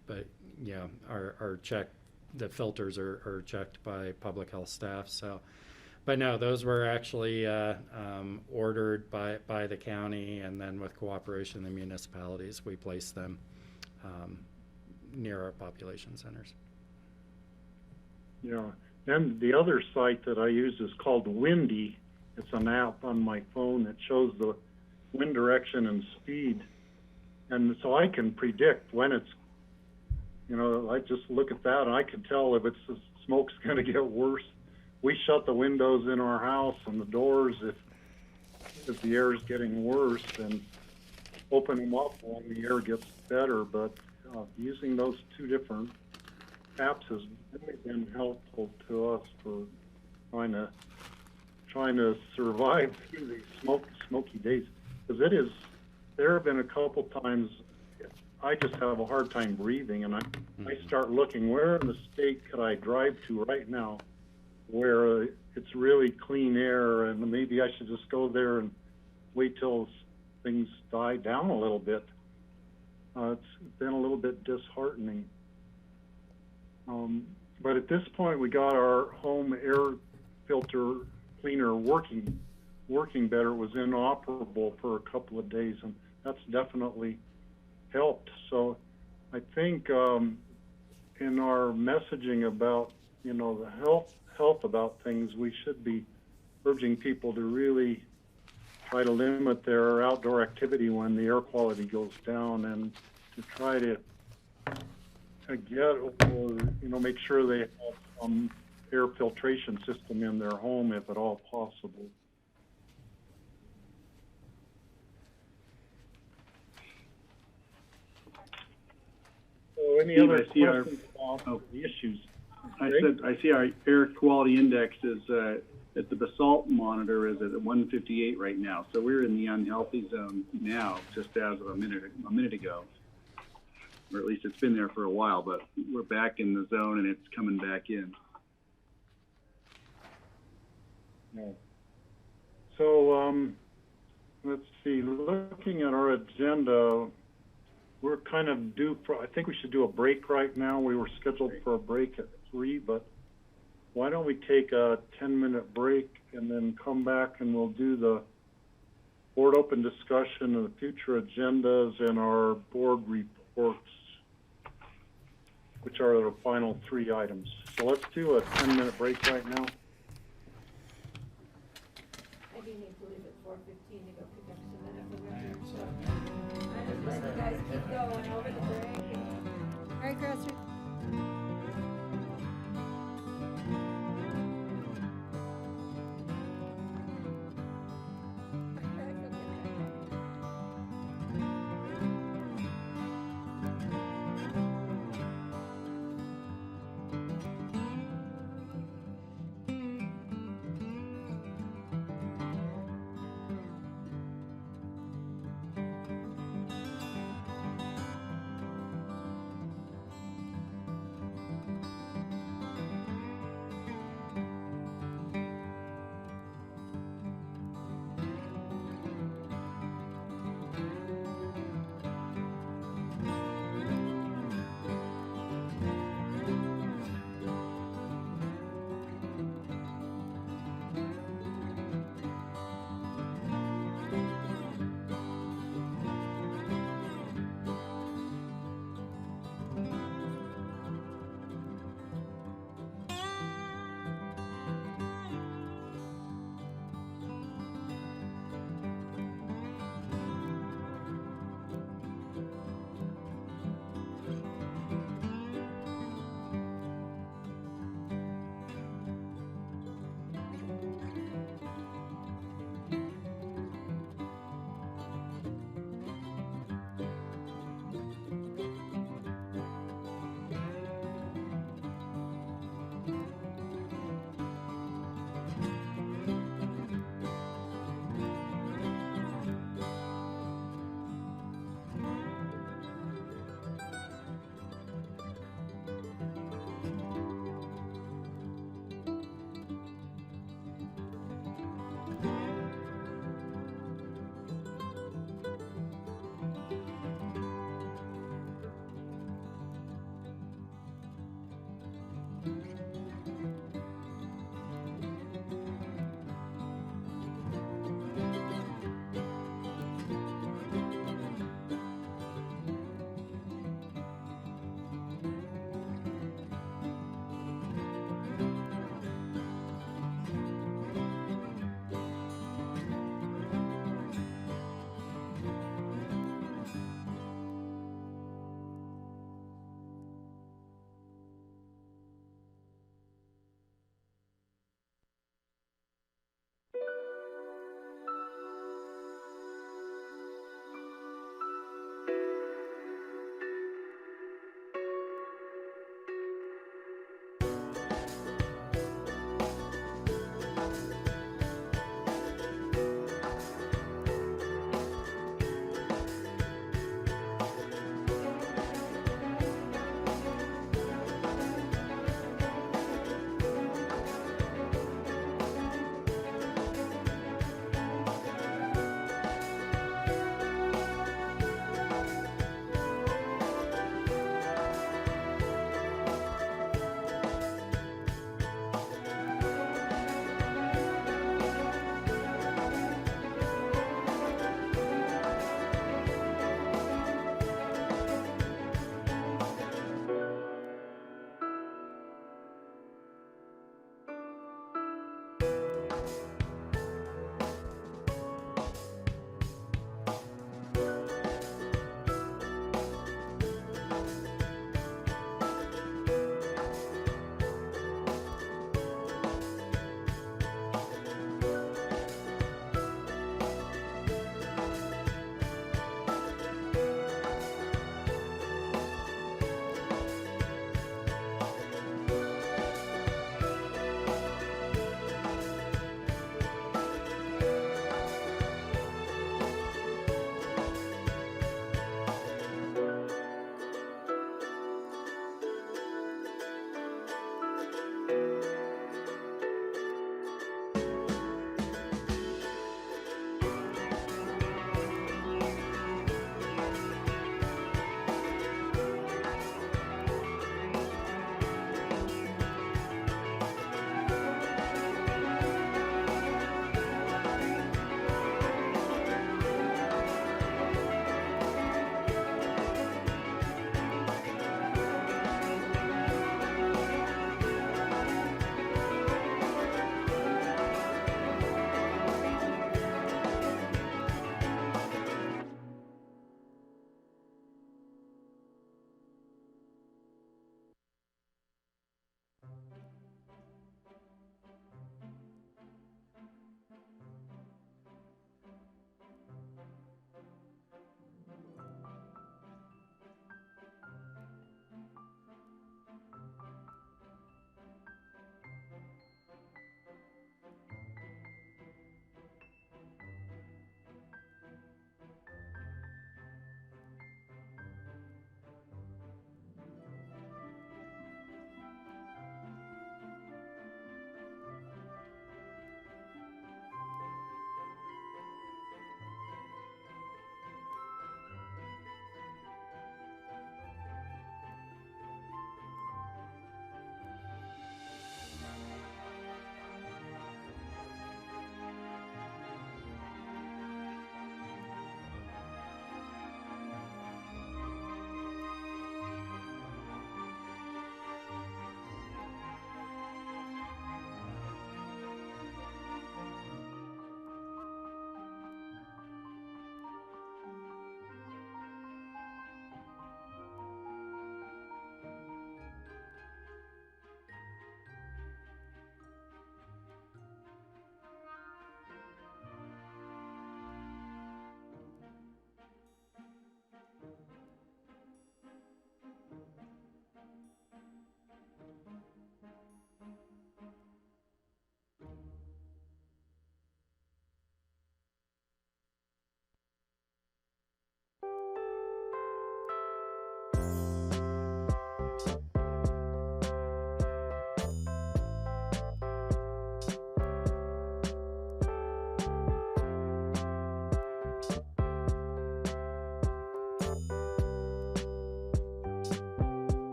yeah, are checked. The filters are checked by public health staff. So, but no, those were actually ordered by the county, and then with cooperation of the municipalities, we placed them near our population centers. Yeah, and the other site that I use is called Windy. It's an app on my phone that shows the wind direction and speed. And so I can predict when it's, I just look at that and I can tell if the smoke's going to get worse. We shut the windows in our house and the doors if the air is getting worse, and open them up when the air gets better. But using those two different apps has really been helpful to us for trying to survive through these smoky days. Because there have been a couple times I just have a hard time breathing, and I start looking, where in the state could I drive to right now where it's really clean air, and maybe I should just go there and wait till things die down a little bit. It's been a little bit disheartening. But at this point, we got our home air filter cleaner working better. It was inoperable for a couple of days, and that's definitely helped. So I think in our messaging about the health about things, we should be urging people to really try to limit their outdoor activity when the air quality goes down, and to try to get or make sure they have some air filtration system in their home if at all possible. So any Steve, other I see questions about the issues? I see our air quality index is at the Basalt monitor is at 158 right now. So we're in the unhealthy zone now, just as of a minute ago, or at least it's been there for a while. But we're back in the zone, and it's coming back in. No. So let's see. Looking at our agenda, we're kind of due for. I think we should do a break right now. We were scheduled for a break at 3, but why don't we take a 10-minute break and then come back and we'll do the board open discussion of the future agendas and our board reports, which are the final 3 items. So let's do a 10-minute break right now. I do need to leave at 4:15 to go pick up some minutes of record, so I just let you guys keep going over the break. All right, Chris.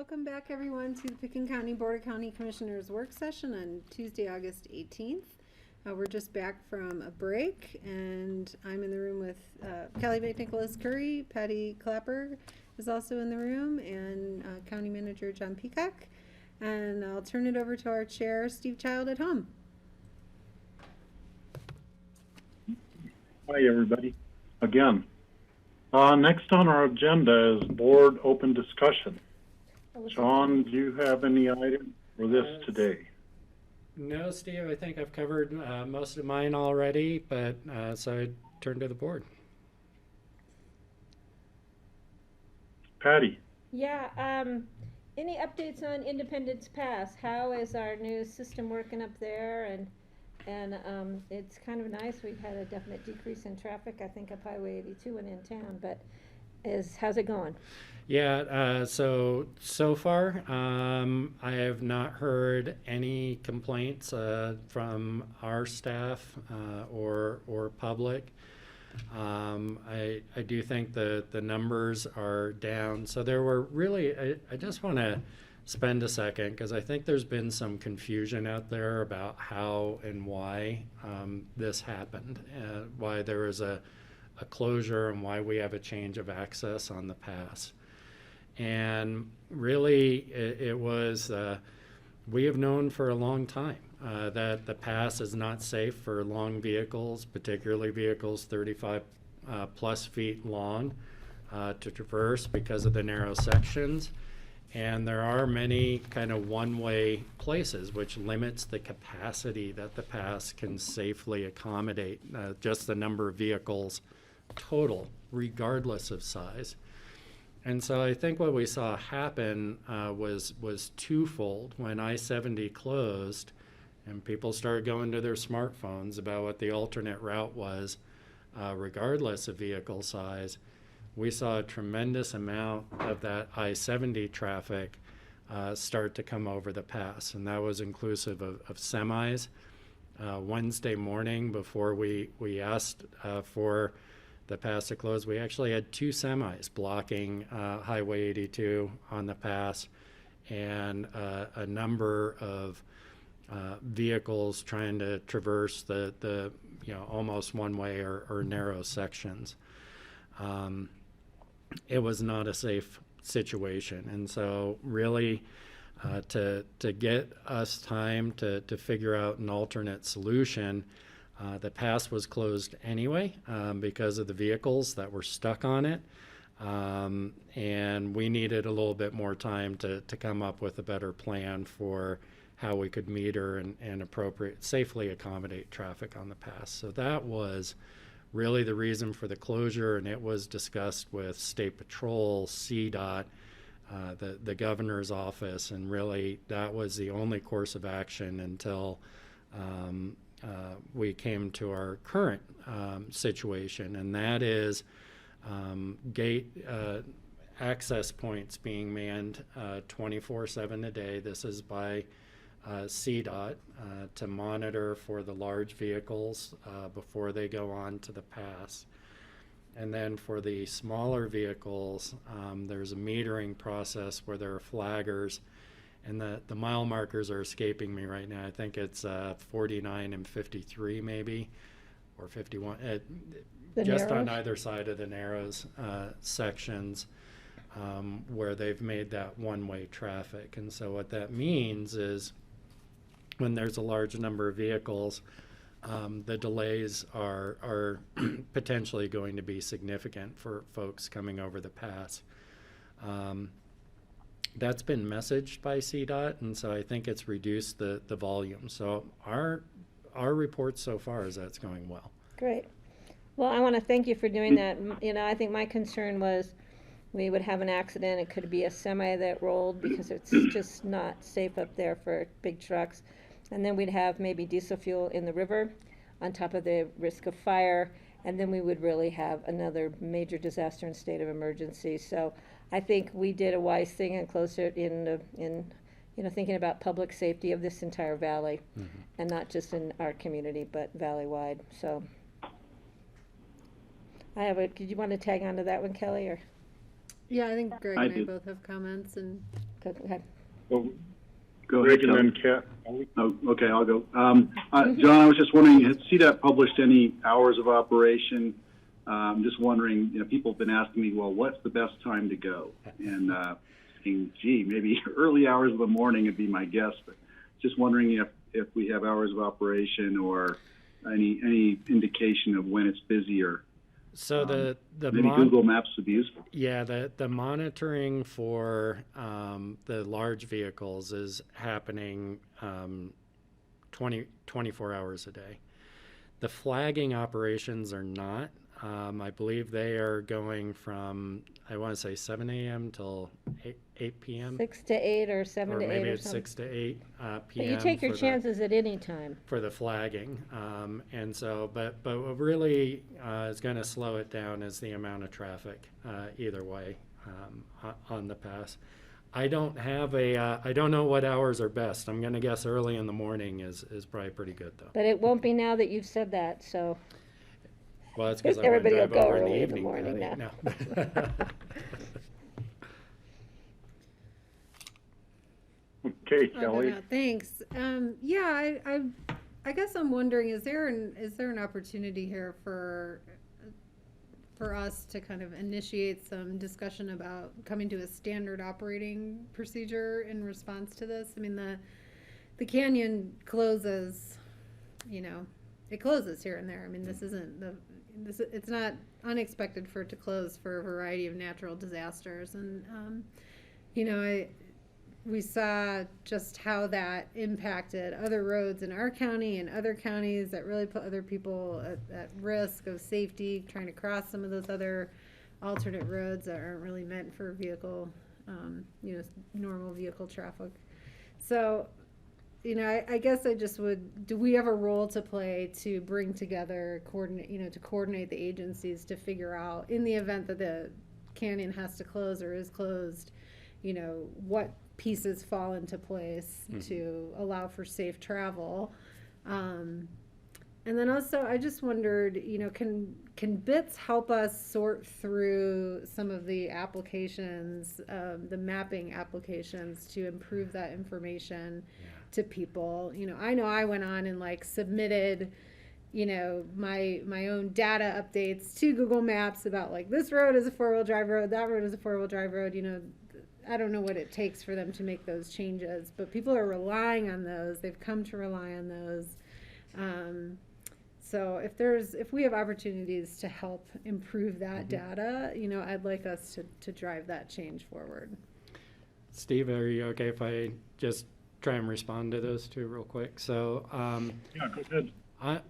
welcome back everyone to the Pickens County Board of County Commissioners work session on Tuesday, August 18th. We're just back from a break, and I'm in the room with Kelly McNicholas Curry. Patty Clapper is also in the room, and County Manager John Peacock. And I'll turn it over to our chair, Steve Child at home. Hi, everybody. Again. Next on our agenda is board open discussion. John, do you have any item for this today? No, Steve, I think I've covered most of mine already, but so I turn to the board. Patty? Yeah, any updates on Independence Pass? How is our new system working up there? And it's kind of nice. We've had a definite decrease in traffic, I think, up Highway 82 and in town, but how's it going? Yeah, so far, I have not heard any complaints from our staff or public. I do think the numbers are down. So there were really, I just want to spend a second because I think there's been some confusion out there about how and why this happened, why there was a closure and why we have a change of access on the pass. And really, it was, we have known for a long time that the pass is not safe for long vehicles, particularly vehicles 35 plus feet long to traverse because of the narrow sections. And there are many kind of one-way places, which limits the capacity that the pass can safely accommodate, just the number of vehicles total, regardless of size. And so I think what we saw happen was twofold. When I-70 closed and people started going to their smartphones about what the alternate route was, regardless of vehicle size, we saw a tremendous amount of that I-70 traffic start to come over the pass. And that was inclusive of semis. Wednesday morning, before we asked for the pass to close, we actually had 2 semis blocking Highway 82 on the pass, and a number of vehicles trying to traverse the almost one-way or narrow sections. It was not a safe situation, and so really to get us time to figure out an alternate solution. The pass was closed anyway because of the vehicles that were stuck on it, and we needed a little bit more time to come up with a better plan for how we could meter and safely accommodate traffic on the pass. So that was really the reason for the closure, and it was discussed with State Patrol, CDOT, the governor's office, and really that was the only course of action until we came to our current situation, and that is gate access points being manned 24/7 a day. This is by CDOT to monitor for the large vehicles before they go on to the pass. And then for the smaller vehicles, there's a metering process where there are flaggers, and the mile markers are escaping me right now. I think it's 49 and 53 maybe, or 51, just on either side of the narrows sections where they've made that one-way traffic. And so what that means is when there's a large number of vehicles, the delays are potentially going to be significant for folks coming over the pass. That's been messaged by CDOT, and so I think it's reduced the volume. So our report so far is that it's going well. Great. Well, I want to thank you for doing that. I think my concern was we would have an accident. It could be a semi that rolled because it's just not safe up there for big trucks. And then we'd have maybe diesel fuel in the river on top of the risk of fire. And then we would really have another major disaster and state of emergency. So I think we did a wise thing and closed it in thinking about public safety of this entire valley, and not just in our community, but valley-wide. So did you want to tag on to that one, Kelly? Or? Yeah, I think Greg I and I do. both have comments, and Go ahead. Well, Go ahead, Rick and Kelly. then Kat. Oh, okay, I'll go. John, I was just wondering, has CDOT published any hours of operation? I'm just wondering, people have been asking me, well, what's the best time to go? And thinking, gee, maybe early hours of the morning would be my guess, but just wondering if we have hours of operation or any indication of when it's busier. So the Maybe Google Maps would be useful. Yeah, the monitoring for the large vehicles is happening 24 hours a day. The flagging operations are not. I believe they are going from, I want to say 7 a.m. till 8 p.m. 6 to 8 or 7 or to 8 maybe or it's something. 6 to 8 But p.m. you take your for the- chances at any time. for the flagging. And so, but what really is going to slow it down is the amount of traffic either way on the pass. I don't have I don't know what hours are best. I'm going to guess early in the morning is probably pretty good though. But it won't be now that you've said that, so. Well, it's because I want to Everybody will drive go over in the early in the evening. morning Patty. now. No. Okay, I'll go Kelly. now. Thanks. Yeah, I guess I'm wondering, is there an opportunity here for us to kind of initiate some discussion about coming to a standard operating procedure in response to this? I mean, the canyon closes, it closes here and there. I mean, this isn't it's not unexpected for it to close for a variety of natural disasters, and we saw just how that impacted other roads in our county and other counties that really put other people at risk of safety trying to cross some of those other alternate roads that aren't really meant for vehicle, normal vehicle traffic. So, I guess do we have a role to play to bring together, to coordinate the agencies to figure out, in the event that the canyon has to close or is closed, what pieces fall into place to allow for safe travel. And then also, I just wondered, can BITS help us sort through some of the applications, the mapping applications, to improve that information to people? I know I went on and submitted, my own data updates to Google Maps about this road is a 4-wheel drive road, that road is a 4-wheel drive road, I don't know what it takes for them to make those changes, but people are relying on those. They've come to rely on those. So if we have opportunities to help improve that data, I'd like us to drive that change forward. Steve, are you okay if I just try and respond to those two real quick? So, Yeah, go ahead.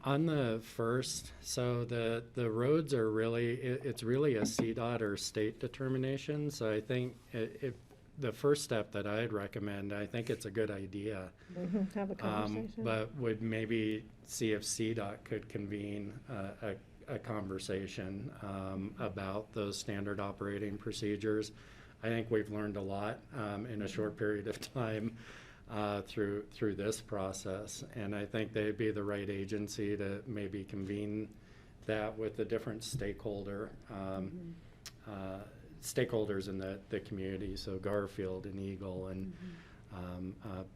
on the first, so the roads are it's really a CDOT or state determination. So I think the first step that I'd recommend, I think it's a good idea, Have a conversation. but would maybe see if CDOT could convene a conversation about those standard operating procedures. I think we've learned a lot in a short period of time through this process, and I think they'd be the right agency to maybe convene that with the different stakeholders in the community, so Garfield and Eagle and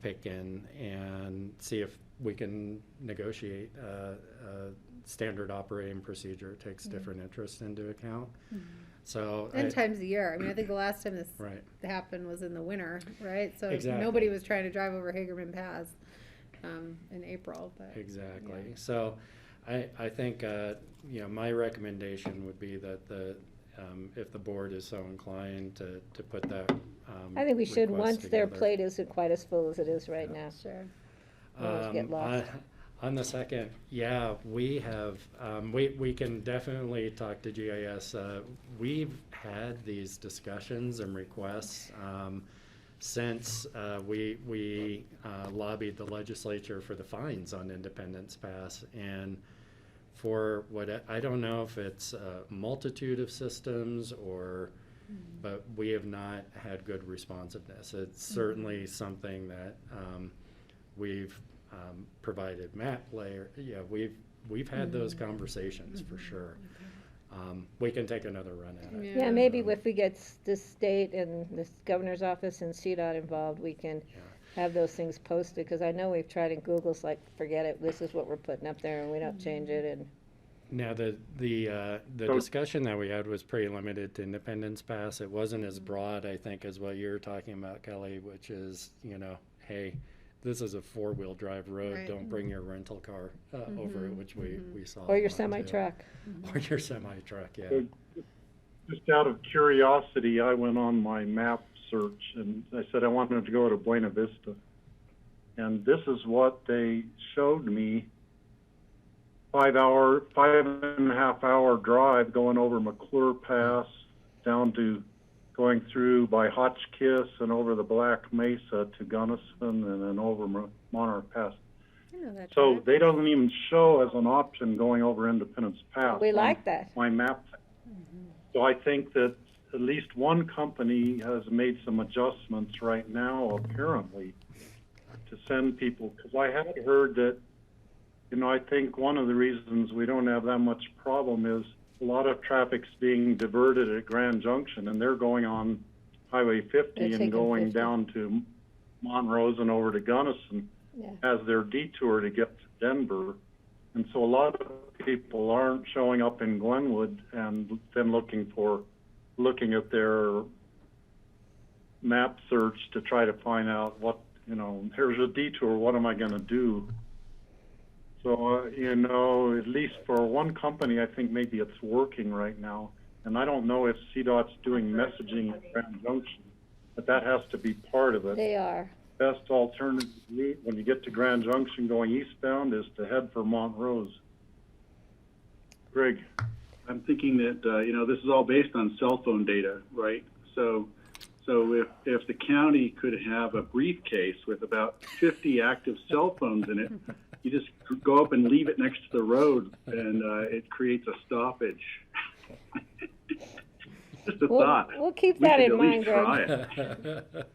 Pitkin, and see if we can negotiate a standard operating procedure. It takes different interests into account. So And times a year. I mean, I think the last time this Right. happened was in the winter, right? So Exactly. nobody was trying to drive over Hagerman Pass in April. But Exactly. yeah. So I think, my recommendation would be that if the board is so inclined to put that I think we should, request once their together. plate isn't quite as full as it is right now. Sure. Always get lost. On the second, yeah, we have, we can definitely talk to GIS. We've had these discussions and requests since we lobbied the legislature for the fines on Independence Pass. And for I don't know if it's a multitude of systems but we have not had good responsiveness. It's certainly something that we've provided map layer. Yeah, we've had those conversations for sure. we can take another run at it. Yeah, maybe if we get the state and the governor's office and CDOT involved, we can have those things posted, because I know we've tried, and Google's like, forget it, this is what we're putting up there, and we don't change it, and. Now, the discussion that we had was pretty limited to Independence Pass. It wasn't as broad, I think, as what you're talking about, Kelly, which is, hey, this is a 4-wheel drive road. Right. Don't bring your rental car over it, which we saw. Or a your lot, too. semi-truck. Or your semi-truck, yeah. So, just out of curiosity, I went on my map search and I said I wanted to go to Buena Vista. And this is what they showed me. 5.5 hour drive going over McClure Pass down to going through by Hotchkiss and over the Black Mesa to Gunnison and then over Monarch Pass. I know that So track. they don't even show as an option going over Independence Pass. We on like that. My map. So I think that at least one company has made some adjustments right now, apparently, to send people, because I had heard that, I think one of the reasons we don't have that much problem is a lot of traffic's being diverted at Grand Junction, and they're going on Highway 50 They're and taking going 50. down to Monrose and over to Gunnison Yeah. as their detour to get to Denver. And so a lot of people aren't showing up in Glenwood and then looking at their map search to try to find out what, here's a detour, what am I going to do? So, at least for one company, I think maybe it's working right now. And I don't know if CDOT's doing messaging at Grand Junction, but that has to be part of it. They are. Best alternative route when you get to Grand Junction going eastbound is to head for Montrose. Greg. I'm thinking that, this is all based on cell phone data, right? So if the county could have a briefcase with about 50 active cell phones in it, you just go up and leave it next to the road, and it creates a stoppage. Just a thought. We'll keep that in mind, Greg. Try it.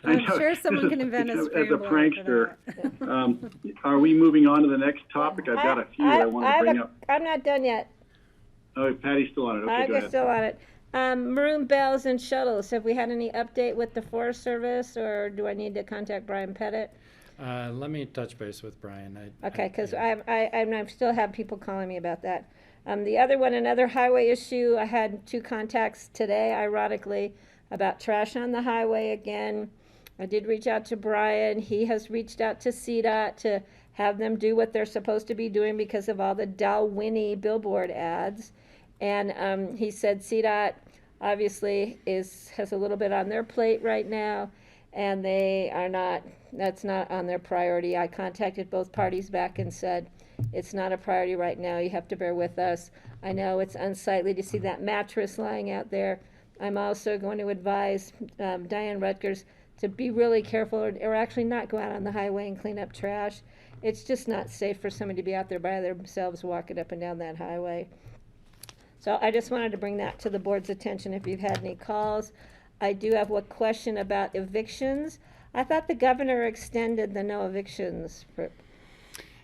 I'm sure someone can invent a As a scrambler for prankster, are we moving on to the next topic? I've got a few that I want to bring up. I'm not done yet. Oh, Patty's still on it. Okay, I'm go ahead. still on it. Maroon bells and shuttles. Have we had any update with the Forest Service, or do I need to contact Brian Pettit? Let me touch base with Brian. Okay, because I still have people calling me about that. The other one, another highway issue, I had 2 contacts today, ironically, about trash on the highway again. I did reach out to Brian. He has reached out to CDOT to have them do what they're supposed to be doing because of all the Dalwhinnie billboard ads. And he said CDOT obviously has a little bit on their plate right now, and that's not on their priority. I contacted both parties back and said, it's not a priority right now. You have to bear with us. I know it's unsightly to see that mattress lying out there. I'm also going to advise Diane Rutgers to be really careful, or actually not go out on the highway and clean up trash. It's just not safe for somebody to be out there by themselves walking up and down that highway. So I just wanted to bring that to the board's attention if you've had any calls. I do have a question about evictions. I thought the governor extended the no evictions,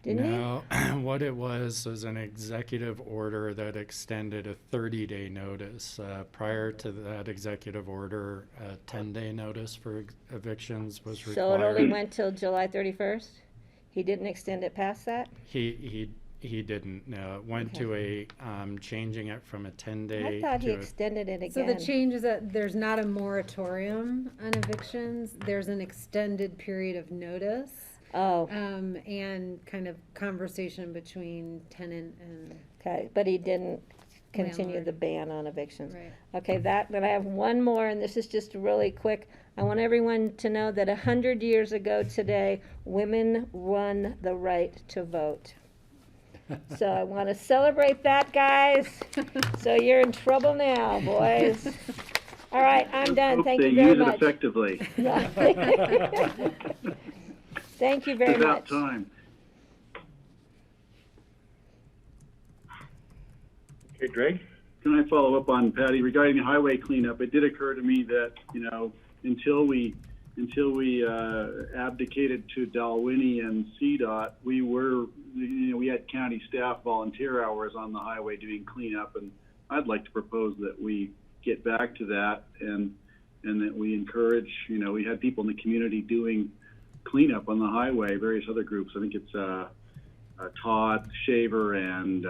didn't he? No, what it was an executive order that extended a 30-day notice. Prior to that executive order, a 10-day notice for evictions was required. So it only went till July 31st? He didn't extend it past that? He didn't. No, it went to a changing it from a 10-day. I thought he extended it again. So the change is that there's not a moratorium on evictions. There's an extended period of notice. Oh. And kind of conversation between tenant and. Okay, but he didn't continue landlord. the ban on evictions. Right. Okay, but I have one more, and this is just really quick. I want everyone to know that 100 years ago today, women won the right to vote. So I want to celebrate that, guys. So you're in trouble now, boys. All right, I'm done. Hope Thank they you very use much. it effectively. Yeah. Thank you very It's about much. time. Okay, Greg? Can I follow up on Patty regarding the highway cleanup? It did occur to me that until we abdicated to Dalwhinnie and CDOT, we had county staff volunteer hours on the highway doing cleanup, and I'd like to propose that we get back to that and that we encourage, we had people in the community doing cleanup on the highway, various other groups. I think it's Todd Shaver and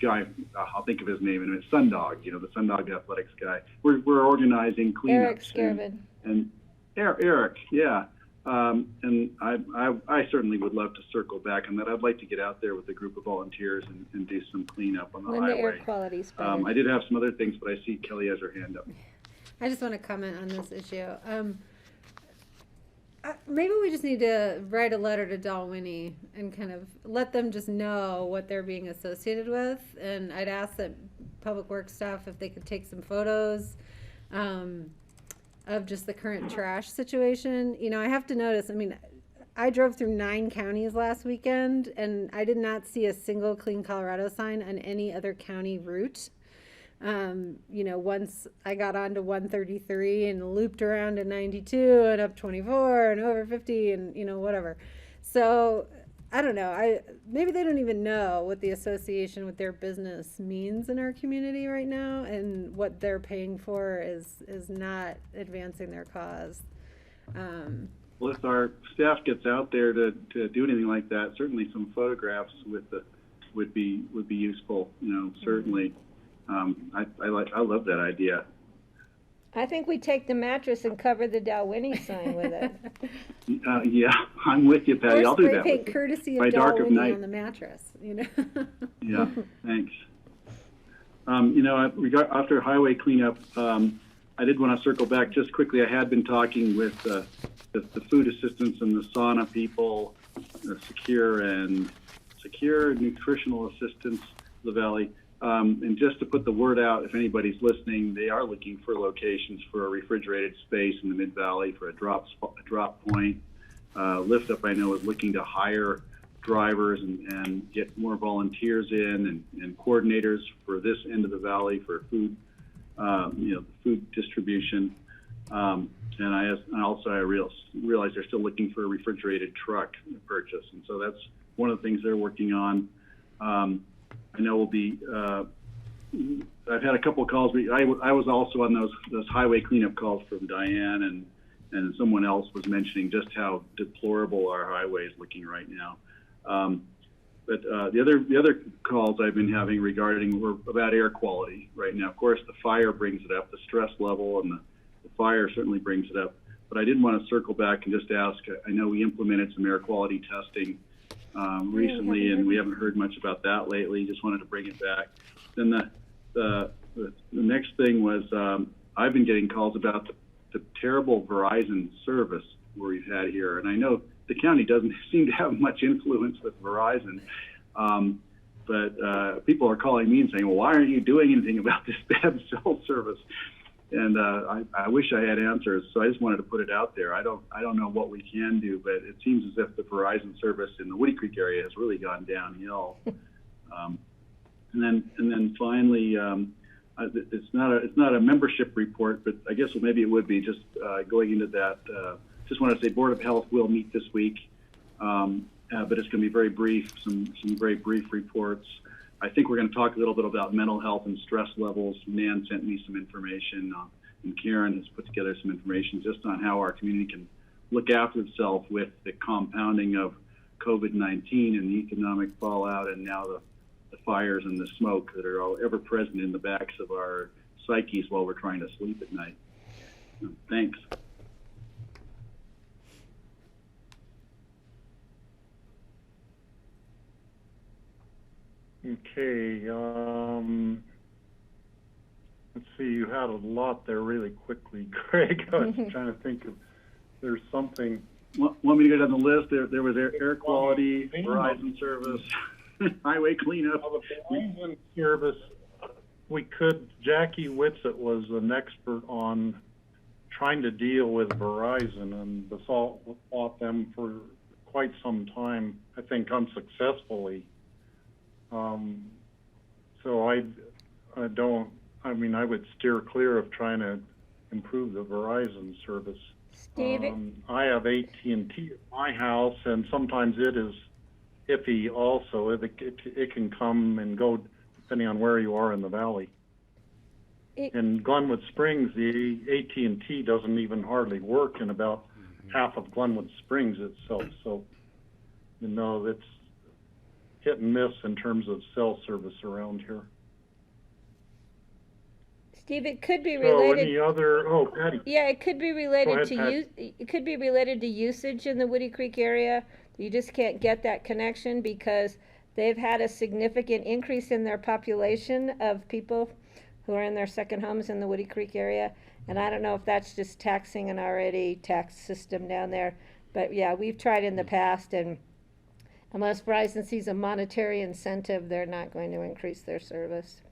guy, I'll think of his name in a minute, Sundog, the Sundog Athletics guy. We're organizing cleanups. Eric Scarvin. And Eric, yeah. And I certainly would love to circle back on that. I'd like to get out there with a group of volunteers and do some cleanup on the When highway. the air quality's better. I did have some other things, but I see Kelly has her hand up. I just want to comment on this issue. Maybe we just need to write a letter to Dalwhinnie and kind of let them just know what they're being associated with. And I'd ask that Public Works staff, if they could take some photos of just the current trash situation. I have to notice, I drove through 9 counties last weekend, and I did not see a single Clean Colorado sign on any other county route. Once I got onto 133 and looped around to 92 and up 24 and over 50 and, whatever. So I don't know. Maybe they don't even know what the association with their business means in our community right now, and what they're paying for is not advancing their cause. Well, if our staff gets out there to do anything like that, certainly some photographs would be useful. Certainly. I love that idea. I think we take the mattress and cover the Dalwhinnie sign with it. Yeah, I'm with you, Patty. I'll do that. Paint courtesy of by dark of Dalwhinnie night on the mattress. Yeah, thanks. After highway cleanup, I did want to circle back just quickly. I had been talking with the food assistants and the sauna people, secure nutritional assistance, the Valley. And just to put the word out, if anybody's listening, they are looking for locations for a refrigerated space in the Mid-Valley for a drop point. Lift Up, I know, is looking to hire drivers and get more volunteers in and coordinators for this end of the valley for food, food distribution. And I realize they're still looking for a refrigerated truck to purchase, and so that's one of the things they're working on. I know we'll be. I've had a couple of calls. I was also on those highway cleanup calls from Diane, and someone else was mentioning just how deplorable our highway is looking right now. But the other calls I've been having were about air quality right now. Of course, the fire brings it up, the stress level, and the fire certainly brings it up. But I did want to circle back and just ask. I know we implemented some air quality testing recently, and we haven't heard much about that lately. Just wanted to bring it back. Then the next thing was I've been getting calls about the terrible Verizon service we've had here, and I know the county doesn't seem to have much influence with Verizon, but people are calling me and saying, "Well, why aren't you doing anything about this bad cell service?" And I wish I had answers, so I just wanted to put it out there. I don't know what we can do, but it seems as if the Verizon service in the Woody Creek area has really gone downhill. And then finally, it's not a membership report, but I guess maybe it would be just going into that. Just want to say, Board of Health will meet this week, but it's going to be very brief. Some very brief reports. I think we're going to talk a little bit about mental health and stress levels. Nan sent me some information, and Karen has put together some information just on how our community can look after itself with the compounding of COVID-19 and the economic fallout, and now the fires and the smoke that are all ever present in the backs of our psyches while we're trying to sleep at night. Thanks. Okay, let's see, you had a lot there really quickly, Greg. I was trying to think of, there's something. Want me to go down the list? There was air quality, Verizon service, highway cleanup. Well, the Verizon service, Jackie Whitsett was an expert on trying to deal with Verizon, and fought them for quite some time, I think unsuccessfully. So I would steer clear of trying to improve the Verizon service. I have AT&T at my house, and sometimes it is iffy also. It can come and go depending on where you are in the valley. In Glenwood Springs, the AT&T doesn't even hardly work in about half of Glenwood Springs itself. So, you know, it's hit and miss in terms of cell service around here. Steve, it could be So related. any other, oh, Patty. Yeah, it could be related ahead, to Pat. it could be related to usage in the Woody Creek area. You just can't get that connection because they've had a significant increase in their population of people who are in their second homes in the Woody Creek area. And I don't know if that's just taxing an already taxed system down there. But yeah, we've tried in the past, and unless Verizon sees a monetary incentive, they're not going to increase their service.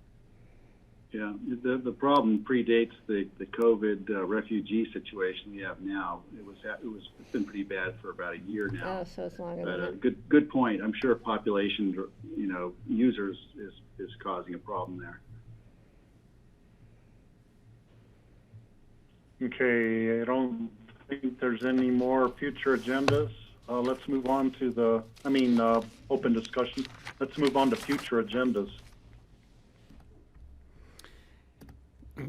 Yeah, the problem predates the COVID refugee situation we have now. It's been pretty bad for about a year now. Oh, so it's longer But than that. good point. I'm sure population, users is causing a problem there. Okay, I don't think there's any more future agendas. Let's move on to open discussion. Let's move on to future agendas.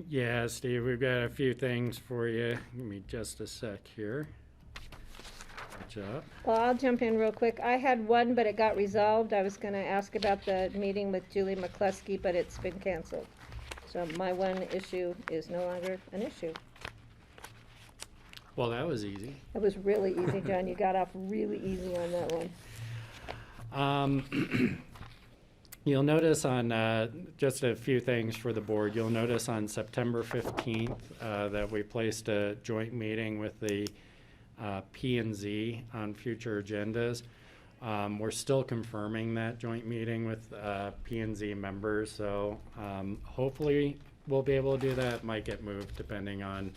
Yeah, Steve, we've got a few things for you. Give me just a sec here. Good job. Well, I'll jump in real quick. I had one, but it got resolved. I was going to ask about the meeting with Julie McCluskey, but it's been canceled. So my one issue is no longer an issue. Well, that was easy. It was really easy, John. You got off really easy on that one. You'll notice on, just a few things for the board, you'll notice on September 15th that we placed a joint meeting with the P&Z on future agendas. We're still confirming that joint meeting with P&Z members, so hopefully we'll be able to do that. Might get moved depending on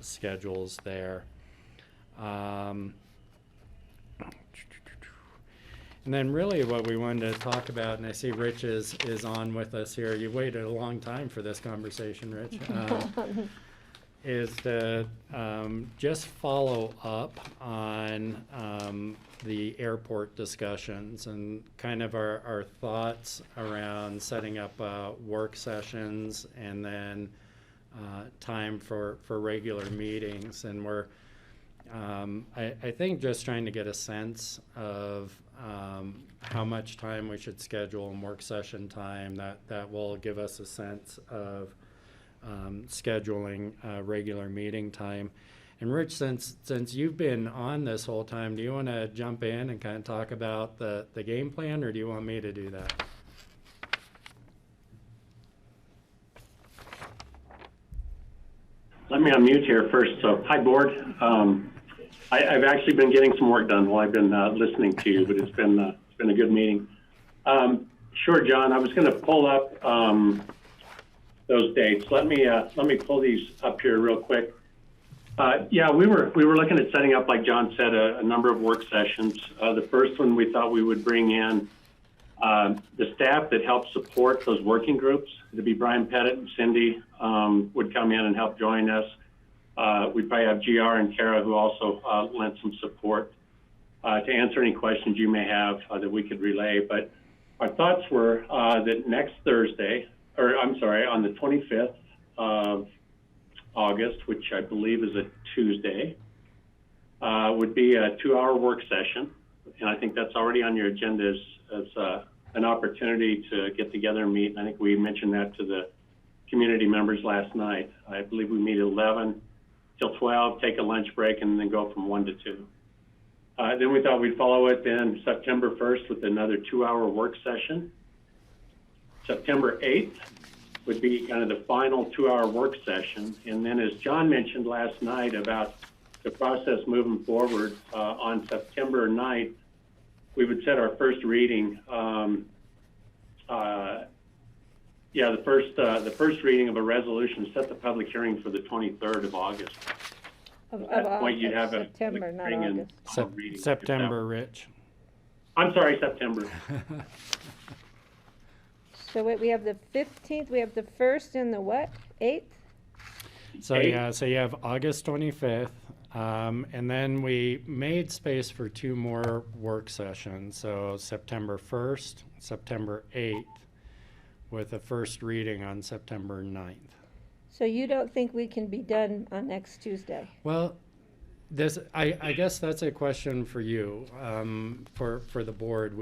schedules there. And then really what we wanted to talk about, and I see Rich is on with us here. You waited a long time for this conversation, Rich. Is to just follow up on the airport discussions and kind of our thoughts around setting up work sessions and then time for regular meetings. And we're, I think, just trying to get a sense of how much time we should schedule in work session time. That will give us a sense of scheduling regular meeting time. And Rich, since you've been on this whole time, do you want to jump in and kind of talk about the game plan, or do you want me to do that? Let me unmute here first. So, hi, board. I've actually been getting some work done while I've been listening to you, but it's been a good meeting. Sure, John. I was going to pull up those dates. Let me pull these up here real quick. Yeah, we were looking at setting up, like John said, a number of work sessions. The first one we thought we would bring in the staff that help support those working groups. It'd be Brian Pettit and Cindy would come in and help join us. We'd probably have GR and Kara, who also lent some support to answer any questions you may have that we could relay. But our thoughts were that next Thursday, or I'm sorry, on the 25th of August, which I believe is a Tuesday, would be a 2-hour work session. And I think that's already on your agenda as an opportunity to get together and meet. And I think we mentioned that to the community members last night. I believe we meet at 11 till 12, take a lunch break, and then go from 1 to 2. Then we thought we'd follow it then September 1st with another 2-hour work session. September 8th would be kind of the final 2-hour work session. And then, as John mentioned last night about the process moving forward, on September 9th, we would set our first reading. The first reading of a resolution, set the public hearing for the 23rd of August. At that point, you'd have September, not August. September, Rich. I'm sorry, September. So wait, we have the 15th, we have the 1st and the what? 8th? So yeah, so you have August 25th, and then we made space for 2 more work sessions. So September 1st, September 8th. with a first reading on September 9th. So you don't think we can be done on next Tuesday? Well, I guess that's a question for you, for the board.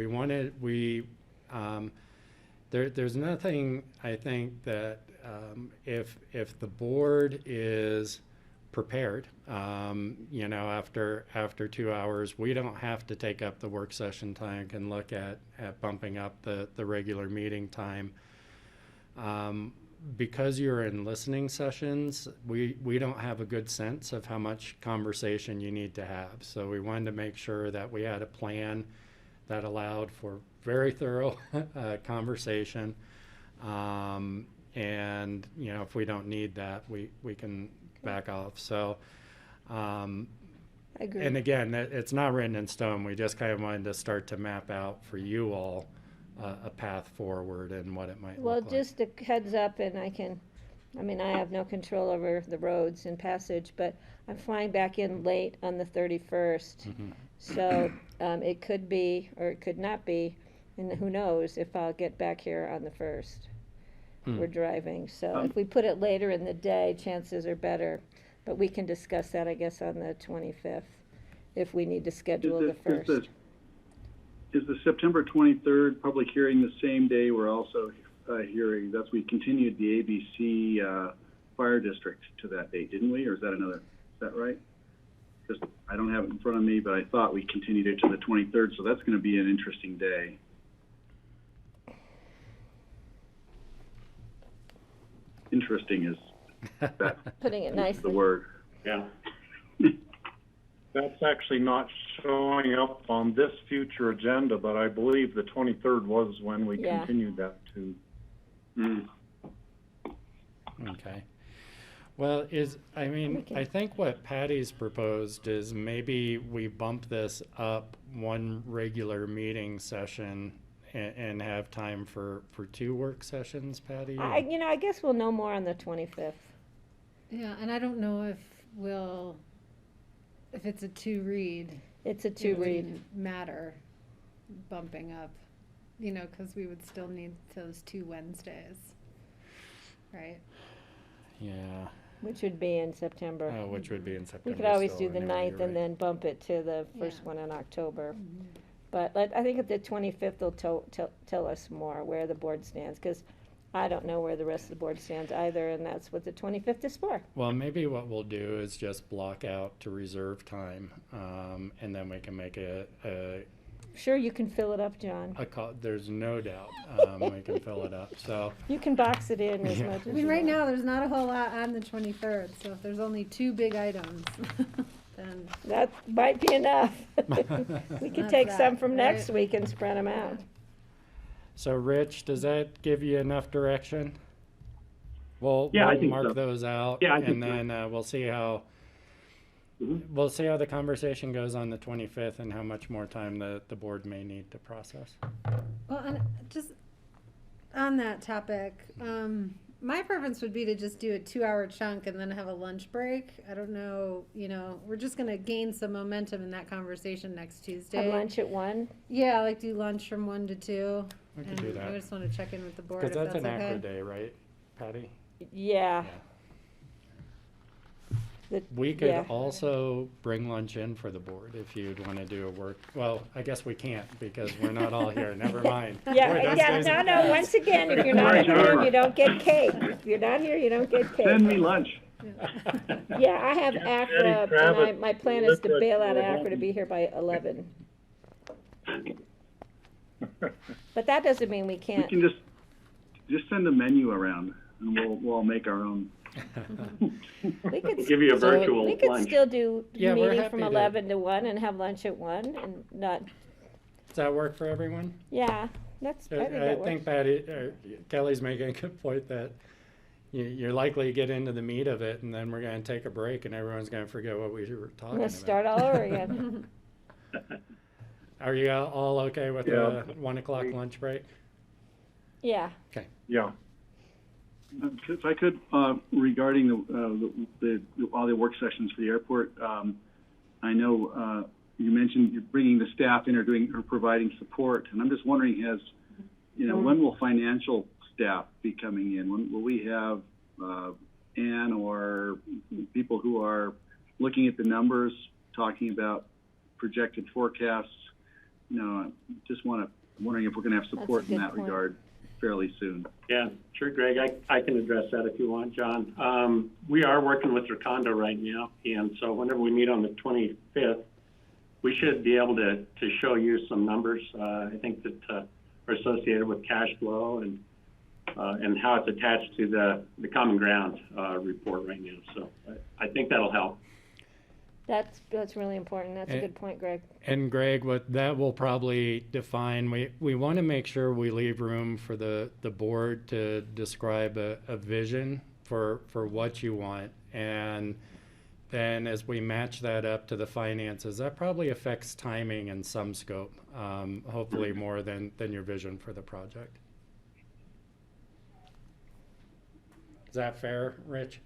There's nothing, I think, that if the board is prepared, after 2 hours, we don't have to take up the work session time and look at bumping up the regular meeting time. Because you're in listening sessions, we don't have a good sense of how much conversation you need to have. So we wanted to make sure that we had a plan that allowed for very thorough conversation. And, if we don't need that, we can back off. So, I agree. and again, it's not written in stone. We just kind of wanted to start to map out for you all a path forward and what it might Well, look like. just a heads up, and I have no control over the roads and passage, but I'm flying back in late on the 31st. Mhm. So it could be, or it could not be, and who knows if I'll get back here on the 1st. We're driving, so if we put it later in the day, chances are better. But we can discuss that, I guess, on the 25th, if we need to schedule the 1st. Is the September 23rd public hearing the same day we're also hearing? We continued the ABC fire district to that date, didn't we? Or is that right? Just, I don't have it in front of me, but I thought we continued it to the 23rd, so that's going to be an interesting day. Interesting is Putting it the nicely. word. Yeah. That's actually not showing up on this future agenda, but I believe the 23rd was when we Yeah. continued that to. Okay. Well, I think what Patty's proposed is maybe we bump this up one regular meeting session and have time for 2 work sessions, Patty? I guess we'll know more on the 25th. Yeah, and I don't know if it's a 2-read. It's a It 2-read. wouldn't matter bumping up, because we would still need those 2 Wednesdays, right? Yeah. Which would be in September. Oh, which would be in September. We could always still, do the anyway, 9th you're and right. then bump it to the first Yeah. one in October. But I think at the 25th will tell us more where the board stands, because I don't know where the rest of the board stands either, and that's what the 25th is for. Well, maybe what we'll do is just block out to reserve time, and then we can make a Sure, you can fill it up, John. call. There's no doubt we can fill it up. So You can box it in as Yeah. much as I mean, you right want. now, there's not a whole lot on the 23rd, so if there's only 2 big items, then, That might be enough. We could That's take that, some from right? next week and spread them out. So, Rich, does that give you enough direction? We'll I think mark so. those out, Yeah, I and think so. then we'll see how the conversation goes on the 25th and how much more time the board may need to process. well, and just on that topic, my preference would be to just do a 2-hour chunk and then have a lunch break. I don't know, we're just gonna gain some momentum in that conversation next Tuesday. Have lunch at 1? Yeah, like do lunch from 1 to 2. We could do And that. I just wanna check in with the board if Because that's that's an okay. ACRA day, right, Patty? Yeah. We could Yeah. also bring lunch in for the board if you'd want to do a work. Well, I guess we can't because we're not all here. Never mind. Boy, those days- No, once again, if you're not in the room, you don't get cake. If you're not here, you don't get cake. Send me lunch. Yeah, I have ACRA, Travis, and my plan is to look bail at out of your ACRA to home. be here by 11. But that doesn't mean we We can't. can just send a menu around, and we'll make our own. We could, Give you a So- virtual we could lunch. still do Yeah, we're meeting happy from to- 11 to 1 and have lunch at 1 and not, Does that work for everyone? yeah, I think that I works. think Patty, Kelly's making a good point that you're likely to get into the meat of it, and then we're going to take a break, and everyone's going to forget what we were talking Let's about. start all over again. Are you all okay with Yeah. the 1 o'clock lunch break? Yeah. Yeah. If I could, regarding all the work sessions for the airport, I know you mentioned you're bringing the staff in or providing support, and I'm just wondering, when will financial staff be coming in? When will we have Ann or people who are looking at the numbers, talking about projected forecasts? Wondering if we're going to have support in that regard fairly soon. Yeah, sure, Greg. I can address that if you want, John. We are working with Recondo right now, and so whenever we meet on the 25th, we should be able to show you some numbers. I think that are associated with cash flow and how it's attached to the Common Ground report right now. So I think that'll help. That's really important. That's a good point, Greg. And Greg, what that will probably define, we want to make sure we leave room for the board to describe a vision for what you want. And then as we match that up to the finances, that probably affects timing in some scope, hopefully more than your vision for the project. Is that fair, Rich?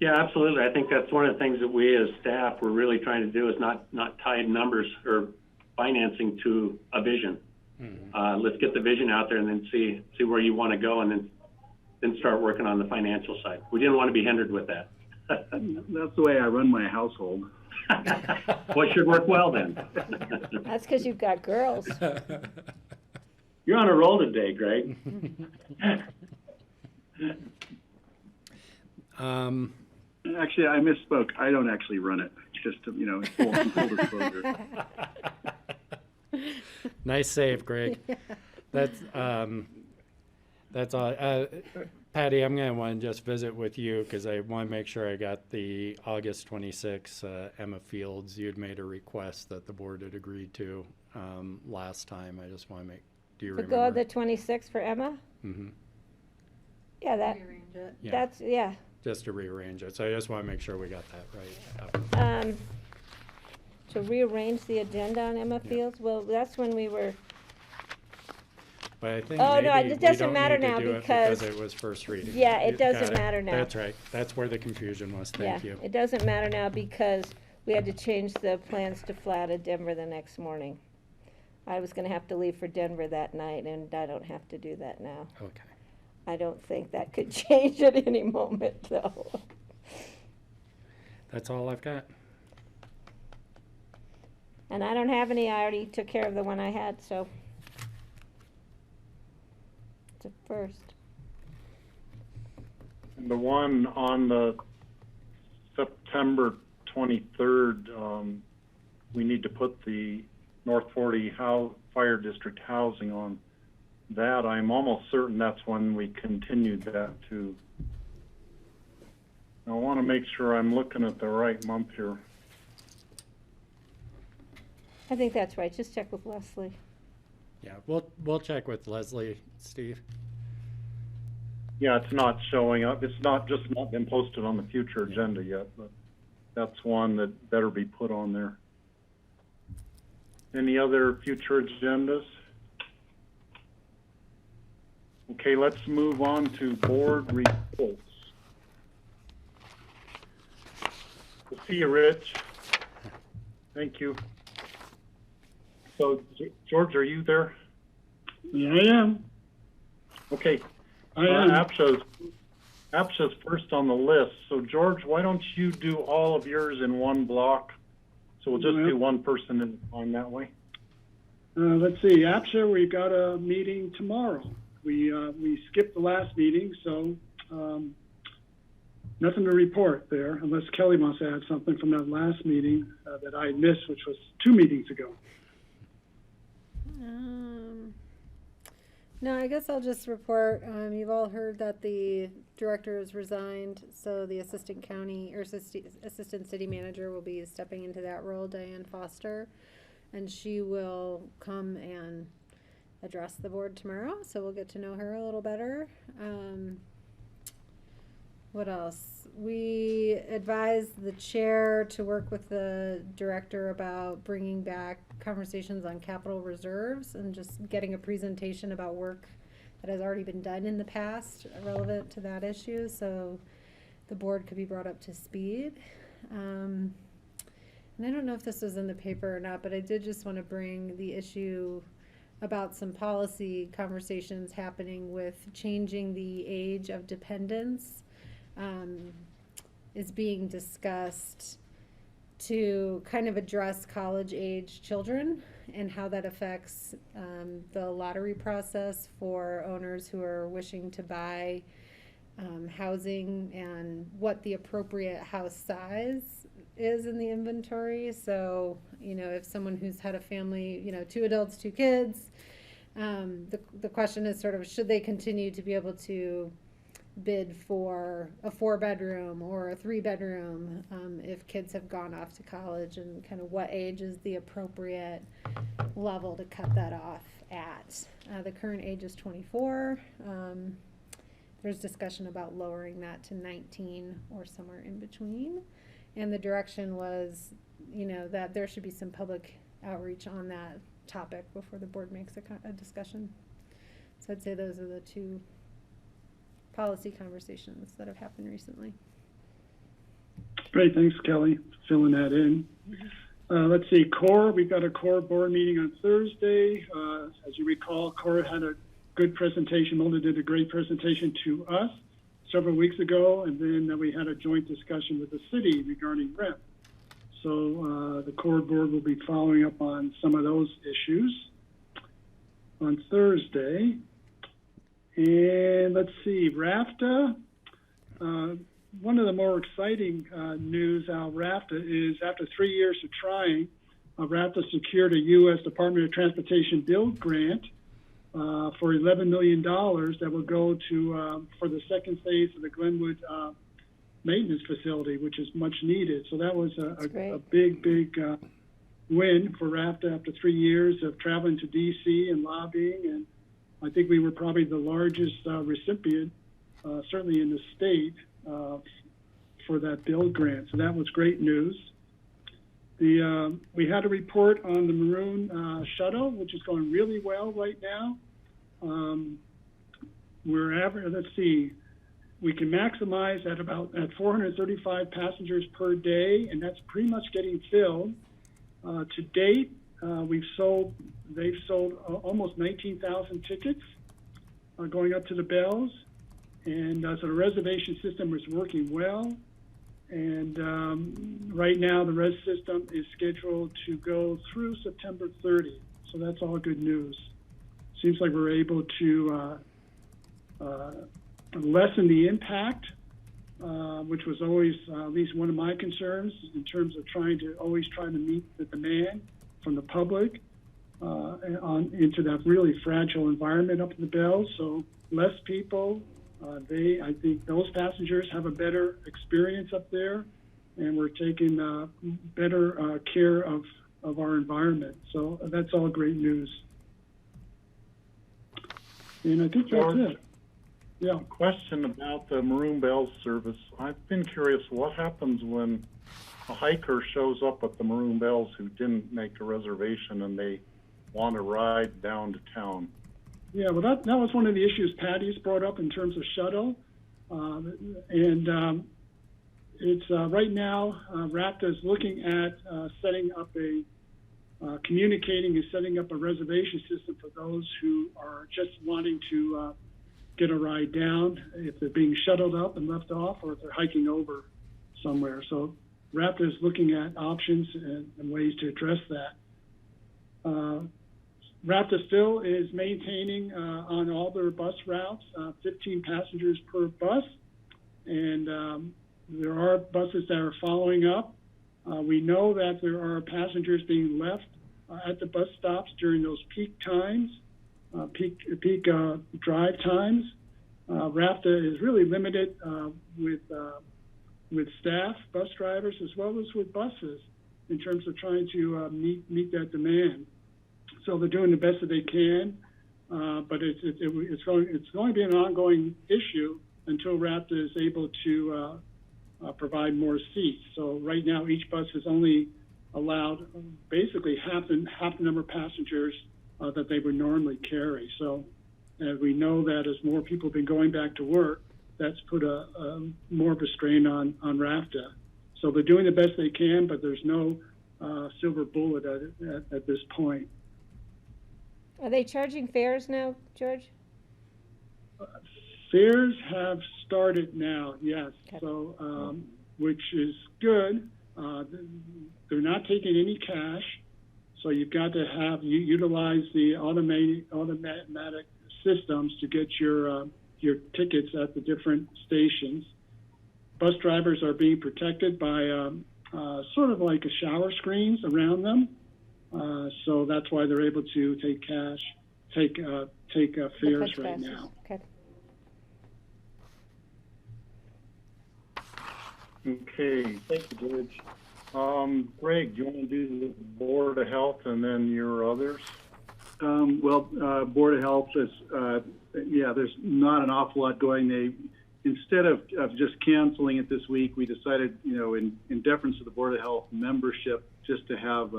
Yeah, absolutely. I think that's one of the things that we as staff we're really trying to do is not tie numbers or financing to a vision. Mm-hmm. Let's get the vision out there and then see where you want to go, and then start working on the financial side. We didn't want to be hindered with that. That's the way I run my household. Well, it should work well then. That's because you've got girls. You're on a roll today, Greg. Actually, I misspoke. I don't actually run it. Just to, full disclosure. Nice save, Greg. That's all. Patty, I'm going to want to just visit with you because I want to make sure I got the August 26 Emma Fields. You'd made a request that the board had agreed to last time. I just want to make. Do you remember? To go the 26th for Emma? Mm-hmm. Yeah, Rearrange it. That's yeah. Just to rearrange it. So I just want to make sure we got that right. To rearrange the agenda on Emma Fields? Well, that's when we were. But I think it doesn't matter now because it was first reading. Yeah, it doesn't matter now. That's right. That's where the confusion was. Thank you. It doesn't matter now because we had to change the plans to fly to Denver the next morning. I was going to have to leave for Denver that night, and I don't have to do that now. Okay. I don't think that could change at any moment, though. That's all I've got. And I don't have any. I already took care of the one I had, so it's a first. And the one on the September 23rd, we need to put the North 40 Fire District housing on that. I'm almost certain that's when we continued that to. I want to make sure I'm looking at the right month here. I think that's right. Just check with Leslie. Yeah, we'll check with Leslie, Steve. Yeah, it's not showing up. It's not been posted on the future agenda yet, but that's one that better be put on there. Any other future agendas? Okay, let's move on to board reports. We'll see you, Rich. Thank you. So, George, are you there? Yeah, I am. Okay. I am. APSA's first on the list. So, George, why don't you do all of yours in one block? So we'll just do one person on that way. Let's see. APSA, we've got a meeting tomorrow. We skipped the last meeting, so nothing to report there, unless Kelly wants to add something from that last meeting that I missed, which was 2 meetings ago. No, I guess I'll just report. You've all heard that the director has resigned, so the assistant city manager will be stepping into that role, Diane Foster, and she will come and address the board tomorrow, so we'll get to know her a little better. What else? We advised the chair to work with the director about bringing back conversations on capital reserves and just getting a presentation about work that has already been done in the past relevant to that issue, so the board could be brought up to speed. And I don't know if this was in the paper or not, but I did just want to bring the issue about some policy conversations happening with changing the age of dependents, is being discussed to kind of address college-age children and how that affects the lottery process for owners who are wishing to buy housing, and what the appropriate house size is in the inventory. So, you know, if someone who's had a family, you know, 2 adults, 2 kids, the question is sort of, should they continue to be able to bid for a 4-bedroom or a 3-bedroom if kids have gone off to college, and kind of what age is the appropriate level to cut that off at. The current age is 24. There's discussion about lowering that to 19 or somewhere in between. And the direction was, you know, that there should be some public outreach on that topic before the board makes a discussion. So I'd say those are the 2 policy conversations that have happened recently. Great, thanks, Kelly, for filling that in. Let's see, CORE, we've got a CORE board meeting on Thursday. As you recall, CORE had a good presentation. Mona did a great presentation to us several weeks ago, and then we had a joint discussion with the city regarding rent. So the CORE board will be following up on some of those issues on Thursday. And let's see, RAFTA. One of the more exciting news out of RAFTA is, after 3 years of trying, RAFTA secured a U.S. Department of Transportation build grant for $11 million that will go to for the second phase of the Glenwood maintenance facility, which is much needed. So that was a big win for RAFTA after 3 years of traveling to D.C. and lobbying. And I think we were probably the largest recipient, certainly in the state, for that build grant. So that was great news. We had a report on the Maroon shuttle, which is going really well right now. Let's see, we can maximize at 435 passengers per day, and that's pretty much getting filled. To date, they've sold almost 19,000 tickets going up to the bells, and so the reservation system is working well. And right now, the res system is scheduled to go through September 30. So that's all good news. Seems like we're able to lessen the impact, which was always at least one of my concerns in terms of trying to meet the demand from the public into that really fragile environment up in the bells. So less people. I think those passengers have a better experience up there, and we're taking better care of our environment. So that's all great news. And I think that's it. Yeah. Question about the Maroon Bells service. I've been curious, what happens when a hiker shows up at the Maroon Bells who didn't make a reservation and they want to ride down to town? Yeah, well, that was one of the issues Patty's brought up in terms of shuttle. It's right now, RAPTA is looking at setting up communicating and setting up a reservation system for those who are just wanting to get a ride down, if they're being shuttled up and left off, or if they're hiking over somewhere. So RAPTA is looking at options and ways to address that. RAPTA still is maintaining on all their bus routes 15 passengers per bus, and there are buses that are following up. We know that there are passengers being left at the bus stops during those peak times, peak drive times. RAPTA is really limited with staff, bus drivers, as well as with buses, in terms of trying to meet that demand. So they're doing the best that they can, but it's going to be an ongoing issue until RAPTA is able to provide more seats. So right now, each bus is only allowed basically half the number of passengers that they would normally carry. So we know that as more people have been going back to work, that's put more of a strain on RAPTA. So they're doing the best they can, but there's no silver bullet at this point. Are they charging fares now, George? Fares have started now, yes. Okay. So, which is good. They're not taking any cash, so you've got to utilize the automatic systems to get your tickets at the different stations. Bus drivers are being protected by sort of like a shower screens around them, so that's why they're able to take fares right now. Okay. Okay, thank you, George. Greg, do you want to do the Board of Health and then your others? Board of Health is, there's not an awful lot going. Instead of just canceling it this week, we decided, in deference to the Board of Health membership, just to have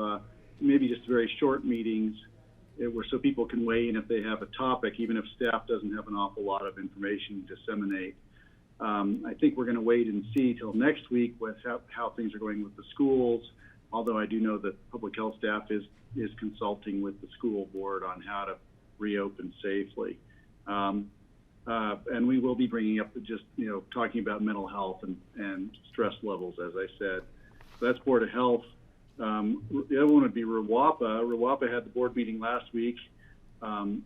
maybe just very short meetings so people can weigh in if they have a topic, even if staff doesn't have an awful lot of information to disseminate. I think we're going to wait and see till next week with how things are going with the schools, although I do know that public health staff is consulting with the school board on how to reopen safely. And we will be bringing up talking about mental health and stress levels, as I said. So that's Board of Health. The other one would be RWAPA. RWAPA had the board meeting last week, and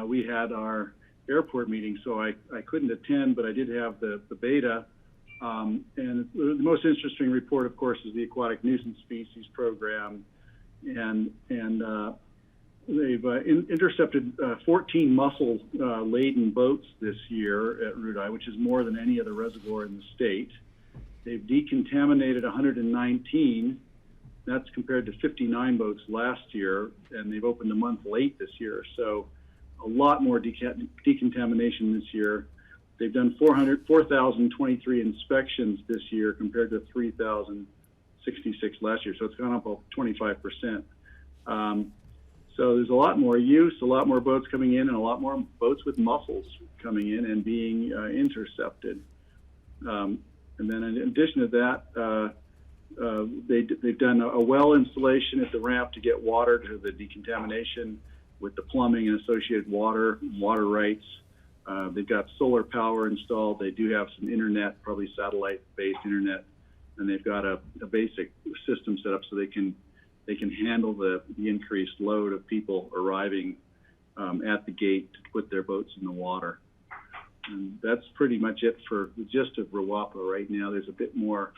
we had our airport meeting, so I couldn't attend, but I did have the beta. And the most interesting report, of course, is the aquatic nuisance species program, and they've intercepted 14 mussel-laden boats this year at Rudai, which is more than any other reservoir in the state. They've decontaminated 119. That's compared to 59 boats last year, and they've opened a month late this year. So a lot more decontamination this year. They've done 4,023 inspections this year compared to 3,066 last year. So it's gone up 25%. So there's a lot more use, a lot more boats coming in, and a lot more boats with mussels coming in and being intercepted. And then in addition to that, they've done a well installation at the ramp to get water to the decontamination with the plumbing and associated water rights. They've got solar power installed. They do have some internet, probably satellite-based internet, and they've got a basic system set up so they can handle the increased load of people arriving at the gate to put their boats in the water. And that's pretty much it for the gist of RWAPA right now. There's a bit more.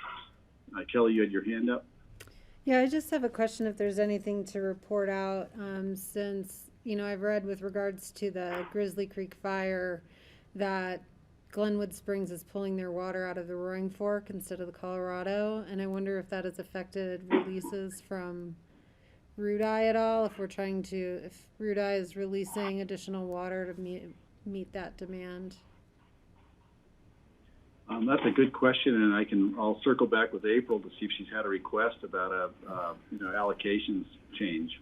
Kelly, you had your hand up? Yeah, I just have a question if there's anything to report out, since, I've read with regards to the Grizzly Creek fire that Glenwood Springs is pulling their water out of the Roaring Fork instead of the Colorado, and I wonder if that has affected releases from Rudai at all, if Rudai is releasing additional water to meet that demand. That's a good question, and I'll circle back with April to see if she's had a request about allocations change.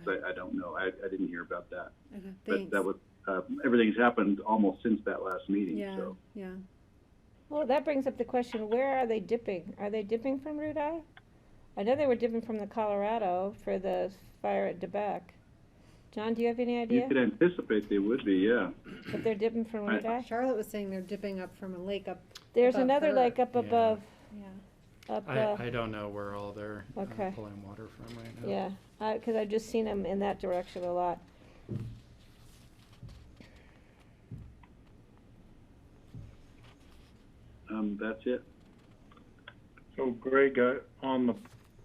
Okay. I don't know. I didn't hear about that. Okay, thanks. But that would everything's happened almost since that last meeting. Yeah, So. yeah. Well, that brings up the question, where are they dipping? Are they dipping from Rudai? I know they were dipping from the Colorado for the fire at DeBeck. John, do you have any idea? You could anticipate they would be, yeah. But they're dipping from Rudai? Charlotte was saying they're dipping up from a lake up. There's above another her. lake up Yeah. above. Yeah. I don't know where all they're Okay. pulling water from right now. Yeah, because I've just seen them in that direction a lot. That's it. So, Greg, on the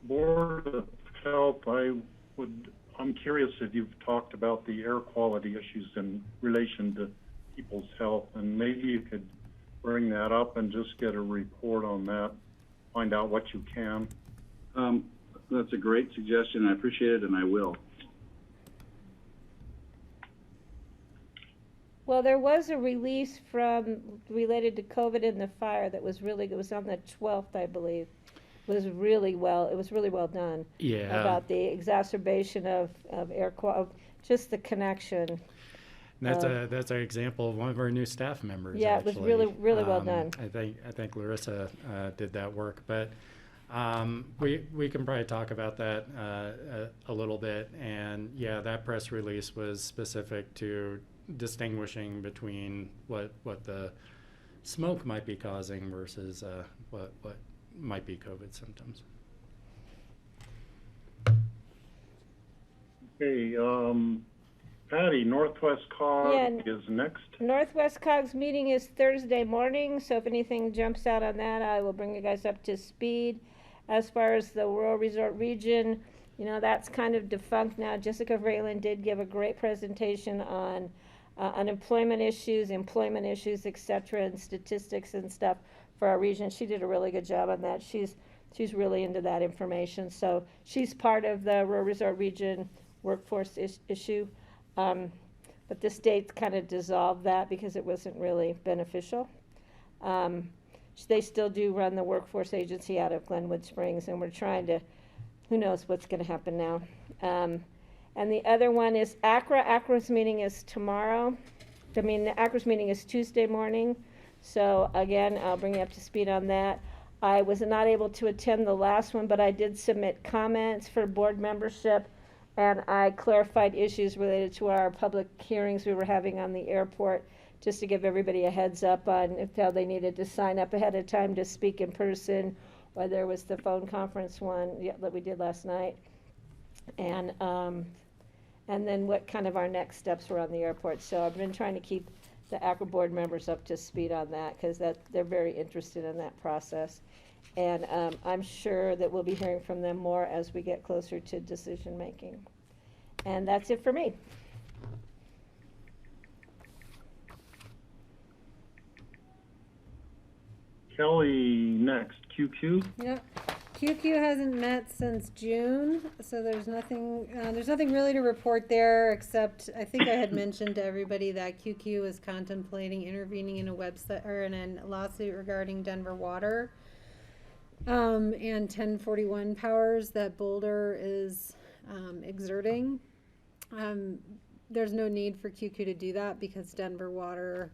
Board of Health, I'm curious if you've talked about the air quality issues in relation to people's health, and maybe you could bring that up and just get a report on that, find out what you can. That's a great suggestion. I appreciate it, and I will. Well, there was a release related to COVID and the fire that was it was on the 12th, I believe. It was really well done. Yeah. About the exacerbation of air quality, just the connection. That's an example of one of our new staff members. Yeah, it was actually. really well done. I think Larissa did that work, but We can probably talk about that a little bit. And yeah, that press release was specific to distinguishing between what the smoke might be causing versus what might be COVID symptoms. Okay, Patty, Northwest COG Yeah, is next. Northwest COG's meeting is Thursday morning, so if anything jumps out on that, I will bring you guys up to speed. As far as the rural resort region, you know, that's kind of defunct now. Jessica Vreeland did give a great presentation on unemployment issues, employment issues, etc., and statistics and stuff for our region. She did a really good job on that. She's really into that information. So she's part of the rural resort region workforce issue. But the state kind of dissolved that because it wasn't really beneficial. They still do run the workforce agency out of Glenwood Springs, and we're trying to, who knows what's going to happen now. And the other one is ACRA. ACRA's meeting is tomorrow. The ACRA's meeting is Tuesday morning. So again, I'll bring you up to speed on that. I was not able to attend the last one, but I did submit comments for board membership, and I clarified issues related to our public hearings we were having on the airport, just to give everybody a heads up on how they needed to sign up ahead of time to speak in person, or there was the phone conference one that we did last night. And then what kind of our next steps were on the airport. So I've been trying to keep the ACRA board members up to speed on that, because they're very interested in that process. And I'm sure that we'll be hearing from them more as we get closer to decision making. And that's it for me. Kelly, next. QQ? Yep. QQ hasn't met since June, so there's nothing really to report there, except I think I had mentioned to everybody that QQ is contemplating intervening in a website or in a lawsuit regarding Denver Water and 1041 powers that Boulder is exerting. There's no need for QQ to do that because Denver Water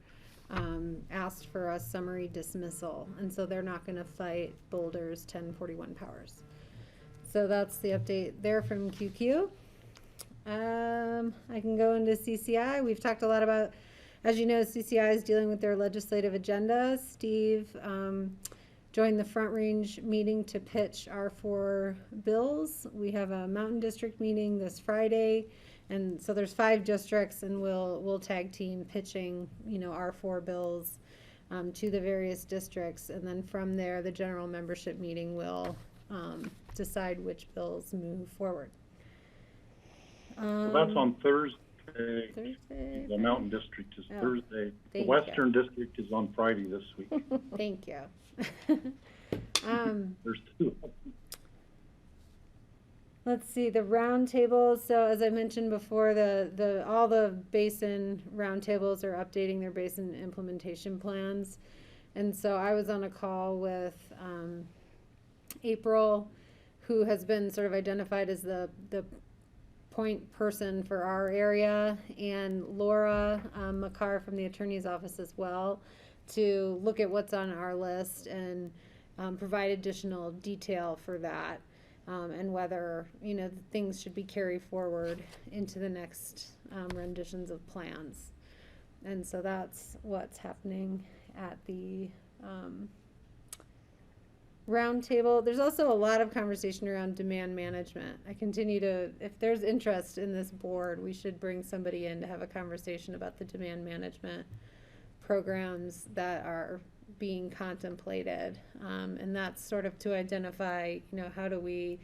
asked for a summary dismissal, and so they're not going to fight Boulder's 1041 powers. So that's the update there from QQ. I can go into CCI. We've talked a lot about, as you know, CCI is dealing with their legislative agenda. Steve joined the Front Range meeting to pitch our 4 bills. We have a Mountain District meeting this Friday. And so there's 5 districts, and we'll tag team pitching, our 4 bills to the various districts, and then from there, the general membership meeting will decide which bills move forward. So that's on Thursday. Thursday. The Mountain District is Thursday. The Thank Western District is on Friday this week. Thank you. There's 2. Let's see, the roundtables. So as I mentioned before, all the basin roundtables are updating their basin implementation plans. And so I was on a call with April, who has been sort of identified as the point person for our area, and Laura McCarr from the attorney's office as well, to look at what's on our list and provide additional detail for that. And whether, things should be carried forward into the next renditions of plans. And so that's what's happening at the roundtable. There's also a lot of conversation around demand management. I continue to, if there's interest in this board, we should bring somebody in to have a conversation about the demand management programs that are being contemplated, and that's sort of to identify, how do we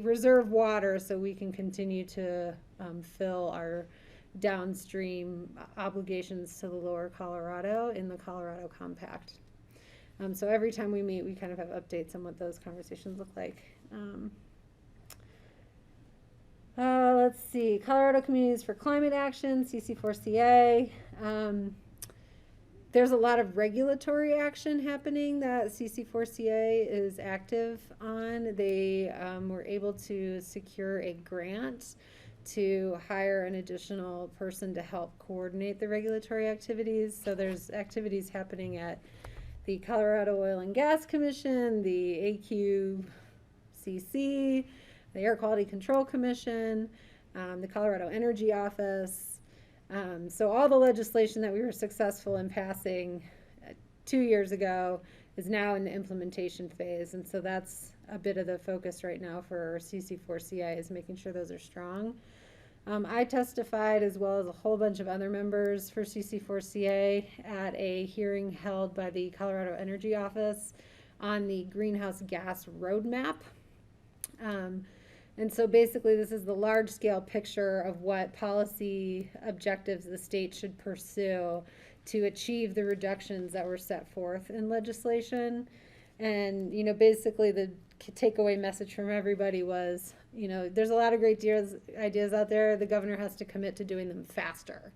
reserve water so we can continue to fill our downstream obligations to the lower Colorado in the Colorado Compact. So every time we meet, we kind of have updates on what those conversations look like. Let's see, Colorado Communities for Climate Action, CC4CA. There's a lot of regulatory action happening that CC4CA is active on. They were able to secure a grant to hire an additional person to help coordinate the regulatory activities. So there's activities happening at the Colorado Oil and Gas Commission, the AQCC, the Air Quality Control Commission, the Colorado Energy Office. So all the legislation that we were successful in passing 2 years ago is now in the implementation phase. And so that's a bit of the focus right now for CC4CI, is making sure those are strong. I testified, as well as a whole bunch of other members for CC4CA, at a hearing held by the Colorado Energy Office on the greenhouse gas roadmap. And so basically this is the large scale picture of what policy objectives the state should pursue to achieve the reductions that were set forth in legislation. And, you know, basically the takeaway message from everybody was, you know, there's a lot of great ideas out there. The governor has to commit to doing them faster.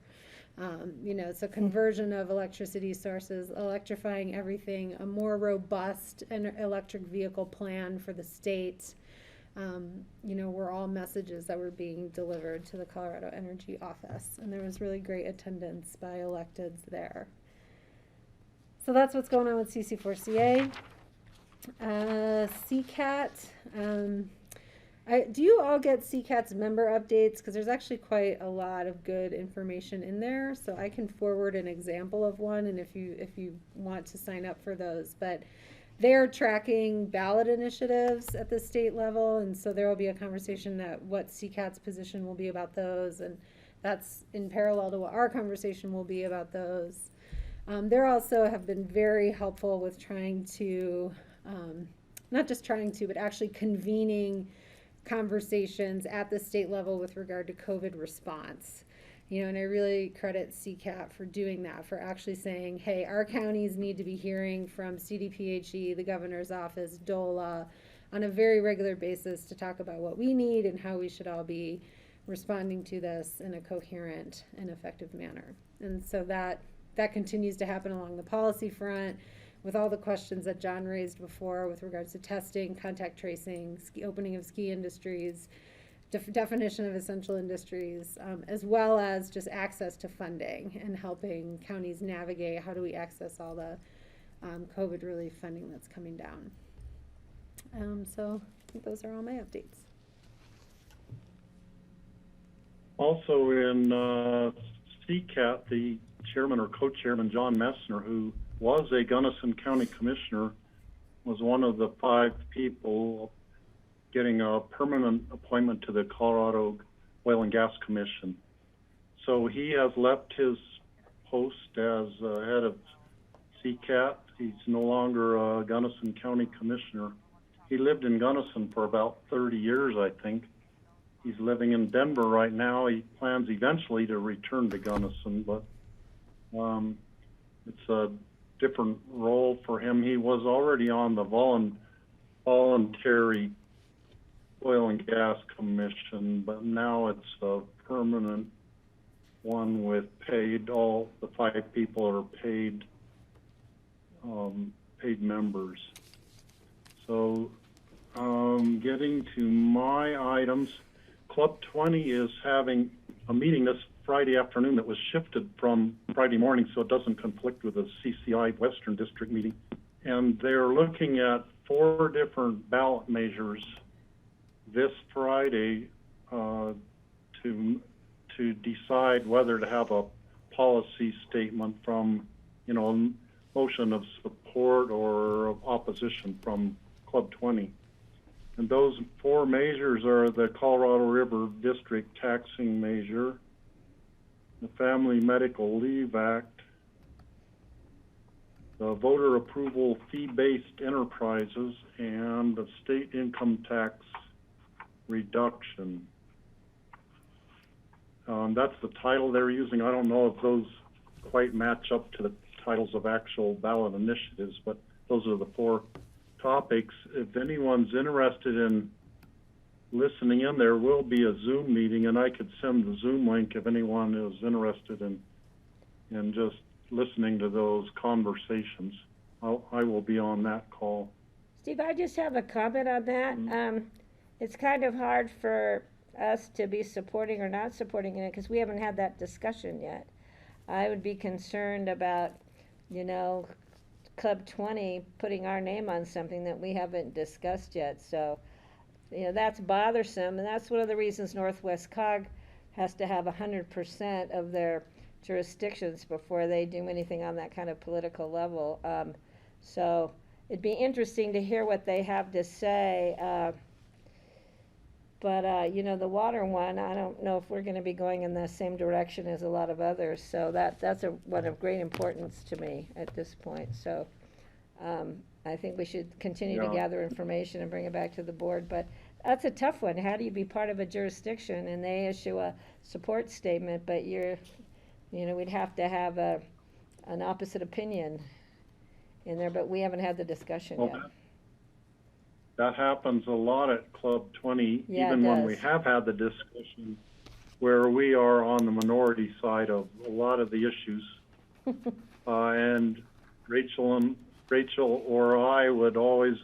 You know, so conversion of electricity sources, electrifying everything, a more robust electric vehicle plan for the state. You know, were all messages that were being delivered to the Colorado Energy Office. And there was really great attendance by electeds there. So that's what's going on with CC4CA. CCAT. Do you all get CCAT's member updates? Because there's actually quite a lot of good information in there. So I can forward an example of one, and if you want to sign up for those. But they're tracking ballot initiatives at the state level, and so there will be a conversation that what CCAT's position will be about those, and that's in parallel to what our conversation will be about those. They also have been very helpful with trying to, not just trying to, but actually convening conversations at the state level with regard to COVID response. You know, and I really credit CCAT for doing that, for actually saying, hey, our counties need to be hearing from CDPHE, the governor's office, DOLA, on a very regular basis to talk about what we need and how we should all be responding to this in a coherent and effective manner. And so that continues to happen along the policy front, with all the questions that John raised before with regards to testing, contact tracing, opening of ski industries, definition of essential industries, as well as just access to funding and helping counties navigate how do we access all the COVID relief funding that's coming down. So I think those are all my updates. Also in CCAT, the chairman or co-chairman, John Messner, who was a Gunnison County Commissioner, was one of the 5 people getting a permanent appointment to the Colorado Oil and Gas Commission. So he has left his post as head of CCAT. He's no longer a Gunnison County Commissioner. He lived in Gunnison for about 30 years, I think. He's living in Denver right now. He plans eventually to return to Gunnison, but it's a different role for him. He was already on the voluntary Oil and Gas Commission, but now it's a permanent one with paid. All the 5 people are paid members. So getting to my items, Club 20 is having a meeting this Friday afternoon that was shifted from Friday morning so it doesn't conflict with the CCI Western District meeting. And they're looking at 4 different ballot measures this Friday to decide whether to have a policy statement from, you know, a motion of support or of opposition from Club 20. And those 4 measures are the Colorado River District taxing measure, the Family Medical Leave Act, the voter approval fee-based enterprises, and the state income tax reduction. That's the title they're using. I don't know if those quite match up to the titles of actual ballot initiatives, but those are the 4 topics. If anyone's interested in listening in, there will be a Zoom meeting, and I could send the Zoom link if anyone is interested in just listening to those conversations. I will be on that call. Steve, I just have a comment on that. It's kind of hard for us to be supporting or not supporting it because we haven't had that discussion yet. I would be concerned about, you know, Club 20 putting our name on something that we haven't discussed yet. So, that's bothersome, and that's one of the reasons Northwest COG has to have 100% of their jurisdictions before they do anything on that kind of political level. So it'd be interesting to hear what they have to say. But the water one, I don't know if we're going to be going in the same direction as a lot of others. So that's one of great importance to me at this point. So I think we should continue to gather information and bring it back to the board. But that's a tough one. How do you be part of a jurisdiction and they issue a support statement, but we'd have to have an opposite opinion in there, but we haven't had the discussion yet. That happens a lot at Club 20, Yeah, even it when does. we have had the discussion where we are on the minority side of a lot of the issues. And Rachel or I would always,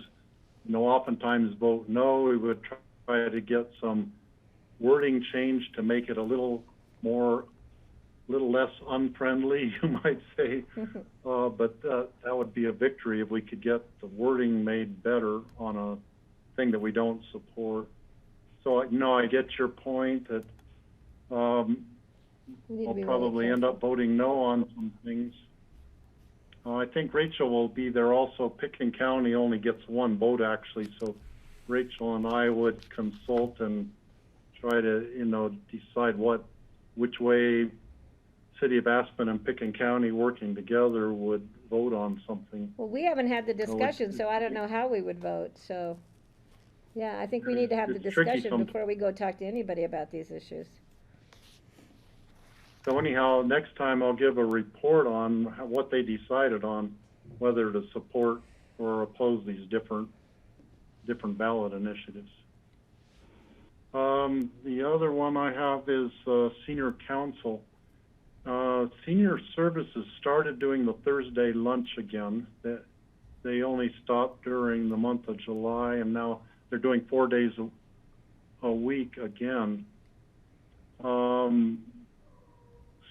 oftentimes vote no. We would try to get some wording change to make it a little less unfriendly, you might say. But that would be a victory if we could get the wording made better on a thing that we don't support. So, I get your point that I'll probably end up voting no on some things. I think Rachel will be there also. Pickens County only gets one vote, actually, so Rachel and I would consult and try to, decide which way City of Aspen and Pickens County working together would vote on something. Well, we haven't had the discussion, so I don't know how we would vote. So, yeah, I think we need to have the It's tricky discussion before we go talk to anybody about these issues. So anyhow, next time I'll give a report on what they decided on, whether to support or oppose these different ballot initiatives. The other one I have is Senior Council. Senior Services started doing the Thursday lunch again. They only stopped during the month of July, and now they're doing 4 days a week again.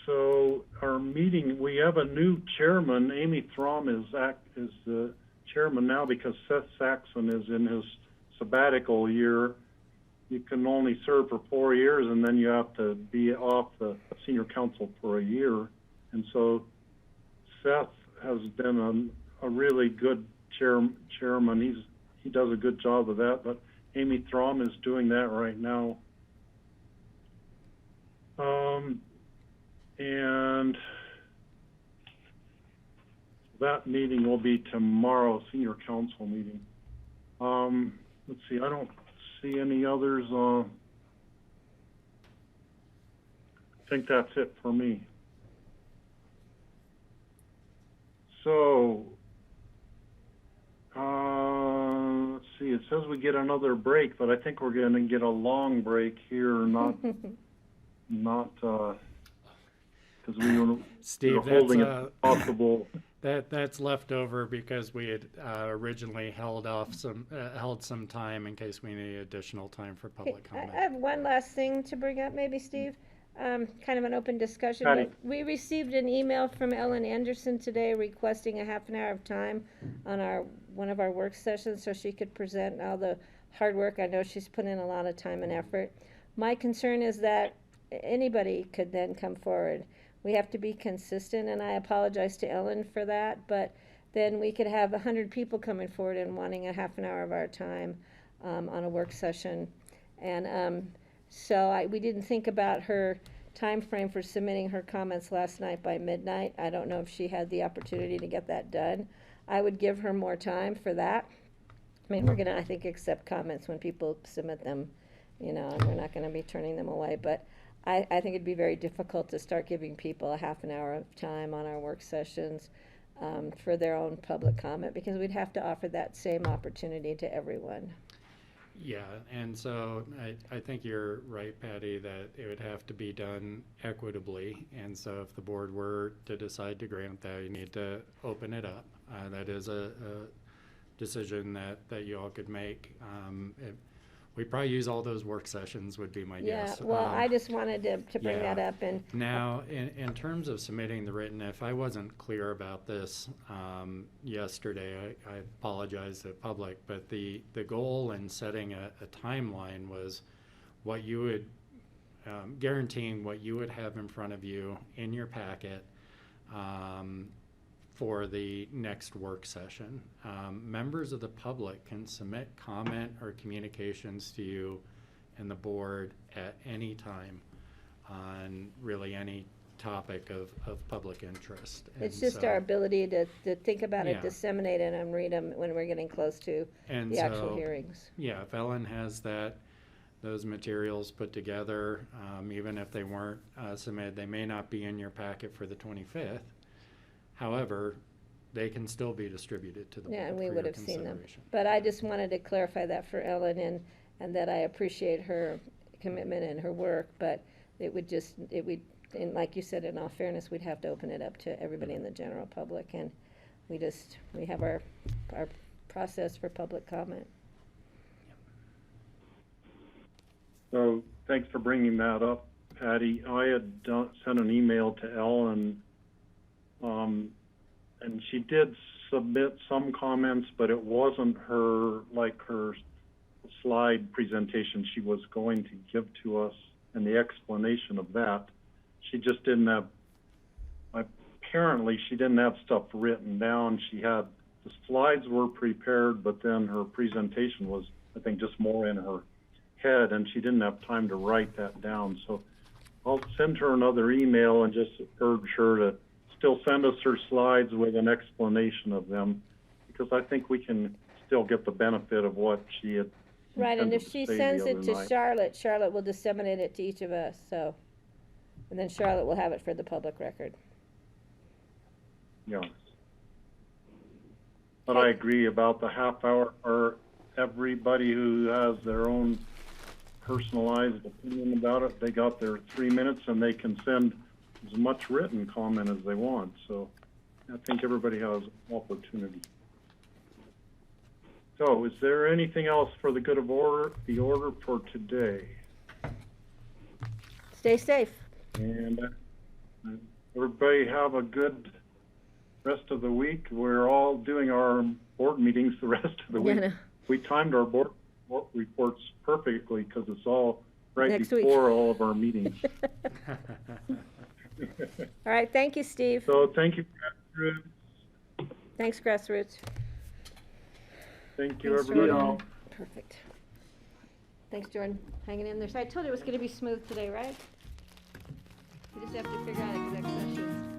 So our meeting, we have a new chairman. Amy Throm is the chairman now because Seth Saxon is in his sabbatical year. You can only serve for 4 years, and then you have to be off the Senior Council for a year. And so Seth has been a really good chairman. He does a good job of that, but Amy Throm is doing that right now. And that meeting will be tomorrow, Senior Council meeting. Let's see, I don't see any others. I think that's it for me. So, let's see, it says we get another break, but I think we're going to get a long break here, not because we were Steve, holding that's, it possible. That's left over because we had originally held some time in case we need additional time for public comment. I have one last thing to bring up, maybe, Steve. Kind of an open discussion. Patty. But we received an email from Ellen Anderson today requesting a half an hour of time on one of our work sessions so she could present all the hard work. I know she's put in a lot of time and effort. My concern is that anybody could then come forward. We have to be consistent, and I apologize to Ellen for that, but then we could have 100 people coming forward and wanting a half an hour of our time on a work session. And so we didn't think about her time frame for submitting her comments last night by midnight. I don't know if she had the opportunity to get that done. I would give her more time for that. I mean, we're going to, I think, accept comments when people submit them, and we're not going to be turning them away, but I think it'd be very difficult to start giving people a half an hour of time on our work sessions for their own public comment, because we'd have to offer that same opportunity to everyone. Yeah, and so I think you're right, Patty, that it would have to be done equitably. And so if the board were to decide to grant that, you need to open it up. That is a decision that you all could make. we probably use all those work sessions would be my Yeah, guess. well, I just wanted to bring yeah. that up, and Now, in terms of submitting the written, if I wasn't clear about this yesterday, I apologize to the public, but the goal in setting a timeline was what you would, guaranteeing what you would have in front of you in your packet for the next work session. Members of the public can submit comment or communications to you and the board at any time on really any topic of public interest. it's And just so- our ability to think about it, Yeah. disseminate it, and read them when we're getting close to And the actual so, hearings. Yeah, if Ellen has those materials put together, even if they weren't submitted, they may not be in your packet for the 25th. However, they can still be distributed to the board Yeah, and for we your would have seen them. consideration. But I just wanted to clarify that for Ellen, and that I appreciate her commitment and her work, but it would, and like you said, in all fairness, we'd have to open it up to everybody in the general public, and we have our process for public comment. So thanks for bringing that up, Patty. I had sent an email to Ellen, and she did submit some comments, but it wasn't her slide presentation she was going to give to us and the explanation of that. She just didn't have, apparently she didn't have stuff written down. The slides were prepared, but then her presentation was, I think, just more in her head, and she didn't have time to write that down. So I'll send her another email and just urge her to still send us her slides with an explanation of them, because I think we can still get the benefit of what she had. Right, and if intended she to say sends the it other to night. Charlotte will disseminate it to each of us, so, and then Charlotte will have it for the public record. Yeah. But I agree about the half hour, or everybody who has their own personalized opinion about it, they got their 3 minutes and they can send as much written comment as they want. So I think everybody has opportunity. So is there anything else for the good of the order for today? Stay safe. And everybody have a good rest of the week. We're all doing our board meetings the rest of the week. Yeah, no. We timed our board reports perfectly because it's all right Next week. before all of our meetings. All right, thank you, Steve. So thank you, Patrick. Thanks, Grassroots. Thank you, Thanks, everybody. Jordan. Perfect. Thanks, Jordan. Hanging in there. So I told you it was going to be smooth today, right? We just have to figure out exec session.